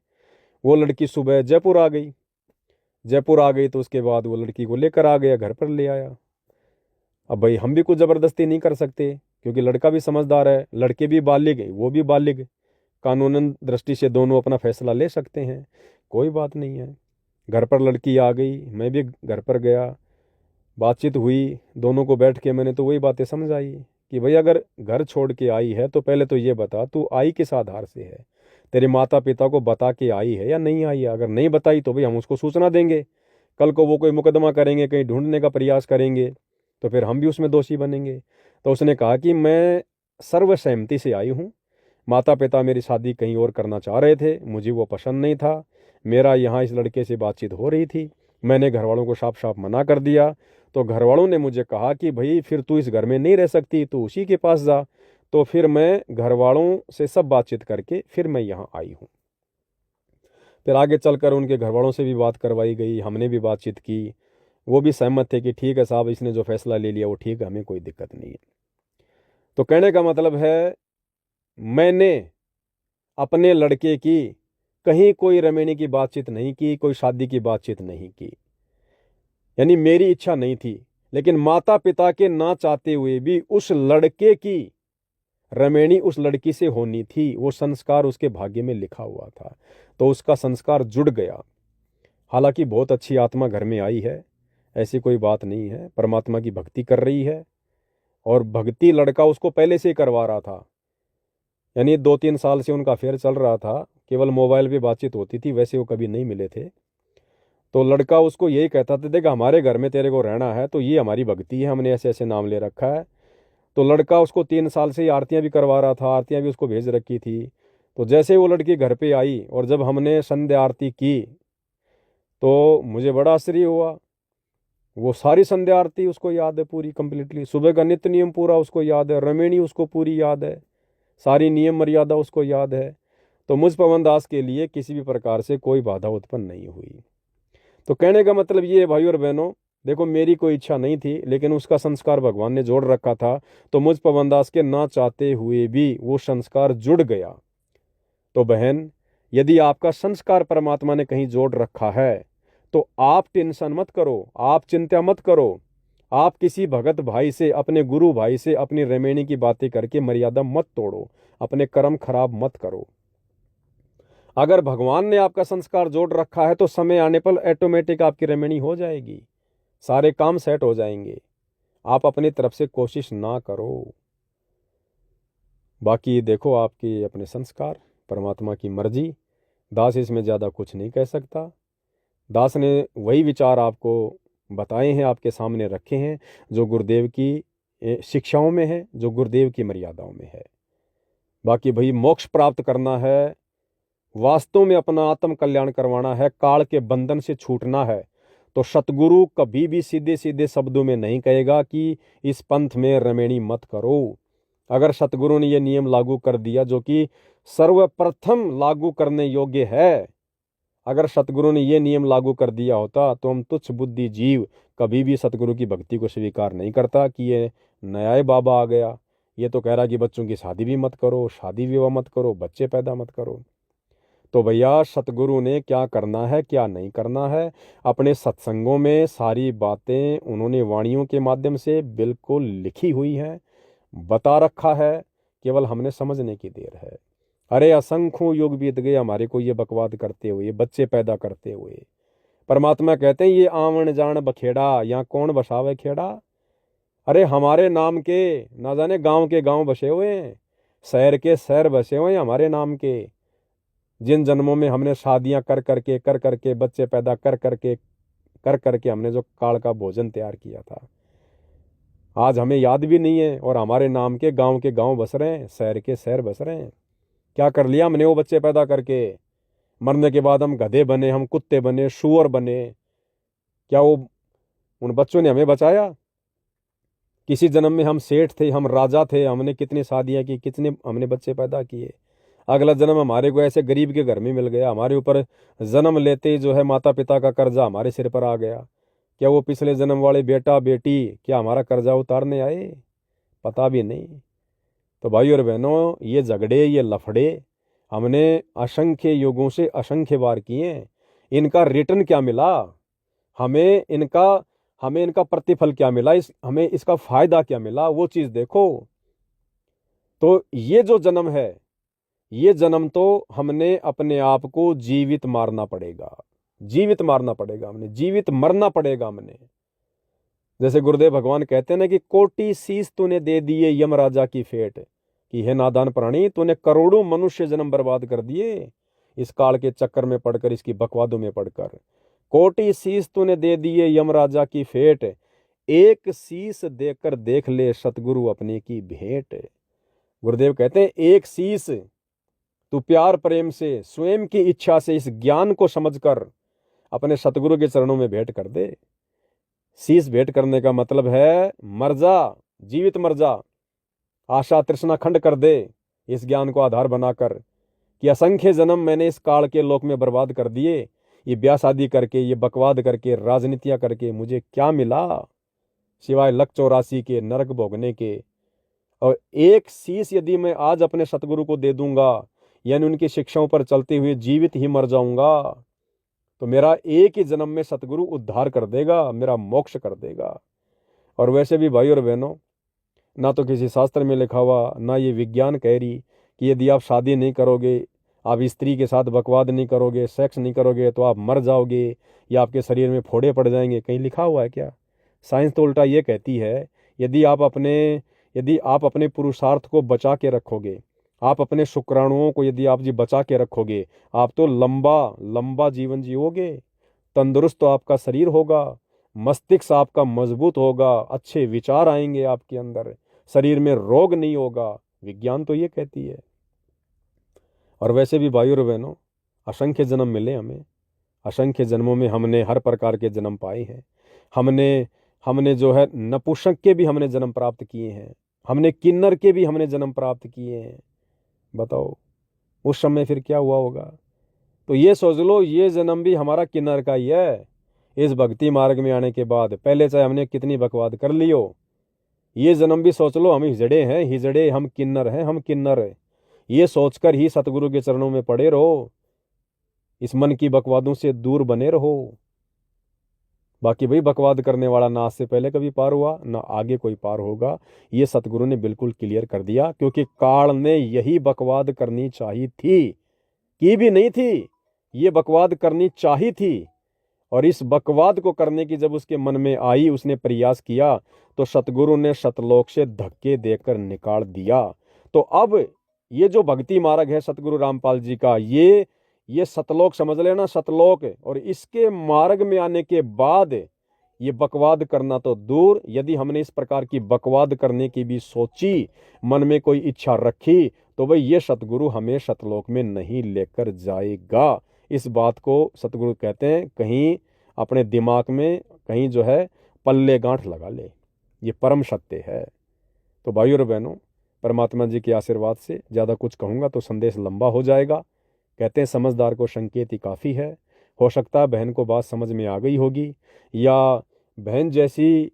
वो लड़की सुबह जयपुर आ गई। जयपुर आ गई तो उसके बाद वो लड़की को लेकर आ गया, घर पर ले आया। अब भाई हम भी कुछ ज़बरदस्ती नहीं कर सकते, क्योंकि लड़का भी समझदार है, लड़के भी बालिग, वो भी बालिग, कानूनन दृष्टि से दोनों अपना फैसला ले सकते हैं, कोई बात नहीं है। घर पर लड़की आ गई, मैं भी घर पर गया, बातचीत हुई, दोनों को बैठ के मैंने तो वही बातें समझाई कि भाई अगर घर छोड़ के आई है तो पहले तो ये बता तू आई किस आधार से है, तेरे माता पिता को बता के आई है या नहीं आई है। अगर नहीं बताई तो भाई हम उसको सूचना देंगे, कल को वो कोई मुकदमा करेंगे, कहीं ढूंढने का प्रयास करेंगे, तो फिर हम भी उसमें दोषी बनेंगे। तो उसने कहा कि मैं सर्वसहमति से आई हूँ, माता पिता मेरी शादी कहीं और करना चाह रहे थे, मुझे वो पसंद नहीं था, मेरा यहाँ इस लड़के से बातचीत हो रही थी, मैंने घर वालों को साफ साफ मना कर दिया। तो घर वालों ने मुझे कहा कि भाई फिर तू इस घर में नहीं रह सकती, तू उसी के पास जा। तो फिर मैं घर वालों से सब बातचीत करके फिर मैं यहाँ आई हूँ। फिर आगे चलकर उनके घर वालों से भी बात करवाई गई, हमने भी बातचीत की, वो भी सहमत थे कि ठीक है साहब, इसने जो फैसला ले लिया वो ठीक है, हमें कोई दिक्कत नहीं है। तो कहने का मतलब है, मैंने अपने लड़के की कहीं कोई रमेणी की बातचीत नहीं की, कोई शादी की बातचीत नहीं की, यानी मेरी इच्छा नहीं थी। लेकिन माता पिता के ना चाहते हुए भी उस लड़के की रमेणी उस लड़की से होनी थी, वो संस्कार उसके भाग्य में लिखा हुआ था, तो उसका संस्कार जुड़ गया। हालांकि बहुत अच्छी आत्मा घर में आई है, ऐसी कोई बात नहीं है, परमात्मा की भक्ति कर रही है, और भक्ति लड़का उसको पहले से ही करवा रहा था, यानी 2-3 साल से उनका अफेयर चल रहा था, केवल मोबाइल पे बातचीत होती थी, वैसे वो कभी नहीं मिले थे। तो लड़का उसको यही कहता था, देख हमारे घर में तेरे को रहना है तो ये हमारी भक्ति है, हमने ऐसे ऐसे नाम ले रखा है। तो लड़का उसको 3 साल से ही आरतियाँ भी करवा रहा था, आरतियाँ भी उसको भेज रखी थी। तो जैसे वो लड़की घर पे आई और जब हमने संध्या आरती की तो मुझे बड़ा आश्चर्य हुआ, वो सारी संध्या आरती उसको याद है पूरी कंप्लीटली, सुबह का नित्य नियम पूरा उसको याद है, रमेणी उसको पूरी याद है, सारी नियम मर्यादा उसको याद है। तो मुझ पवन दास के लिए किसी भी प्रकार से कोई बाधा उत्पन्न नहीं हुई। तो कहने का मतलब ये है भाई और बहनों, देखो मेरी कोई इच्छा नहीं थी, लेकिन उसका संस्कार भगवान ने जोड़ रखा था, तो मुझ पवन दास के ना चाहते हुए भी वो संस्कार जुड़ गया। तो बहन, यदि आपका संस्कार परमात्मा ने कहीं जोड़ रखा है तो आप टेंशन मत करो, आप चिंता मत करो, आप किसी भगत भाई से, अपने गुरु भाई से अपनी रमेणी की बातें करके मर्यादा मत तोड़ो, अपने कर्म खराब मत करो। अगर भगवान ने आपका संस्कार जोड़ रखा है तो समय आने पर ऑटोमेटिक आपकी रमेणी हो जाएगी, सारे काम सेट हो जाएंगे, आप अपनी तरफ से कोशिश ना करो। बाकी देखो आपके अपने संस्कार, परमात्मा की मर्जी, दास इसमें ज़्यादा कुछ नहीं कह सकता। दास ने वही विचार आपको बताए हैं, आपके सामने रखे हैं, जो गुरुदेव की शिक्षाओं में है, जो गुरुदेव की मर्यादाओं में है। बाकी भाई मोक्ष प्राप्त करना है, वास्तव में अपना आत्म कल्याण करवाना है, काल के बंधन से छूटना है, तो सतगुरु कभी भी सीधे सीधे शब्दों में नहीं कहेगा कि इस पंथ में रमेणी मत करो। अगर सतगुरु ने यह नियम लागू कर दिया जो कि सर्वप्रथम लागू करने योग्य है, अगर सतगुरु ने यह नियम लागू कर दिया होता तो हम तुच्छ बुद्धि जीव कभी भी सतगुरु की भक्ति को स्वीकार नहीं करता कि ये नया बाबा आ गया, ये तो कह रहा कि बच्चों की शादी भी मत करो, शादी विवाह मत करो, बच्चे पैदा मत करो। तो भैया सतगुरु ने क्या करना है क्या नहीं करना है, अपने सत्संगों में सारी बातें उन्होंने वाणियों के माध्यम से बिल्कुल लिखी हुई हैं, बता रखा है, केवल हमने समझने की देर है। अरे असंख्यों युग बीत गए हमारे को ये बकवाद करते हुए, बच्चे पैदा करते हुए। परमात्मा कहते हैं ये आवन जान बखेड़ा, यहाँ कौन बसावे खेड़ा। अरे हमारे नाम के ना जाने गांव के गांव बसे हुए हैं, शहर के शहर बसे हुए हैं हमारे नाम के। जिन जन्मों में हमने शादियां कर करके बच्चे पैदा कर करके हमने जो काल का भोजन तैयार किया था, आज हमें याद भी नहीं है, और हमारे नाम के गांव बस रहे हैं, शहर के शहर बस रहे हैं। क्या कर लिया हमने वो बच्चे पैदा करके? मरने के बाद हम गधे बने, हम कुत्ते बने, शुअर बने। क्या वो उन बच्चों ने हमें बचाया? किसी जन्म में हम सेठ थे, हम राजा थे, हमने कितनी शादियां की, कितने हमने बच्चे पैदा किए। अगला जन्म हमारे को ऐसे गरीब के घर में मिल गया, हमारे ऊपर जन्म लेते ही जो है माता पिता का कर्जा हमारे सिर पर आ गया। क्या वो पिछले जन्म वाले बेटा बेटी क्या हमारा कर्जा उतारने आए? पता भी नहीं। तो भाई और बहनों, ये झगड़े ये लफड़े हमने असंख्य युगों से असंख्य बार किए। इनका रिटर्न क्या मिला? हमें इनका हमें इनका प्रतिफल क्या मिला? हमें इसका फायदा क्या मिला? वो चीज देखो। तो ये जो जन्म है, ये जन्म तो हमने अपने आप को जीवित मारना पड़ेगा, जीवित मारना पड़ेगा, हमने जीवित मरना पड़ेगा हमने। जैसे गुरुदेव भगवान कहते हैं ना कि कोटि शीश तूने दे दिए यमराजा की फेट, कि हे नादान प्राणी, तूने करोड़ों मनुष्य जन्म बर्बाद कर दिए इस काल के चक्कर में पड़कर, इसकी बकवादों में पड़कर। कोटि शीश तूने दे दिए यमराजा की फेट, एक शीश देकर देख ले सतगुरु अपने की भेंट। गुरुदेव कहते हैं एक शीश तू प्यार प्रेम से, स्वयं की इच्छा से इस ज्ञान को समझकर अपने सतगुरु के चरणों में भेंट कर दे। शीश भेंट करने का मतलब है मर जा, जीवित मर जा, आशा तृष्णा खंड कर दे इस ज्ञान को आधार बनाकर कि असंख्य जन्म मैंने इस काल के लोक में बर्बाद कर दिए, ये ब्याह शादी करके, ये बकवाद करके, राजनीतियां करके मुझे क्या मिला सिवाय लक 84 के नरक भोगने के। और एक शीश यदि मैं आज अपने सतगुरु को दे दूंगा, यानी उनकी शिक्षाओं पर चलते हुए जीवित ही मर जाऊंगा, तो मेरा एक ही जन्म में सतगुरु उद्धार कर देगा, मेरा मोक्ष कर देगा। और वैसे भी भाई और बहनों, ना तो किसी शास्त्र में लिखा हुआ, ना ये विज्ञान कह रही कि यदि आप शादी नहीं करोगे, आप स्त्री के साथ बकवाद नहीं करोगे, सेक्स नहीं करोगे तो आप मर जाओगे या आपके शरीर में फोड़े पड़ जाएंगे। कहीं लिखा हुआ है क्या? साइंस तो उल्टा ये कहती है, यदि आप अपने पुरुषार्थ को बचा के रखोगे, आप अपने शुक्राणुओं को यदि आप जी बचा के रखोगे, आप तो लंबा लंबा जीवन जियोगे, तंदुरुस्त तो आपका शरीर होगा, मस्तिष्क आपका मजबूत होगा, अच्छे विचार आएंगे आपके अंदर, शरीर में रोग नहीं होगा। विज्ञान तो ये कहती है। और वैसे भी भाइयों और बहनों, असंख्य जन्म मिले हमें, असंख्य जन्मों में हमने हर प्रकार के जन्म पाए हैं। हमने जो है नपुंसक के भी हमने जन्म प्राप्त किए हैं, हमने किन्नर के भी हमने जन्म प्राप्त किए हैं। बताओ उस समय फिर क्या हुआ होगा? तो ये सोच लो, ये जन्म भी हमारा किन्नर का ही है। इस भक्ति मार्ग में आने के बाद पहले चाहे हमने कितनी बकवाद कर ली हो, ये जन्म भी सोच लो हम हिजड़े हैं, हिजड़े, हम किन्नर हैं, हम किन्नर। ये सोचकर ही सतगुरु के चरणों में पड़े रहो, इस मन की बकवादों से दूर बने रहो। बाकी भाई बकवाद करने वाला ना आज से पहले कभी पार हुआ, ना आगे कोई पार होगा। ये सतगुरु ने बिल्कुल क्लियर कर दिया, क्योंकि काल ने यही बकवाद करनी चाहिए थी, की भी नहीं थी, ये बकवाद करनी चाहिए थी। और इस बकवाद को करने की जब उसके मन में आई, उसने प्रयास किया, तो सतगुरु ने सतलोक से धक्के देकर निकाल दिया। तो अब ये जो भक्ति मार्ग है सतगुरु रामपाल जी का, ये सतलोक समझ लेना, सतलोक। और इसके मार्ग में आने के बाद ये बकवाद करना तो दूर, यदि हमने इस प्रकार की बकवाद करने की भी सोची, मन में कोई इच्छा रखी, तो भाई ये सतगुरु हमें सतलोक में नहीं लेकर जाएगा। इस बात को सतगुरु कहते हैं, कहीं अपने दिमाग में कहीं जो है पल्ले गांठ लगा ले, ये परम सत्य है। तो भाइयों और बहनों, परमात्मा जी के आशीर्वाद से ज़्यादा कुछ कहूँगा तो संदेश लंबा हो जाएगा। कहते हैं समझदार को संकेत ही काफ़ी है। हो सकता है बहन को बात समझ में आ गई होगी, या बहन जैसी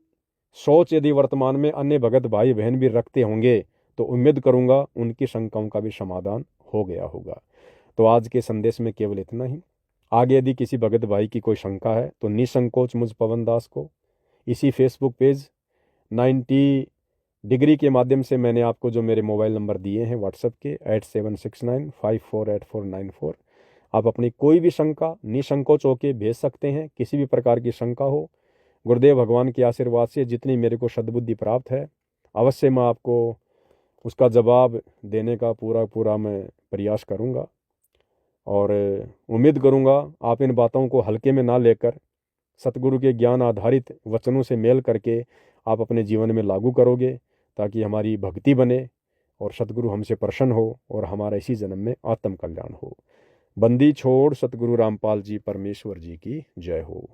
सोच यदि वर्तमान में अन्य भगत भाई बहन भी रखते होंगे, तो उम्मीद करूँगा उनकी शंकाओं का भी समाधान हो गया होगा। तो आज के संदेश में केवल इतना ही। आगे यदि किसी भगत भाई की कोई शंका है तो निसंकोच मुझ पवन दास को इसी फेसबुक पेज 90 डिग्री के माध्यम से मैंने आपको जो मेरे मोबाइल नंबर दिए हैं व्हाट्सएप के 8769548494, आप अपनी कोई भी शंका निसंकोच होकर भेज सकते हैं। किसी भी प्रकार की शंका हो, गुरुदेव भगवान के आशीर्वाद से जितनी मेरे को सद्बुद्धि प्राप्त है, अवश्य मैं आपको उसका जवाब देने का पूरा मैं प्रयास करूँगा। और उम्मीद करूँगा आप इन बातों को हल्के में ना लेकर सतगुरु के ज्ञान आधारित वचनों से मेल करके आप अपने जीवन में लागू करोगे, ताकि हमारी भक्ति बने और सतगुरु हमसे प्रसन्न हो और हमारा इसी जन्म में आत्म कल्याण हो। बंदी छोड़ सतगुरु रामपाल जी परमेश्वर जी की जय हो।